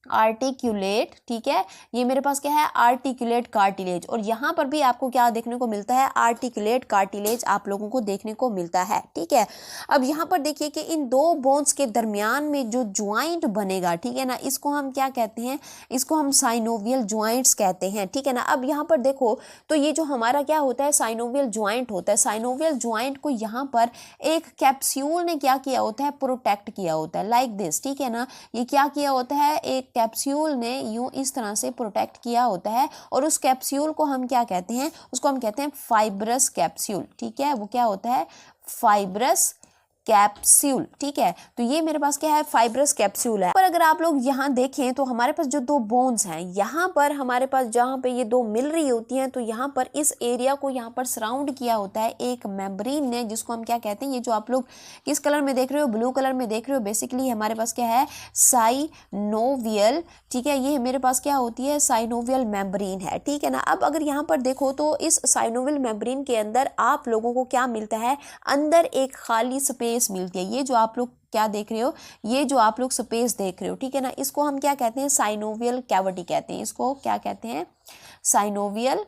Speaker 1: आर्टिक्यूलेट, ठीक है। ये मेरे पास क्या है, आर्टिक्यूलेट कार्टिलेज, और यहाँ पर भी आपको क्या देखने को मिलता है, आर्टिक्यूलेट कार्टिलेज आप लोगों को देखने को मिलता है, ठीक है। अब यहाँ पर देखिए कि इन दो बोन्स के दरमियान में जो ज्वाइंट बनेगा, ठीक है ना, इसको हम क्या कहते हैं, इसको हम साइनोवियल ज्वाइंट्स कहते हैं, ठीक है ना। अब यहाँ पर देखो तो ये जो हमारा क्या होता है, साइनोवियल ज्वाइंट होता है। साइनोवियल ज्वाइंट को यहाँ पर एक कैप्सूल ने क्या किया होता है, प्रोटेक्ट किया होता है, लाइक दिस, ठीक है ना। ये क्या किया होता है, एक कैप्सूल ने यूं इस तरह से प्रोटेक्ट किया होता है, और उस कैप्सूल को हम क्या कहते हैं, उसको हम कहते हैं फाइब्रस कैप्सूल, ठीक है। वो क्या होता है, फाइब्रस कैप्सूल, ठीक है। तो ये मेरे पास क्या है, फाइब्रस कैप्सूल है। पर अगर आप लोग यहाँ देखें तो हमारे पास जो दो बोन्स हैं, यहाँ पर हमारे पास जहाँ पे ये दो मिल रही होती हैं, तो यहाँ पर इस एरिया को यहाँ पर सराउंड किया होता है एक मेम्ब्रेन ने, जिसको हम क्या कहते हैं, ये जो आप लोग किस कलर में देख रहे हो, ब्लू कलर में देख रहे हो, बेसिकली हमारे पास क्या है, साइनोवियल, ठीक है। ये मेरे पास क्या होती है, साइनोवियल मेम्ब्रेन है, ठीक है ना। अब अगर यहाँ पर देखो तो इस साइनोवियल मेम्ब्रेन के अंदर आप लोगों को क्या मिलता है, अंदर एक खाली स्पेस मिलती है। ये जो आप लोग क्या देख रहे हो, ये जो आप लोग स्पेस देख रहे हो, ठीक है ना, इसको हम क्या कहते हैं, साइनोवियल कैविटी कहते हैं। इसको क्या कहते हैं, साइनोवियल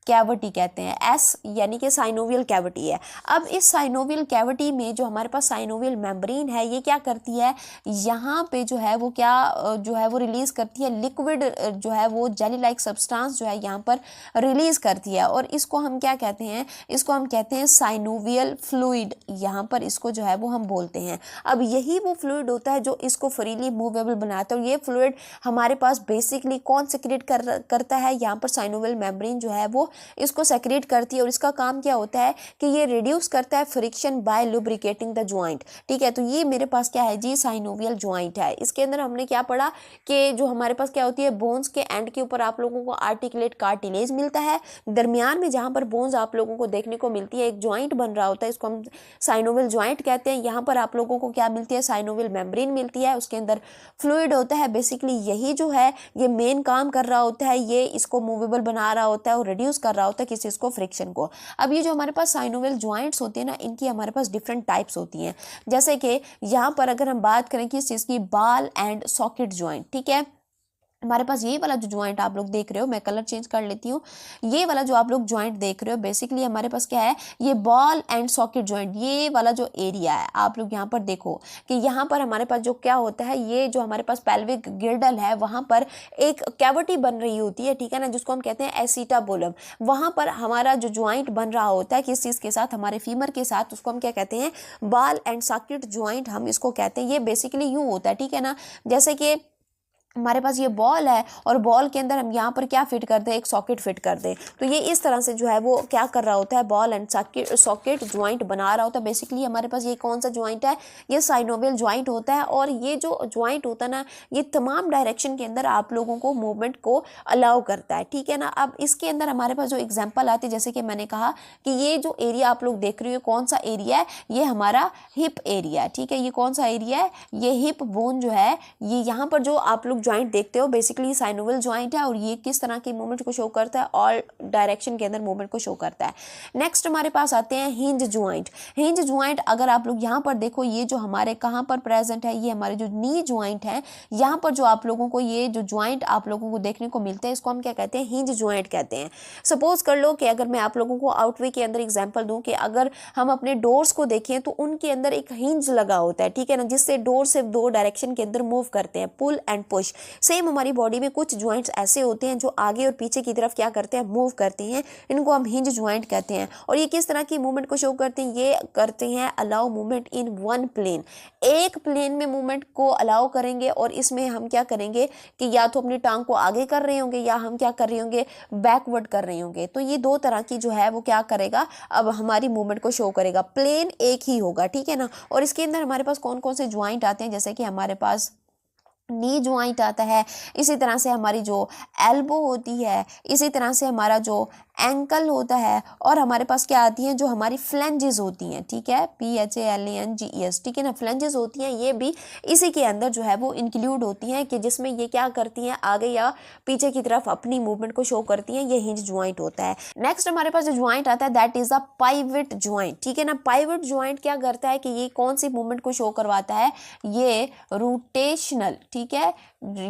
Speaker 1: कैविटी कहते हैं, एस यानी कि साइनोवियल कैविटी है। अब इस साइनोवियल कैविटी में जो हमारे पास साइनोवियल मेम्ब्रेन है, ये क्या करती है, यहाँ पे जो है वो क्या जो है वो रिलीज करती है लिक्विड, जो है वो जेली लाइक सब्सटेंस जो है यहाँ पर रिलीज करती है, और इसको हम क्या कहते हैं, इसको हम कहते हैं साइनोवियल फ्लूइड, यहाँ पर इसको जो है वो हम बोलते हैं। अब यही वो फ्लूइड होता है जो इसको फ्रीली मूवेबल बनाता है, और ये फ्लूइड हमारे पास बेसिकली कौन सेक्रेट करता है, यहाँ पर साइनोवियल मेम्ब्रेन जो है वो इसको सेक्रेट करती है, और इसका काम क्या होता है कि ये रिड्यूस करता है friction by lubricating the joint, ठीक है। तो ये मेरे पास क्या है जी, साइनोवियल ज्वाइंट है। इसके अंदर हमने क्या पढ़ा कि जो हमारे पास क्या होती है, बोन्स के एंड के ऊपर आप लोगों को आर्टिकुलेट कार्टिलेज मिलता है, दरमियान में जहां पर बोन्स आप लोगों को देखने को मिलती है, एक ज्वाइंट बन रहा होता है, इसको हम साइनोवियल ज्वाइंट कहते हैं। यहाँ पर आप लोगों को क्या मिलती है, साइनोवियल मेम्ब्रेन मिलती है, उसके अंदर फ्लूइड होता है। बेसिकली यही जो है ये मेन काम कर रहा होता है, ये इसको मूवेबल बना रहा होता है और रिड्यूस कर रहा होता है किस चीज़ को, फ्रिक्शन को। अब ये जो हमारे पास साइनोवियल ज्वाइंट्स होते हैं ना, इनकी हमारे पास डिफरेंट टाइप्स होती हैं। जैसे कि यहाँ पर अगर हम बात करें किस चीज़ की, बॉल एंड सॉकेट ज्वाइंट, ठीक है। हमारे पास ये वाला जो ज्वाइंट आप लोग देख रहे हो, मैं कलर चेंज कर लेती हूँ, ये वाला जो आप लोग ज्वाइंट देख रहे हो, बेसिकली हमारे पास क्या है, ये बॉल एंड सॉकेट ज्वाइंट, ये वाला जो एरिया है आप लोग यहाँ पर देखो कि यहाँ पर हमारे पास जो क्या होता है, ये जो हमारे पास पेल्विक गिर्डल है, वहाँ पर एक कैविटी बन रही होती है, ठीक है ना, जिसको हम कहते हैं एसिटाबुलम। वहाँ पर हमारा जो ज्वाइंट बन रहा होता है किस चीज़ के साथ, हमारे फीमर के साथ, उसको हम क्या कहते हैं, बॉल एंड सॉकेट ज्वाइंट हम इसको कहते हैं। ये बेसिकली यूँ होता है, ठीक है ना, जैसे कि हमारे पास ये बॉल है और बॉल के अंदर हम यहाँ पर क्या फिट कर दें, एक सॉकेट फिट कर दें, तो ये इस तरह से जो है वो क्या कर रहा होता है, बॉल एंड सॉकेट ज्वाइंट बना रहा होता है। बेसिकली हमारे पास ये कौन सा ज्वाइंट है, ये साइनोवियल ज्वाइंट होता है, और ये जो ज्वाइंट होता है ना, ये तमाम डायरेक्शन के अंदर आप लोगों को मूवमेंट को अलाउ करता है, ठीक है ना। अब इसके अंदर हमारे पास जो एग्जाम्पल आते हैं, जैसे कि मैंने कहा कि ये जो एरिया आप लोग देख रहे हो, कौन सा एरिया है, ये हमारा हिप एरिया, ठीक है। ये कौन सा एरिया है, ये हिप बोन जो है, ये यहाँ पर जो आप लोग ज्वाइंट देखते हो बेसिकली साइनोवियल ज्वाइंट है, और ये किस तरह की मूवमेंट को शो करता है, ऑल डायरेक्शन के अंदर मूवमेंट को शो करता है। नेक्स्ट हमारे पास आते हैं हिंज ज्वाइंट। हिंज ज्वाइंट अगर आप लोग यहाँ पर देखो, ये जो हमारे कहाँ पर प्रेजेंट है, ये हमारे जो नी ज्वाइंट है, यहाँ पर जो आप लोगों को ये जो ज्वाइंट आप लोगों को देखने को मिलते हैं, इसको हम क्या कहते हैं, हिंज ज्वाइंट कहते हैं। सपोज कर लो कि अगर मैं आप लोगों को आउटवे के अंदर एग्जाम्पल दूं कि अगर हम अपने डोर्स को देखें तो उनके अंदर एक हिंज लगा होता है, ठीक है ना, जिससे डोर से दो डायरेक्शन के अंदर मूव करते हैं, पुल एंड पुश। सेम हमारी बॉडी में कुछ ज्वाइंट्स ऐसे होते हैं जो आगे और पीछे की तरफ क्या करते हैं, मूव करते हैं, इनको हम हिंज ज्वाइंट कहते हैं। और ये किस तरह की मूवमेंट को शो करते हैं, ये करते हैं allow movement in one plane, एक प्लेन में मूवमेंट को अलाउ करेंगे, और इसमें हम क्या करेंगे कि या तो अपनी टांग को आगे कर रहे होंगे या हम क्या कर रहे होंगे, बैकवर्ड कर रहे होंगे। तो ये दो तरह की जो है वो क्या करेगा, अब हमारी मूवमेंट को शो करेगा, प्लेन एक ही होगा, ठीक है ना। और इसके अंदर हमारे पास कौन कौन से ज्वाइंट आते हैं, जैसे कि हमारे पास नी ज्वाइंट आता है, इसी तरह से हमारी जो एल्बो होती है, इसी तरह से हमारा जो एंकल होता है, और हमारे पास क्या आती हैं जो हमारी फ्लेंजेस होती हैं, ठीक है, PHALENGES, ठीक है ना, फ्लेंजेस होती हैं, ये भी इसी के अंदर जो है वो इंक्लूड होती हैं कि जिसमें ये क्या करती हैं आगे या पीछे की तरफ अपनी मूवमेंट को शो करती हैं, ये हिंज ज्वाइंट होता है। नेक्स्ट हमारे पास जो ज्वाइंट आता है that is a pivot joint, ठीक है ना। पाइवट ज्वाइंट क्या करता है कि ये कौन सी मूवमेंट को शो करवाता है, ये रोटेशनल, ठीक है,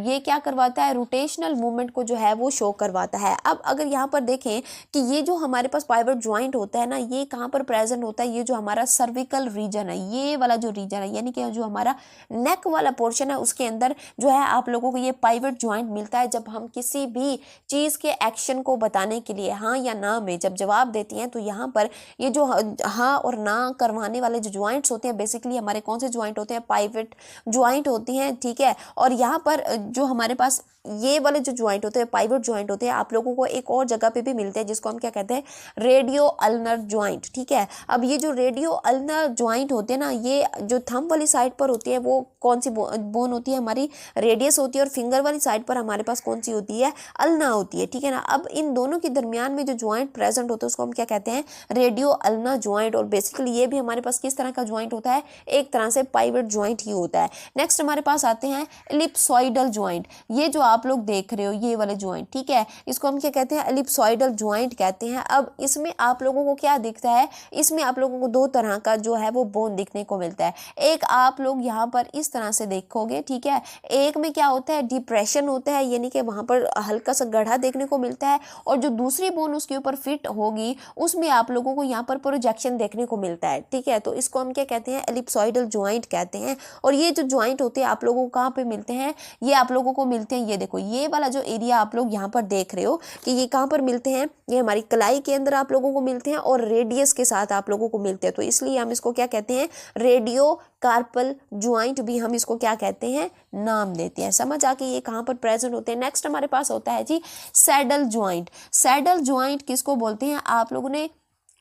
Speaker 1: ये क्या करवाता है, रोटेशनल मूवमेंट को जो है वो शो करवाता है। अब अगर यहाँ पर देखें कि ये जो हमारे पास पाइवट ज्वाइंट होता है ना, ये कहाँ पर प्रेजेंट होता है, ये जो हमारा सर्विकल रीजन है, ये वाला जो रीजन है, यानी कि जो हमारा नेक वाला पोर्शन है उसके अंदर जो है आप लोगों को ये पाइवट ज्वाइंट मिलता है। जब हम किसी भी चीज़ के एक्शन को बताने के लिए हाँ या ना में जब जवाब देती हैं, तो यहाँ पर ये जो हाँ और ना करवाने वाले जो ज्वाइंट्स होते हैं बेसिकली हमारे कौन से ज्वाइंट होते हैं, पाइवट ज्वाइंट होती हैं, ठीक है। और यहाँ पर जो हमारे पास ये वाले जो ज्वाइंट होते हैं पाइवट ज्वाइंट होते हैं, आप लोगों को एक और जगह पे भी मिलते हैं जिसको हम क्या कहते हैं, रेडियो अल्नर ज्वाइंट, ठीक है। अब ये जो रेडियो अल्नर ज्वाइंट होते हैं ना, ये जो थंब वाली साइड पर होती है वो कौन सी बोन होती है, हमारी रेडियस होती है, और फिंगर वाली साइड पर हमारे पास कौन सी होती है, अल्ना होती है, ठीक है ना। अब इन दोनों के दरमियान में जो ज्वाइंट प्रेजेंट होता है उसको हम क्या कहते हैं, रेडियो अल्ना ज्वाइंट। और बेसिकली ये भी हमारे पास किस तरह का ज्वाइंट होता है, एक तरह से पाइवट ज्वाइंट ही होता है। नेक्स्ट हमारे पास आते हैं एलिप्सॉइडल ज्वाइंट, ये जो आप लोग देख रहे हो ये वाले ज्वाइंट, ठीक है, इसको हम क्या कहते हैं, एलिप्सॉइडल ज्वाइंट कहते हैं। अब इसमें आप लोगों को क्या दिखता है, इसमें आप लोगों को दो तरह का जो है वो बोन दिखने को मिलता है। एक आप लोग यहाँ पर इस तरह से देखोगे, ठीक है, एक में क्या होता है, डिप्रेशन होता है, यानी कि वहाँ पर हल्का सा गड्ढा देखने को मिलता है, और जो दूसरी बोन उसके ऊपर फिट होगी उसमें आप लोगों को यहाँ पर प्रोजेक्शन देखने को मिलता है, ठीक है। तो इसको हम क्या कहते हैं, एलिप्सॉइडल ज्वाइंट कहते हैं। और ये जो ज्वाइंट होते हैं आप लोगों को कहाँ पे मिलते हैं, ये आप लोगों को मिलते हैं, ये देखो ये वाला जो एरिया आप लोग यहाँ पर देख रहे हो कि ये कहाँ पर मिलते हैं, ये हमारी कलाई के अंदर आप लोगों को मिलते हैं और रेडियस के साथ आप लोगों को मिलते हैं। तो इसलिए हम इसको क्या कहते हैं, रेडियो कार्पल ज्वाइंट भी हम इसको क्या कहते हैं, नाम देते हैं। समझ आ कि ये कहाँ पर प्रेजेंट होते हैं। नेक्स्ट हमारे पास होता है जी सैडल ज्वाइंट। सैडल ज्वाइंट किसको बोलते हैं, आप लोगों ने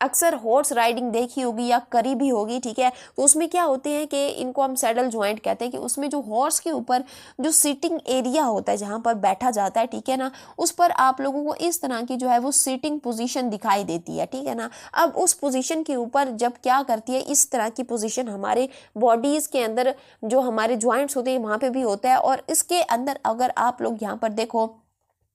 Speaker 1: अक्सर हॉर्स राइडिंग देखी होगी या करी भी होगी, ठीक है। तो उसमें क्या होते हैं कि इनको हम सैडल ज्वाइंट कहते हैं कि उसमें जो हॉर्स के ऊपर जो सीटिंग एरिया होता है जहाँ पर बैठा जाता है, ठीक है ना, उस पर आप लोगों को इस तरह की जो है वो सीटिंग पोजीशन दिखाई देती है, ठीक है ना। अब उस पोजीशन के ऊपर जब क्या करती है, इस तरह की पोजीशन हमारे बॉडीज के अंदर जो हमारे ज्वाइंट्स होते हैं वहाँ पे भी होता है। और इसके अंदर अगर आप लोग यहाँ पर देखो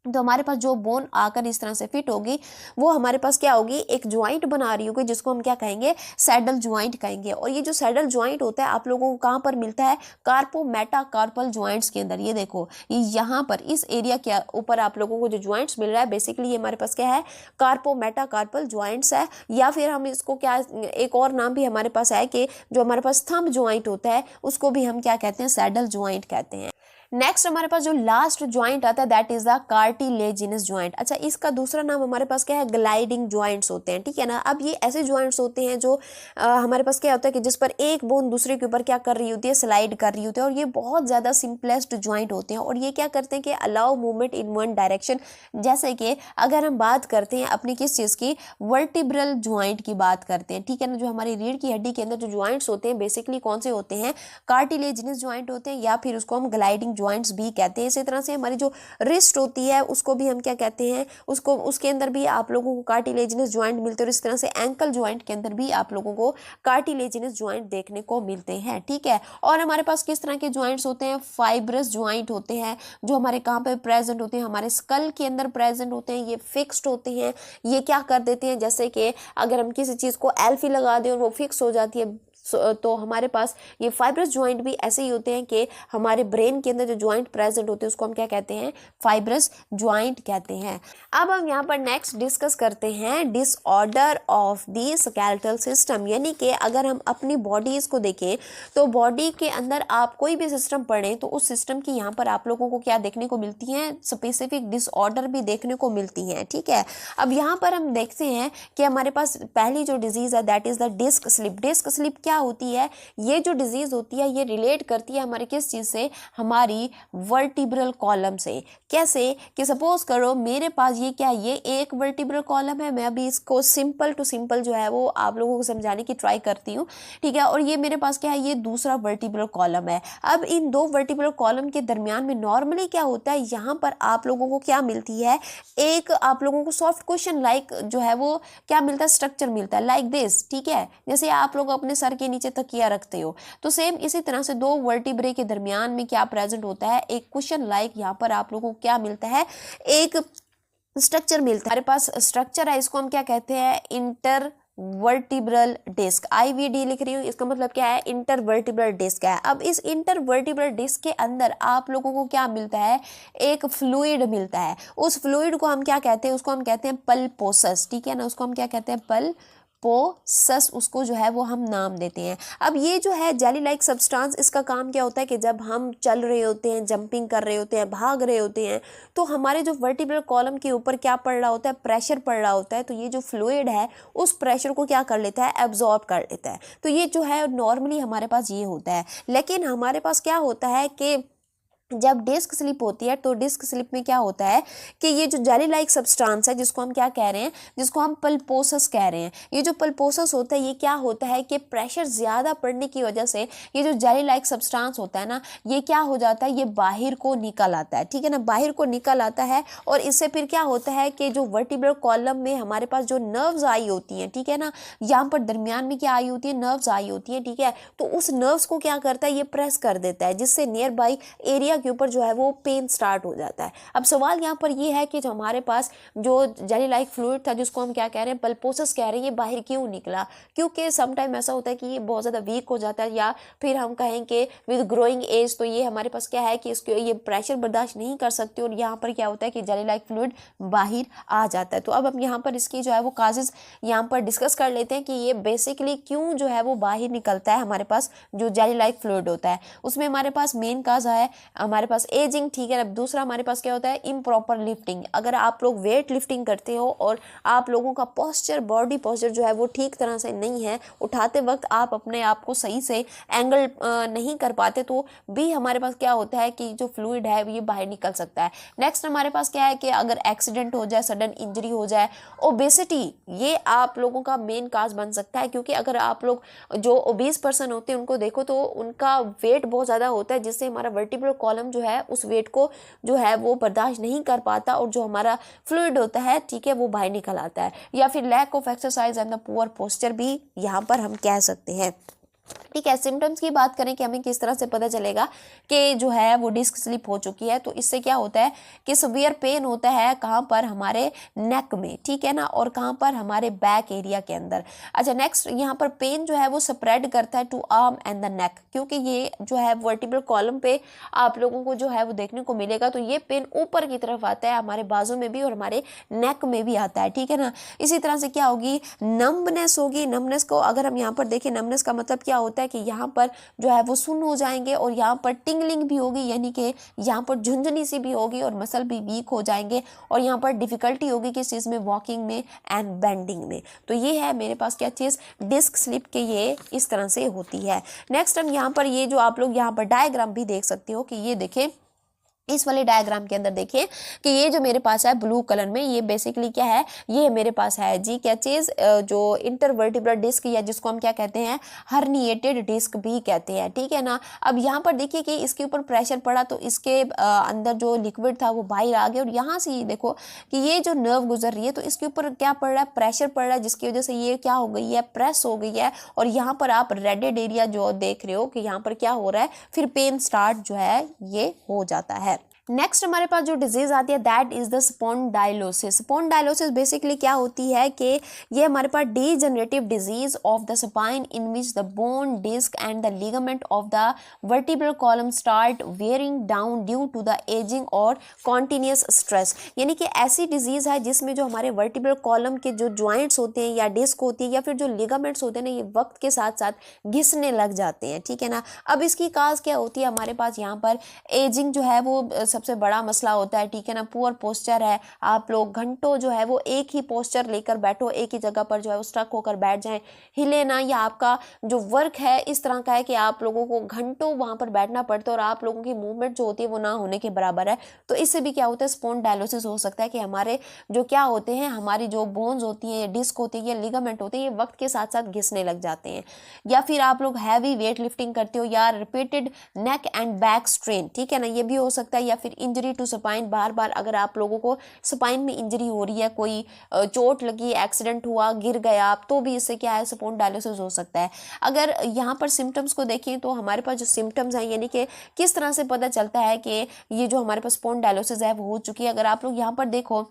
Speaker 1: तो हमारे पास जो बोन आकर इस तरह से फिट होगी वो हमारे पास क्या होगी, एक ज्वाइंट बना रही होगी जिसको हम क्या कहेंगे, सैडल ज्वाइंट कहेंगे। और ये जो सैडल ज्वाइंट होता है आप लोगों को कहाँ पर मिलता है, कार्पो मेटाकार्पल ज्वाइंट्स के अंदर। ये देखो ये यहाँ पर इस एरिया के ऊपर आप लोगों को जो ज्वाइंट्स मिल रहा है बेसिकली ये हमारे पास क्या है, कार्पो मेटाकार्पल ज्वाइंट्स है। या फिर हम इसको क्या, एक और नाम भी हमारे पास है कि जो हमारे पास थंब ज्वाइंट होता है उसको भी हम क्या कहते हैं, सैडल ज्वाइंट कहते हैं। नेक्स्ट हमारे पास जो लास्ट ज्वाइंट आता है that is the cartilaginous joint. अच्छा, इसका दूसरा नाम हमारे पास क्या है, ग्लाइडिंग ज्वाइंट्स होते हैं, ठीक है ना। अब ये ऐसे ज्वाइंट्स होते हैं जो हमारे पास क्या होता है कि जिस पर एक बोन दूसरे के ऊपर क्या कर रही होती है, स्लाइड कर रही होती है। और ये बहुत ज़्यादा सिंपलेस्ट ज्वाइंट होते हैं और ये क्या करते हैं कि allow movement in one direction. जैसे कि अगर हम बात करते हैं अपनी किस चीज़ की, वर्टिब्रल ज्वाइंट की बात करते हैं, ठीक है ना। जो हमारी रीढ़ की हड्डी के अंदर जो ज्वाइंट्स होते हैं बेसिकली कौन से होते हैं, कार्टिलेजिनस ज्वाइंट होते हैं, या फिर उसको हम ग्लाइडिंग ज्वाइंट्स भी कहते हैं। इसी तरह से हमारी जो रिस्ट होती है उसको भी हम क्या कहते हैं, उसको उसके अंदर भी आप लोगों को कार्टिलेजिनस ज्वाइंट मिलते हैं। और इस तरह से एंकल ज्वाइंट के अंदर भी आप लोगों को कार्टिलेजिनस ज्वाइंट देखने को मिलते हैं, ठीक है। और हमारे पास किस तरह के ज्वाइंट्स होते हैं, फाइब्रस ज्वाइंट होते हैं जो हमारे कहाँ पे प्रेजेंट होते हैं, हमारे स्कल के अंदर प्रेजेंट होते हैं। ये फिक्स्ड होते हैं, ये क्या कर देते हैं, जैसे कि अगर हम किसी चीज़ को एल्फी लगा दें और वो फिक्स हो जाती है तो हमारे पास ये फाइब्रस ज्वाइंट भी ऐसे ही होते हैं कि हमारे ब्रेन के अंदर जो ज्वाइंट प्रेजेंट होते हैं उसको हम क्या कहते हैं, फाइब्रस ज्वाइंट कहते हैं। अब हम यहाँ पर नेक्स्ट डिस्कस करते हैं disorder of the skeletal system. यानी कि अगर हम अपनी बॉडीज को देखें तो बॉडी के अंदर आप कोई भी सिस्टम पढ़ें तो उस सिस्टम की यहाँ पर आप लोगों को क्या देखने को मिलती हैं, स्पेसिफिक डिसऑर्डर भी देखने को मिलती हैं, ठीक है। अब यहाँ पर हम देखते हैं कि हमारे पास पहली जो डिजीज है that is the disc slip. Disc slip क्या क्या होती है, ये जो डिजीज होती है ये रिलेट करती है हमारे किस चीज से, हमारी वर्टिब्रल कॉलम से। कैसे कि सपोज करो मेरे पास ये क्या है, ये एक वर्टिब्रल कॉलम है, मैं अभी इसको सिंपल टू सिंपल जो है वो आप लोगों को समझाने की ट्राई करती हूँ, ठीक है। और ये मेरे पास क्या है, ये दूसरा वर्टिब्रल कॉलम है। अब इन दो वर्टिब्रल कॉलम के दरमियान में नॉर्मली क्या होता है, यहाँ पर आप लोगों को क्या मिलती है, एक आप लोगों को सॉफ्ट क्वेश्चन लाइक जो है वो क्या मिलता है, स्ट्रक्चर मिलता है लाइक दिस, ठीक है। जैसे आप लोग अपने सर के नीचे तकिया रखते हो, तो सेम इसी तरह से दो वर्टिब्रे के दरमियान में क्या प्रेजेंट होता है, एक क्वेश्चन लाइक यहाँ पर आप लोगों को क्या मिलता है, एक स्ट्रक्चर मिलता है। हमारे पास स्ट्रक्चर है, इसको हम क्या कहते हैं, इंटर वर्टिब्रल डिस्क, IVD लिख रही हूँ, इसका मतलब क्या है, इंटरवर्टिब्रल डिस्क है। अब इस इंटरवर्टिब्रल डिस्क के अंदर आप लोगों को क्या मिलता है, एक फ्लूइड मिलता है। उस फ्लूइड को हम क्या कहते हैं, उसको हम कहते हैं पल्पोसस, ठीक है ना, उसको हम क्या कहते हैं, पल्पोसस, उसको जो है वो हम नाम देते हैं। अब ये जो है जेली लाइक सब्सटेंस, इसका काम क्या होता है कि जब हम चल रहे होते हैं, जंपिंग कर रहे होते हैं, भाग रहे होते हैं, तो हमारे जो वर्टिब्रल कॉलम के ऊपर क्या पड़ रहा होता है, प्रेशर पड़ रहा होता है। तो ये जो फ्लूइड है उस प्रेशर को क्या कर लेता है, एब्जॉर्ब कर लेता है। तो ये जो है नॉर्मली हमारे पास ये होता है। लेकिन हमारे पास क्या होता है कि जब डिस्क स्लिप होती है, तो डिस्क स्लिप में क्या होता है कि ये जो जेली लाइक सब्सटेंस है, जिसको हम क्या कह रहे हैं, जिसको हम पल्पोसस कह रहे हैं, ये जो पल्पोसस होता है ये क्या होता है कि प्रेशर ज़्यादा पड़ने की वजह से ये जो जेली लाइक सब्सटेंस होता है ना, ये क्या हो जाता है, ये बाहर को निकल आता है, ठीक है ना, बाहर को निकल आता है। और इससे फिर क्या होता है कि जो वर्टिब्रल कॉलम में हमारे पास जो नर्व्स आई होती हैं, ठीक है ना, यहाँ पर दरमियान में क्या आई होती है, नर्व्स आई होती हैं, ठीक है। तो उस नर्व्स को क्या करता है, ये प्रेस कर देता है, जिससे नियर बाई एरिया के ऊपर जो है वो पेन स्टार्ट हो जाता है। अब सवाल यहाँ पर ये है कि जो हमारे पास जो जेली लाइक फ्लूइड था, जिसको हम क्या कह रहे हैं, पल्पोसस कह रहे हैं, ये बाहर क्यों निकला, क्योंकि सम टाइम ऐसा होता है कि ये बहुत ज़्यादा वीक हो जाता है, या फिर हम कहें कि विद ग्रोइंग एज, तो ये हमारे पास क्या है कि इसको ये प्रेशर बर्दाश्त नहीं कर सकते, और यहाँ पर क्या होता है कि जेली लाइक फ्लूइड बाहर आ जाता है। तो अब हम यहाँ पर इसकी जो है वो काजेज यहाँ पर डिस्कस कर लेते हैं कि ये बेसिकली क्यों जो है वो बाहर निकलता है हमारे पास जो जेली लाइक फ्लूइड होता है। उसमें हमारे पास मेन काज है हमारे पास एजिंग, ठीक है। अब दूसरा हमारे पास क्या होता है, इम्प्रॉपर लिफ्टिंग। अगर आप लोग वेट लिफ्टिंग करते हो और आप लोगों का पोस्चर, बॉडी पोस्चर जो है वो ठीक तरह से नहीं है, उठाते वक्त आप अपने आप को सही से एंगल नहीं कर पाते, तो भी हमारे पास क्या होता है कि जो फ्लूइड है ये बाहर निकल सकता है। नेक्स्ट हमारे पास क्या है कि अगर एक्सीडेंट हो जाए, सडन इंजरी हो जाए, ओबेसिटी, ये आप लोगों का मेन काज बन सकता है। क्योंकि अगर आप लोग जो ओबीस पर्सन होते हैं उनको देखो तो उनका वेट बहुत ज़्यादा होता है, जिससे हमारा वर्टिब्रल कॉलम जो है उस वेट को जो है वो बर्दाश्त नहीं कर पाता, और जो हमारा फ्लूइड होता है, ठीक है, वो बाहर निकल आता है। या फिर lack of exercise and the poor posture भी यहाँ पर हम कह सकते हैं, ठीक है। सिम्टम्स की बात करें कि हमें किस तरह से पता चलेगा कि जो है वो डिस्क स्लिप हो चुकी है, तो इससे क्या होता है कि सीवियर पेन होता है कहाँ पर, हमारे नेक में, ठीक है ना, और कहाँ पर, हमारे बैक एरिया के अंदर। अच्छा, नेक्स्ट यहाँ पर पेन जो है वो स्प्रेड करता है to arm and the neck, क्योंकि ये जो है वर्टिब्रल कॉलम पे आप लोगों को जो है वो देखने को मिलेगा। तो ये पेन ऊपर की तरफ आता है, हमारे बाजू में भी और हमारे नेक में भी आता है, ठीक है ना। इसी तरह से क्या होगी, नम्बनेस होगी। नम्बनेस को अगर हम यहाँ पर देखें, नम्बनेस का मतलब क्या होता है कि यहाँ पर जो है वो सुन्न हो जाएंगे, और यहाँ पर टिंगलिंग भी होगी, यानी कि यहाँ पर झुंझुनी सी भी होगी, और मसल भी वीक हो जाएंगे, और यहाँ पर डिफिकल्टी होगी किस चीज़ में, वॉकिंग में एंड बेंडिंग में। तो ये है मेरे पास क्या चीज़, डिस्क स्लिप के ये इस तरह से होती है। नेक्स्ट हम यहाँ पर ये जो आप लोग यहाँ पर डायग्राम भी देख सकते हो कि ये देखें, इस वाले डायग्राम के अंदर देखिए कि ये जो मेरे पास है ब्लू कलर में, ये बेसिकली क्या है, ये मेरे पास है जी क्या चीज़, जो इंटरवर्टिब्रल डिस्क, या जिसको हम क्या कहते हैं, हर्निएटेड डिस्क भी कहते हैं, ठीक है ना। अब यहाँ पर देखिए कि इसके ऊपर प्रेशर पड़ा, तो इसके अंदर जो लिक्विड था वो बाहर आ गया, और यहाँ से ये देखो कि ये जो नर्व गुजर रही है, तो इसके ऊपर क्या पड़ रहा है, प्रेशर पड़ रहा है, जिसकी वजह से ये क्या हो गई है, प्रेस हो गई है। और यहाँ पर आप रेडेड एरिया जो देख रहे हो कि यहाँ पर क्या हो रहा है, फिर पेन स्टार्ट जो है ये हो जाता है। नेक्स्ट हमारे पास जो डिजीज आती है that is the spondylosis. Spondylosis basically क्या होती है कि ये हमारे पास degenerative disease of the spine in which the bone, disc and the ligament of the vertebral column start wearing down due to the ageing और कॉन्टिन्यूस स्ट्रेस। यानी कि ऐसी डिजीज है जिसमें जो हमारे वर्टिब्रल कॉलम के जो ज्वाइंट्स होते हैं, या डिस्क होती है, या फिर जो लिगामेंट्स होते हैं ना, ये वक्त के साथ साथ घिसने लग जाते हैं, ठीक है ना। अब इसकी काज क्या होती है, हमारे पास यहाँ पर एजिंग जो है वो सबसे बड़ा मसला होता है, ठीक है ना, पुअर पोस्चर है, आप लोग घंटों जो है वो एक ही पोस्चर लेकर बैठो, एक ही जगह पर जो है वो स्टक होकर बैठ जाएं, हिले ना, या आपका जो वर्क है इस तरह का है कि आप लोगों को घंटों वहां पर बैठना पड़ता है और आप लोगों की मूवमेंट जो होती है वो ना होने के बराबर है। तो इससे भी क्या होता है, स्पॉन्डिलोसिस हो सकता है कि हमारे जो क्या होते हैं, हमारी जो बोन्स होती हैं, डिस्क होती है, लिगामेंट होते हैं, ये वक्त के साथ साथ घिसने लग जाते हैं। या फिर आप लोग हैवी वेट लिफ्टिंग करते हो या repeated neck and back strain, ठीक है ना, ये भी हो सकता है। या फिर इंजरी टू स्पाइन, बार बार अगर आप लोगों को स्पाइन में इंजरी हो रही है, कोई चोट लगी, एक्सीडेंट हुआ, गिर गया आप, तो भी इससे क्या है, स्पॉन्डिलोसिस हो सकता है। अगर यहाँ पर सिम्टम्स को देखें तो हमारे पास जो सिम्टम्स हैं, यानी कि किस तरह से पता चलता है कि ये जो हमारे पास स्पॉन्डिलोसिस है वो हो चुकी है। अगर आप लोग यहाँ पर देखो,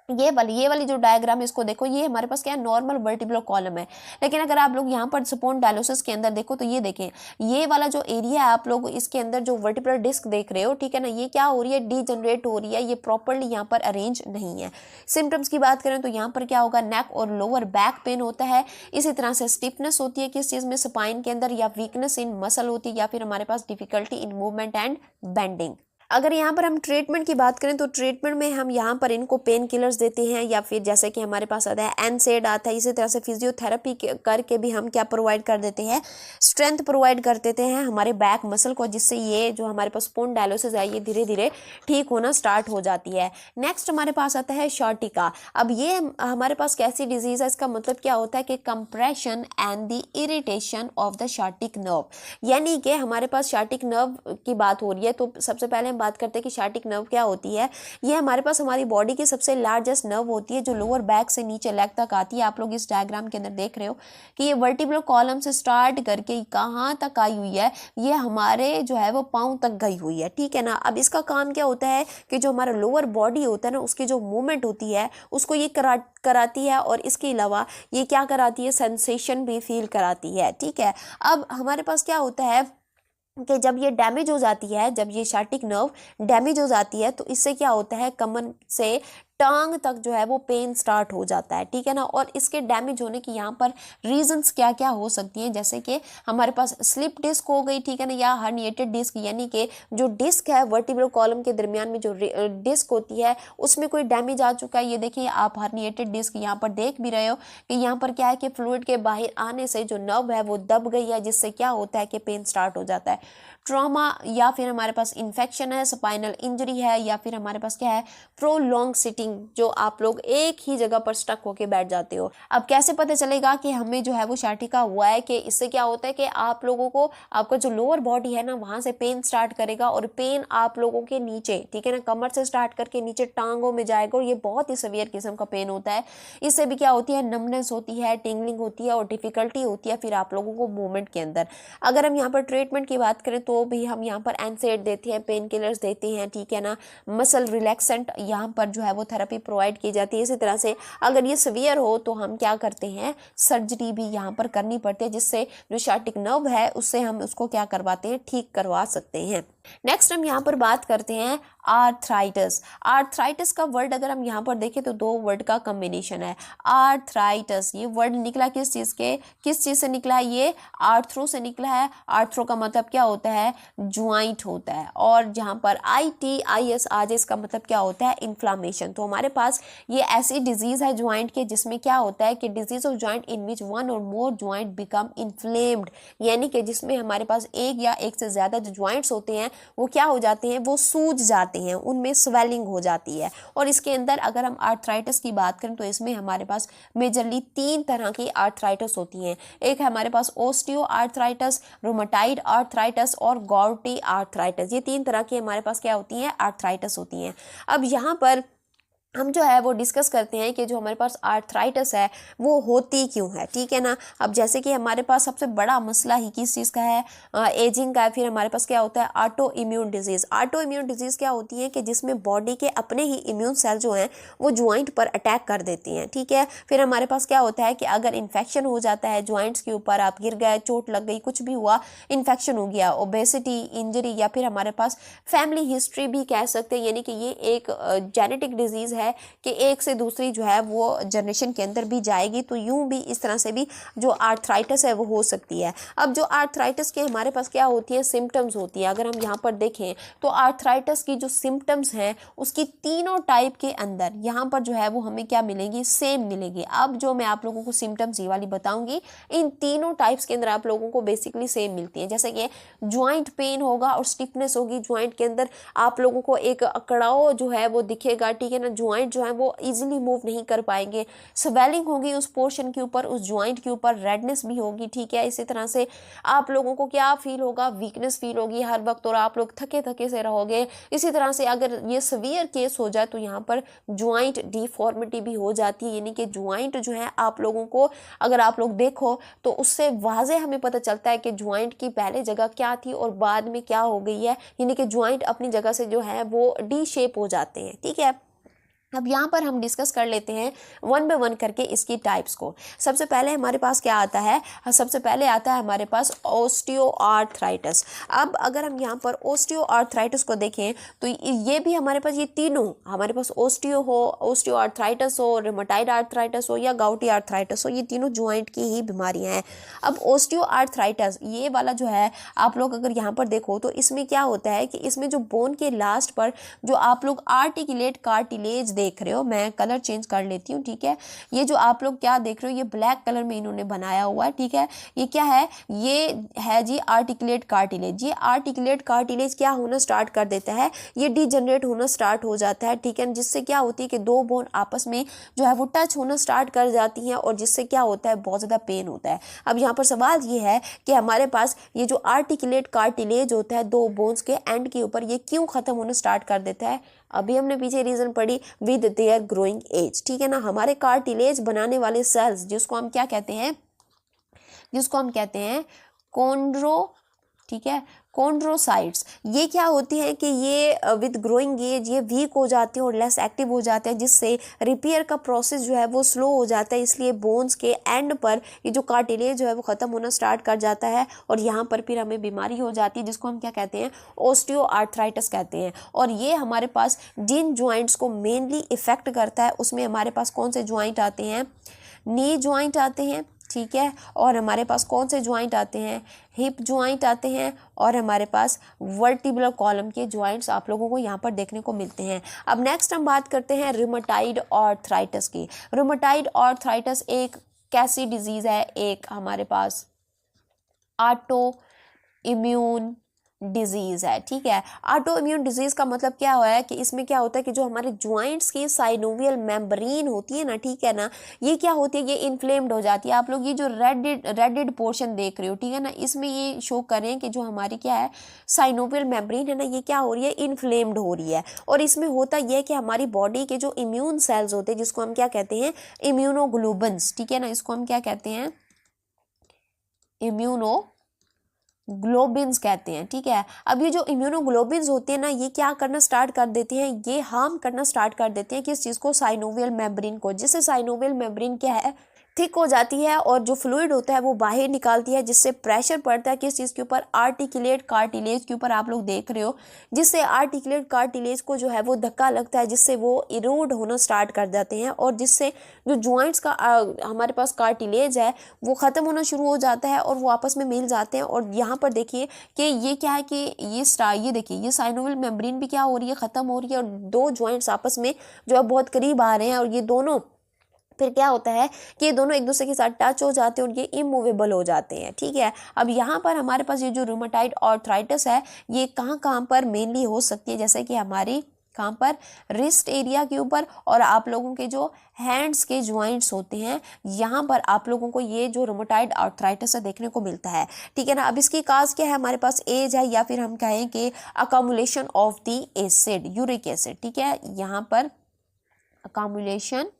Speaker 1: ये वाली जो डायग्राम, इसको देखो, ये हमारे पास क्या है, नॉर्मल वर्टिब्रल कॉलम है। लेकिन अगर आप लोग यहाँ पर स्पॉन्डिलोसिस के अंदर देखो तो ये देखें, ये वाला जो एरिया है आप लोग इसके अंदर जो वर्टिब्रल डिस्क देख रहे हो, ठीक है ना, ये क्या हो रही है, डीजनरेट हो रही है, ये प्रॉपरली यहाँ पर अरेंज नहीं है। सिम्टम्स की बात करें तो यहाँ पर क्या होगा, नेक और लोअर बैक पेन होता है। इसी तरह से स्टिफनेस होती है किस चीज़ में, स्पाइन के अंदर, या वीकनेस इन मसल होती है, या फिर हमारे पास difficulty in movement and bending. अगर यहाँ पर हम ट्रीटमेंट की बात करें तो ट्रीटमेंट में हम यहाँ पर इनको पेन किलर्स देते हैं, या फिर जैसे कि हमारे पास आता है NSAID आता है, इसी तरह से फिजियोथेरेपी करके भी हम क्या प्रोवाइड कर देते हैं, स्ट्रेंथ प्रोवाइड कर देते हैं हमारे बैक मसल को, जिससे ये जो हमारे पास स्पॉन्डिलोसिस है ये धीरे धीरे ठीक होना स्टार्ट हो जाती है। नेक्स्ट हमारे पास आता है शार्टिका। अब ये हमारे पास कैसी डिजीज़ है, इसका मतलब क्या होता है कि compression and the irritation of the sciatic nerve, यानी कि हमारे पास शार्टिक नर्व की बात हो रही है। तो सबसे पहले बात करते हैं कि शार्टिक नर्व क्या होती है। ये हमारे पास हमारी बॉडी की सबसे लार्जेस्ट नर्व होती है, जो लोअर बैक से नीचे लेग तक आती है। आप लोग इस डायग्राम के अंदर देख रहे हो कि ये वर्टिब्रल कॉलम से स्टार्ट करके कहाँ तक आई हुई है, ये हमारे जो है वो पाँव तक गई हुई है, ठीक है ना। अब इसका काम क्या होता है कि जो हमारा लोअर बॉडी होता है ना, उसकी जो मूवमेंट होती है उसको ये कराती है, और इसके अलावा ये क्या कराती है, सेंसेशन भी फील कराती है, ठीक है। अब हमारे पास क्या होता है कि जब ये डैमेज हो जाती है, जब ये शार्टिक नर्व डैमेज हो जाती है, तो इससे क्या होता है, कमर से टांग तक जो है वो पेन स्टार्ट हो जाता है, ठीक है ना। और इसके डैमेज होने की यहाँ पर रीजंस क्या क्या हो सकती हैं, जैसे कि हमारे पास स्लिप डिस्क हो गई, ठीक है ना, या हर्निएटेड डिस्क, यानी कि जो डिस्क है वर्टिब्रल कॉलम के दरमियान में जो डिस्क होती है उसमें कोई डैमेज आ चुका है। ये देखिए आप हर्निएटेड डिस्क यहाँ पर देख भी रहे हो कि यहाँ पर क्या है कि फ्लूइड के बाहर आने से जो नर्व है वो दब गई है, जिससे क्या होता है कि पेन स्टार्ट हो जाता है। ट्रॉमा, या फिर हमारे पास इन्फेक्शन है, स्पाइनल इंजरी है, या फिर हमारे पास क्या है, प्रोलॉन्ग सिटिंग, जो आप लोग एक ही जगह पर स्टक होके बैठ जाते हो। अब कैसे पता चलेगा कि हमें जो है वो शार्टिका हुआ है, कि इससे क्या होता है कि आप लोगों को आपका जो लोअर बॉडी है ना वहां से पेन स्टार्ट करेगा, और पेन आप लोगों के नीचे, ठीक है ना, कमर से स्टार्ट करके नीचे टांगों में जाएगा, और ये बहुत ही सीवियर किस्म का पेन होता है। इससे भी क्या होती है, नमनेस होती है, टिंगलिंग होती है, और डिफिकल्टी होती है फिर आप लोगों को मूवमेंट के अंदर। अगर हम यहाँ पर ट्रीटमेंट की बात करें तो भी हम यहाँ पर NSAID देते हैं, पेन किलर्स देते हैं, ठीक है ना, मसल रिलैक्सेंट यहाँ पर जो है वो थेरेपी प्रोवाइड की जाती है। इसी तरह से अगर ये सीवियर हो तो हम क्या करते हैं, सर्जरी भी यहाँ पर करनी पड़ती है, जिससे जो शार्टिक नर्व है उससे हम उसको क्या करवाते हैं, ठीक करवा सकते हैं। नेक्स्ट हम यहाँ पर बात करते हैं आर्थराइटिस। आर्थराइटिस का वर्ड अगर हम यहाँ पर देखें तो दो वर्ड का कॉम्बिनेशन है, आर्थराइटिस। ये वर्ड निकला किस चीज़ से निकला है, ये आर्थ्रो से निकला है। आर्थ्रो का मतलब क्या होता है, ज्वाइंट होता है, और जहाँ पर ITIS आ जाए इसका मतलब क्या होता है, इन्फ्लामेशन। तो हमारे पास ये ऐसी डिजीज़ है ज्वाइंट के जिसमें क्या होता है कि disease of joint in which one और मोर ज्वाइंट बिकम इन्फ्लेम्ड, यानी कि जिसमें हमारे पास एक या एक से ज़्यादा जो ज्वाइंट्स होते हैं वो क्या हो जाते हैं, वो सूज जाते हैं, उनमें स्वेलिंग हो जाती है। और इसके अंदर अगर हम आर्थराइटिस की बात करें तो इसमें हमारे पास मेजरली 3 तरह की आर्थराइटिस होती हैं। एक है हमारे पास ओस्टियो आर्थराइटिस, रोमेटाइड आर्थराइटिस और गॉर्टी आर्थराइटिस। ये 3 तरह की हमारे पास क्या होती हैं, आर्थराइटिस होती हैं। अब यहाँ पर हम जो है वो डिस्कस करते हैं कि जो हमारे पास आर्थराइटिस है वो होती क्यों है, ठीक है ना। अब जैसे कि हमारे पास सबसे बड़ा मसला ही किस चीज़ का है, एजिंग का है। फिर हमारे पास क्या होता है, auto immune disease. Auto immune disease क्या होती है कि जिसमें बॉडी के अपने ही इम्यून सेल जो हैं वो ज्वाइंट पर अटैक कर देती हैं, ठीक है। फिर हमारे पास क्या होता है कि अगर इन्फेक्शन हो जाता है ज्वाइंट्स के ऊपर, आप गिर गए, चोट लग गई, कुछ भी हुआ, इन्फेक्शन हो गया, ओबेसिटी, इंजरी, या फिर हमारे पास फैमिली हिस्ट्री भी कह सकते हैं, यानी कि ये एक जेनेटिक डिजीज़ है कि एक से दूसरी जो है वो जनरेशन के अंदर भी जाएगी, तो यूं भी इस तरह से भी जो आर्थराइटिस है वो हो सकती है। अब जो आर्थराइटिस के हमारे पास क्या होती है, सिम्टम्स होती है। अगर हम यहाँ पर देखें तो आर्थराइटिस की जो सिम्टम्स हैं उसकी तीनों टाइप के अंदर यहाँ पर जो है वो हमें क्या मिलेंगी, सेम मिलेगी। अब जो मैं आप लोगों को सिम्टम्स ये वाली बताऊंगी, इन तीनों टाइप्स के अंदर आप लोगों को बेसिकली सेम मिलती है। जैसे कि ज्वाइंट पेन होगा और स्टिफनेस होगी ज्वाइंट के अंदर, आप लोगों को एक अकड़ाव जो है वो दिखेगा, ठीक है ना, ज्वाइंट जो है वो इजीली मूव नहीं कर पाएंगे। स्वेलिंग होगी उस पोर्शन के ऊपर, उस ज्वाइंट के ऊपर, रेडनेस भी होगी, ठीक है। इसी तरह से आप लोगों को क्या फील होगा, वीकनेस फील होगी हर वक्त और आप लोग थके थके से रहोगे। इसी तरह से अगर ये सीवियर केस हो जाए तो यहाँ पर ज्वाइंट डिफॉर्मिटी भी हो जाती है, यानी कि ज्वाइंट जो है आप लोगों को अगर आप लोग देखो तो उससे वाजे हमें पता चलता है कि ज्वाइंट की पहले जगह क्या थी और बाद में क्या हो गई है, यानी कि ज्वाइंट अपनी जगह से जो है वो डी शेप हो जाते हैं, ठीक है। अब यहाँ पर हम डिस्कस कर लेते हैं वन बाय वन करके इसकी टाइप्स को। सबसे पहले हमारे पास क्या आता है, सबसे पहले आता है हमारे पास ओस्टियोआर्थराइटिस। अब अगर हम यहाँ पर ओस्टियोआर्थराइटिस को देखें तो ये भी हमारे पास, ये तीनों हमारे पास ओस्टियोआर्थराइटिस हो, रिमेटॉइड आर्थराइटिस हो या गाउटी आर्थराइटिस हो, ये तीनों ज्वाइंट की ही बीमारियाँ हैं। अब ओस्टियोआर्थराइटिस ये वाला जो है आप लोग अगर यहाँ पर देखो तो इसमें क्या होता है कि इसमें जो बोन के लास्ट पर जो आप लोग आर्टिकुलेट कार्टिलेज देख रहे हो, मैं कलर चेंज कर लेती हूँ, ठीक है। ये जो आप लोग क्या देख रहे हो ये ब्लैक कलर में इन्होंने बनाया हुआ है, ठीक है। ये क्या है, ये है जी आर्टिकुलेट कार्टिलेज। ये आर्टिकुलेट कार्टिलेज क्या होना स्टार्ट कर देता है, ये डिजनरेट होना स्टार्ट हो जाता है, ठीक है, जिससे क्या होती है कि दो बोन आपस में जो है वो टच होना स्टार्ट कर जाती हैं और जिससे क्या होता है बहुत ज़्यादा पेन होता है। अब यहाँ पर सवाल ये है कि हमारे पास ये जो आर्टिकुलेट कार्टिलेज होता है दो बोन्स के एंड के ऊपर, ये क्यों ख़त्म होना स्टार्ट कर देता है। अभी हमने पीछे रीजन पढ़ी, विद देयर ग्रोइंग एज, ठीक है ना। हमारे कार्टिलेज बनाने वाले सेल्स जिसको हम क्या कहते हैं, जिसको हम कहते हैं कॉन्ड्रो, ठीक है, कॉन्ड्रोसाइट्स, ये क्या होती है कि ये विद ग्रोइंग एज ये वीक हो जाते हैं और लेस एक्टिव हो जाते हैं, जिससे रिपेयर का प्रोसेस जो है वो स्लो हो जाता है। इसलिए बोन्स के एंड पर ये जो कार्टिलेज जो है वो ख़त्म होना स्टार्ट कर जाता है और यहाँ पर फिर हमें बीमारी हो जाती है जिसको हम क्या कहते हैं, ओस्टियोआर्थराइटिस कहते हैं। और ये हमारे पास जिन ज्वाइंट्स को मेनली इफेक्ट करता है उसमें हमारे पास कौन से ज्वाइंट आते हैं, नी ज्वाइंट आते हैं, ठीक है, और हमारे पास कौन से ज्वाइंट आते हैं, हिप ज्वाइंट आते हैं, और हमारे पास वर्टिब्रल कॉलम के ज्वाइंट्स आप लोगों को यहाँ पर देखने को मिलते हैं। अब नेक्स्ट हम बात करते हैं रिमेटॉइड आर्थराइटिस की। रिमेटॉइड आर्थराइटिस एक कैसी डिजीज़ है, एक हमारे पास ऑटो इम्यून डिजीज़ है, ठीक है। ऑटो इम्यून डिजीज़ का मतलब क्या हुआ है कि इसमें क्या होता है कि जो हमारे ज्वाइंट्स की साइनोवियल मेम्ब्रेन होती है ना, ठीक है ना, ये क्या होती है, ये इन्फ्लेम्ड हो जाती है। आप लोग ये जो रेडेड पोर्शन देख रहे हो, ठीक है ना, इसमें ये शो कर रहे हैं कि जो हमारी क्या है साइनोवियल मेम्ब्रेन है ना, ये क्या हो रही है, इन्फ्लेम्ड हो रही है। और इसमें होता यह है कि हमारी बॉडी के जो इम्यून सेल्स होते हैं जिसको हम क्या कहते हैं, इम्यूनोग्लोबुल्स, ठीक है ना, इसको हम क्या कहते हैं, इम्यूनोग्लोबिन्स कहते हैं, ठीक है। अब ये जो इम्यूनोग्लोबिन्स होते हैं ना, ये क्या करना स्टार्ट कर देते हैं, ये हार्म करना स्टार्ट कर देते हैं किस चीज़ को, साइनोवियल मेम्ब्रेन को, जिससे साइनोवियल मेम्ब्रेन क्या है, थिक हो जाती है और जो फ्लूइड होता है वो बाहर निकालती है, जिससे प्रेशर पड़ता है किस चीज़ के ऊपर, आर्टिकुलेट कार्टिलेज के ऊपर, आप लोग देख रहे हो, जिससे आर्टिकुलेट कार्टिलेज को जो है वो धक्का लगता है, जिससे वो इरोड होना स्टार्ट कर जाते हैं और जिससे जो ज्वाइंट्स का हमारे पास कार्टिलेज है वो ख़त्म होना शुरू हो जाता है और वो आपस में मिल जाते हैं। और यहाँ पर देखिए कि ये क्या है कि ये देखिए ये साइनोवियल मेम्ब्रेन भी क्या हो रही है, ख़त्म हो रही है और दो ज्वाइंट्स आपस में जो है बहुत करीब आ रहे हैं और ये दोनों फिर क्या होता है कि ये दोनों एक दूसरे के साथ टच हो जाते हैं और ये इमूवेबल हो जाते हैं, ठीक है। अब यहाँ पर हमारे पास ये जो रूमेटाइड आर्थराइटिस है ये कहाँ पर मेनली हो सकती है, जैसे कि हमारी कहाँ पर, रिस्ट एरिया के ऊपर, और आप लोगों के जो हैंड्स के ज्वाइंट्स होते हैं यहाँ पर आप लोगों को ये जो रूमेटाइड आर्थराइटिस है देखने को मिलता है, ठीक है ना। अब इसकी काज क्या है, हमारे पास एज है या फिर हम कहें कि accumulation of the acid, uric acid, ठीक है, यहाँ पर अकामुलेशन,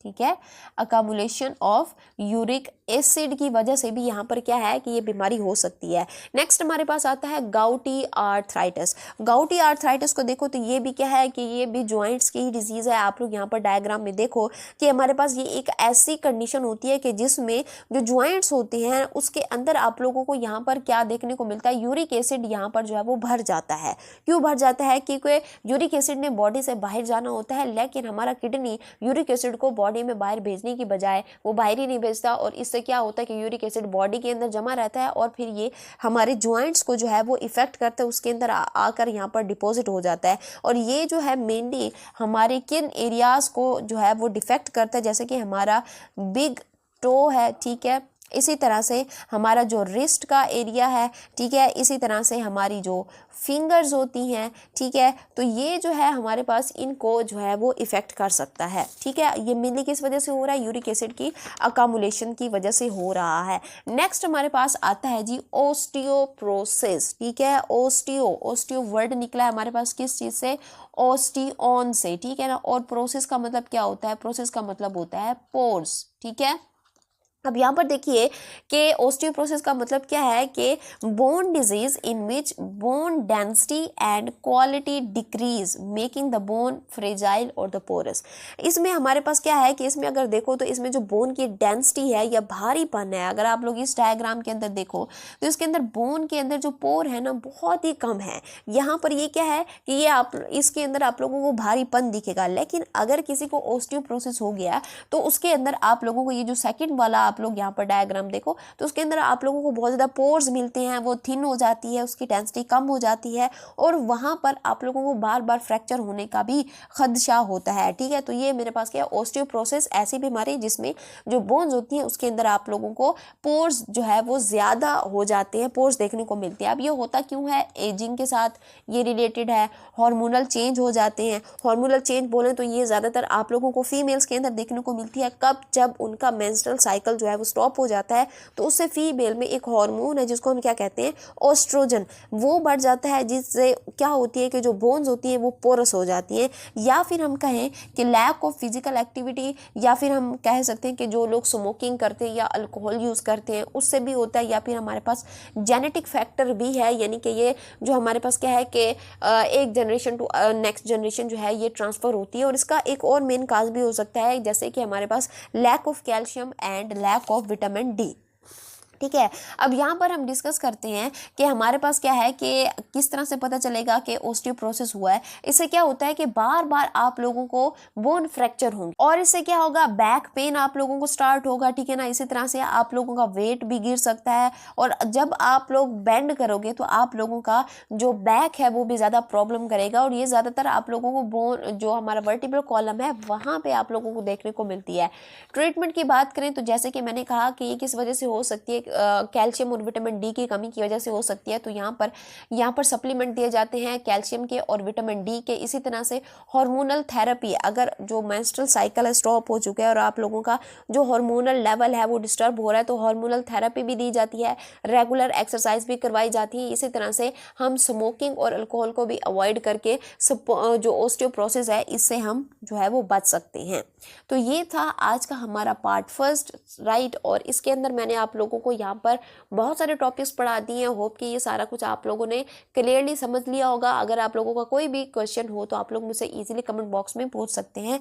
Speaker 1: ठीक है, अकामुलेशन ऑफ यूरिक एसिड की वजह से भी यहाँ पर क्या है कि ये बीमारी हो सकती है। नेक्स्ट हमारे पास आता है गाउटी आर्थराइटिस। गाउटी आर्थराइटिस को देखो तो ये भी क्या है कि ये भी जॉइंट्स की ही डिजीज़ है। आप लोग यहाँ पर डायग्राम में देखो कि हमारे पास ये एक ऐसी कंडीशन होती है कि जिसमें जो जॉइंट्स होते हैं उसके अंदर आप लोगों को यहाँ पर क्या देखने को मिलता है, यूरिक एसिड यहाँ पर जो है वो भर जाता है। क्यों भर जाता है? क्योंकि यूरिक एसिड ने बॉडी से बाहर जाना होता है, लेकिन हमारा किडनी यूरिक एसिड को बॉडी में बाहर भेजने की बजाय वो बाहर ही नहीं भेजता, और इससे क्या होता है कि यूरिक एसिड बॉडी के अंदर जमा रहता है और फिर ये हमारे जॉइंट्स को जो है वो इफेक्ट करता है, उसके अंदर आकर यहाँ पर डिपॉजिट हो जाता है। और ये जो है मेनली हमारे किन एरियाज़ को जो है वो डिफेक्ट करता है, जैसे कि हमारा बिग टो है, ठीक है, इसी तरह से हमारा जो रिस्ट का एरिया है, ठीक है, इसी तरह से हमारी जो फिंगर्स होती हैं, ठीक है, तो ये जो है हमारे पास इनको जो है वो इफ़ेक्ट कर सकता है। ठीक है, ये मेनली किस वजह से हो रहा है? यूरिक एसिड की अकामुलेशन की वजह से हो रहा है। नेक्स्ट हमारे पास आता है जी ओस्टियोप्रोसिस। ठीक है, ओस्टियो वर्ड निकला है हमारे पास किस चीज़ से? ओस्टियोन से, ठीक है ना। और प्रोसेस का मतलब क्या होता है? प्रोसेस का मतलब होता है पोर्स। ठीक है, अब यहाँ पर देखिए कि ओस्टियोप्रोसिस का मतलब क्या है कि bone disease in which bone density and quality decrease making the bone fragile और द पोरस। इसमें हमारे पास क्या है कि इसमें अगर देखो तो इसमें जो बोन की डेंसिटी है या भारीपन है, अगर आप लोग इस डायग्राम के अंदर देखो तो इसके अंदर बोन के अंदर जो पोर है ना बहुत ही कम है। यहाँ पर ये क्या है कि ये आप इसके अंदर आप लोगों को भारीपन दिखेगा, लेकिन अगर किसी को ओस्टियोप्रोसिस हो गया तो उसके अंदर आप लोगों को ये जो सेकंड वाला आप लोग यहाँ पर डायग्राम देखो तो उसके अंदर आप लोगों को बहुत ज़्यादा पोर्स मिलते हैं, वो थिन हो जाती है, उसकी डेंसिटी कम हो जाती है और वहाँ पर आप लोगों को बार बार फ्रैक्चर होने का भी खदशा होता है। ठीक है, तो ये मेरे पास क्या है? ओस्टियोप्रोसिस ऐसी बीमारी जिसमें जो बोन्स होती हैं उसके अंदर आप लोगों को पोर्स जो है वो ज़्यादा हो जाते हैं, पोर्स देखने को मिलते हैं। अब ये होता क्यों है? एजिंग के साथ ये रिलेटेड है, हार्मोनल चेंज हो जाते हैं। हार्मोनल चेंज बोलें तो ये ज़्यादातर आप लोगों को फीमेल्स के अंदर देखने को मिलती है। कब? जब उनका मेंस्ट्रुअल साइकिल जो है वो स्टॉप हो जाता है तो उससे फीमेल में एक हार्मोन है जिसको हम क्या कहते हैं? ओस्ट्रोजन, वो बढ़ जाता है, जिससे क्या होती है कि जो बोन्स होती हैं वो पोरस हो जाती हैं। या फिर हम कहें कि लैक ऑफ फिजिकल एक्टिविटी, या फिर हम कह सकते हैं कि जो लोग स्मोकिंग करते हैं या अल्कोहल यूज़ करते हैं उससे भी होता है। या फिर हमारे पास जेनेटिक फैक्टर भी है, यानी कि ये जो हमारे पास क्या है कि एक जनरेशन टू नेक्स्ट जनरेशन जो है ये ट्रांसफ़र होती है। और इसका एक और मेन काज भी हो सकता है, जैसे कि हमारे पास lack of calcium and lack of vitamin D. ठीक है, अब यहाँ पर हम डिस्कस करते हैं कि हमारे पास क्या है कि किस तरह से पता चलेगा कि ओस्टियोप्रोसिस हुआ है। इससे क्या होता है कि बार बार आप लोगों को बोन फ्रैक्चर होंगे और इससे क्या होगा? बैक पेन आप लोगों को स्टार्ट होगा। ठीक है ना, इसी तरह से आप लोगों का वेट भी गिर सकता है और जब आप लोग बेंड करोगे तो आप लोगों का जो बैक है वो भी ज़्यादा प्रॉब्लम करेगा। और ये ज़्यादातर आप लोगों को बोन जो हमारा वर्टिब्रल कॉलम है वहाँ पर आप लोगों को देखने को मिलती है। ट्रीटमेंट की बात करें तो जैसे कि मैंने कहा कि ये किस वजह से हो सकती है? कैल्शियम और विटामिन डी की कमी की वजह से हो सकती है। तो यहाँ पर सप्लीमेंट दिए जाते हैं कैल्शियम के और विटामिन डी के। इसी तरह से हार्मोनल थेरेपी, अगर जो मेंस्ट्रुअल साइकिल है स्टॉप हो चुका है और आप लोगों का जो हार्मोनल लेवल है वो डिस्टर्ब हो रहा है तो हार्मोनल थेरेपी भी दी जाती है, रेगुलर एक्सरसाइज भी करवाई जाती है। इसी तरह से हम स्मोकिंग और अल्कोहल को भी अवॉइड करके जो ओस्टियोप्रोसिस है इससे हम जो है वो बच सकते हैं। तो ये था आज का हमारा पार्ट फर्स्ट, राइट। और इसके अंदर मैंने आप लोगों को यहाँ पर बहुत सारे टॉपिक्स पढ़ा दिए हैं। होप कि ये सारा कुछ आप लोगों ने क्लियरली समझ लिया होगा। अगर आप लोगों का कोई भी क्वेश्चन हो तो आप लोग मुझसे इजीली कमेंट बॉक्स में पूछ सकते हैं।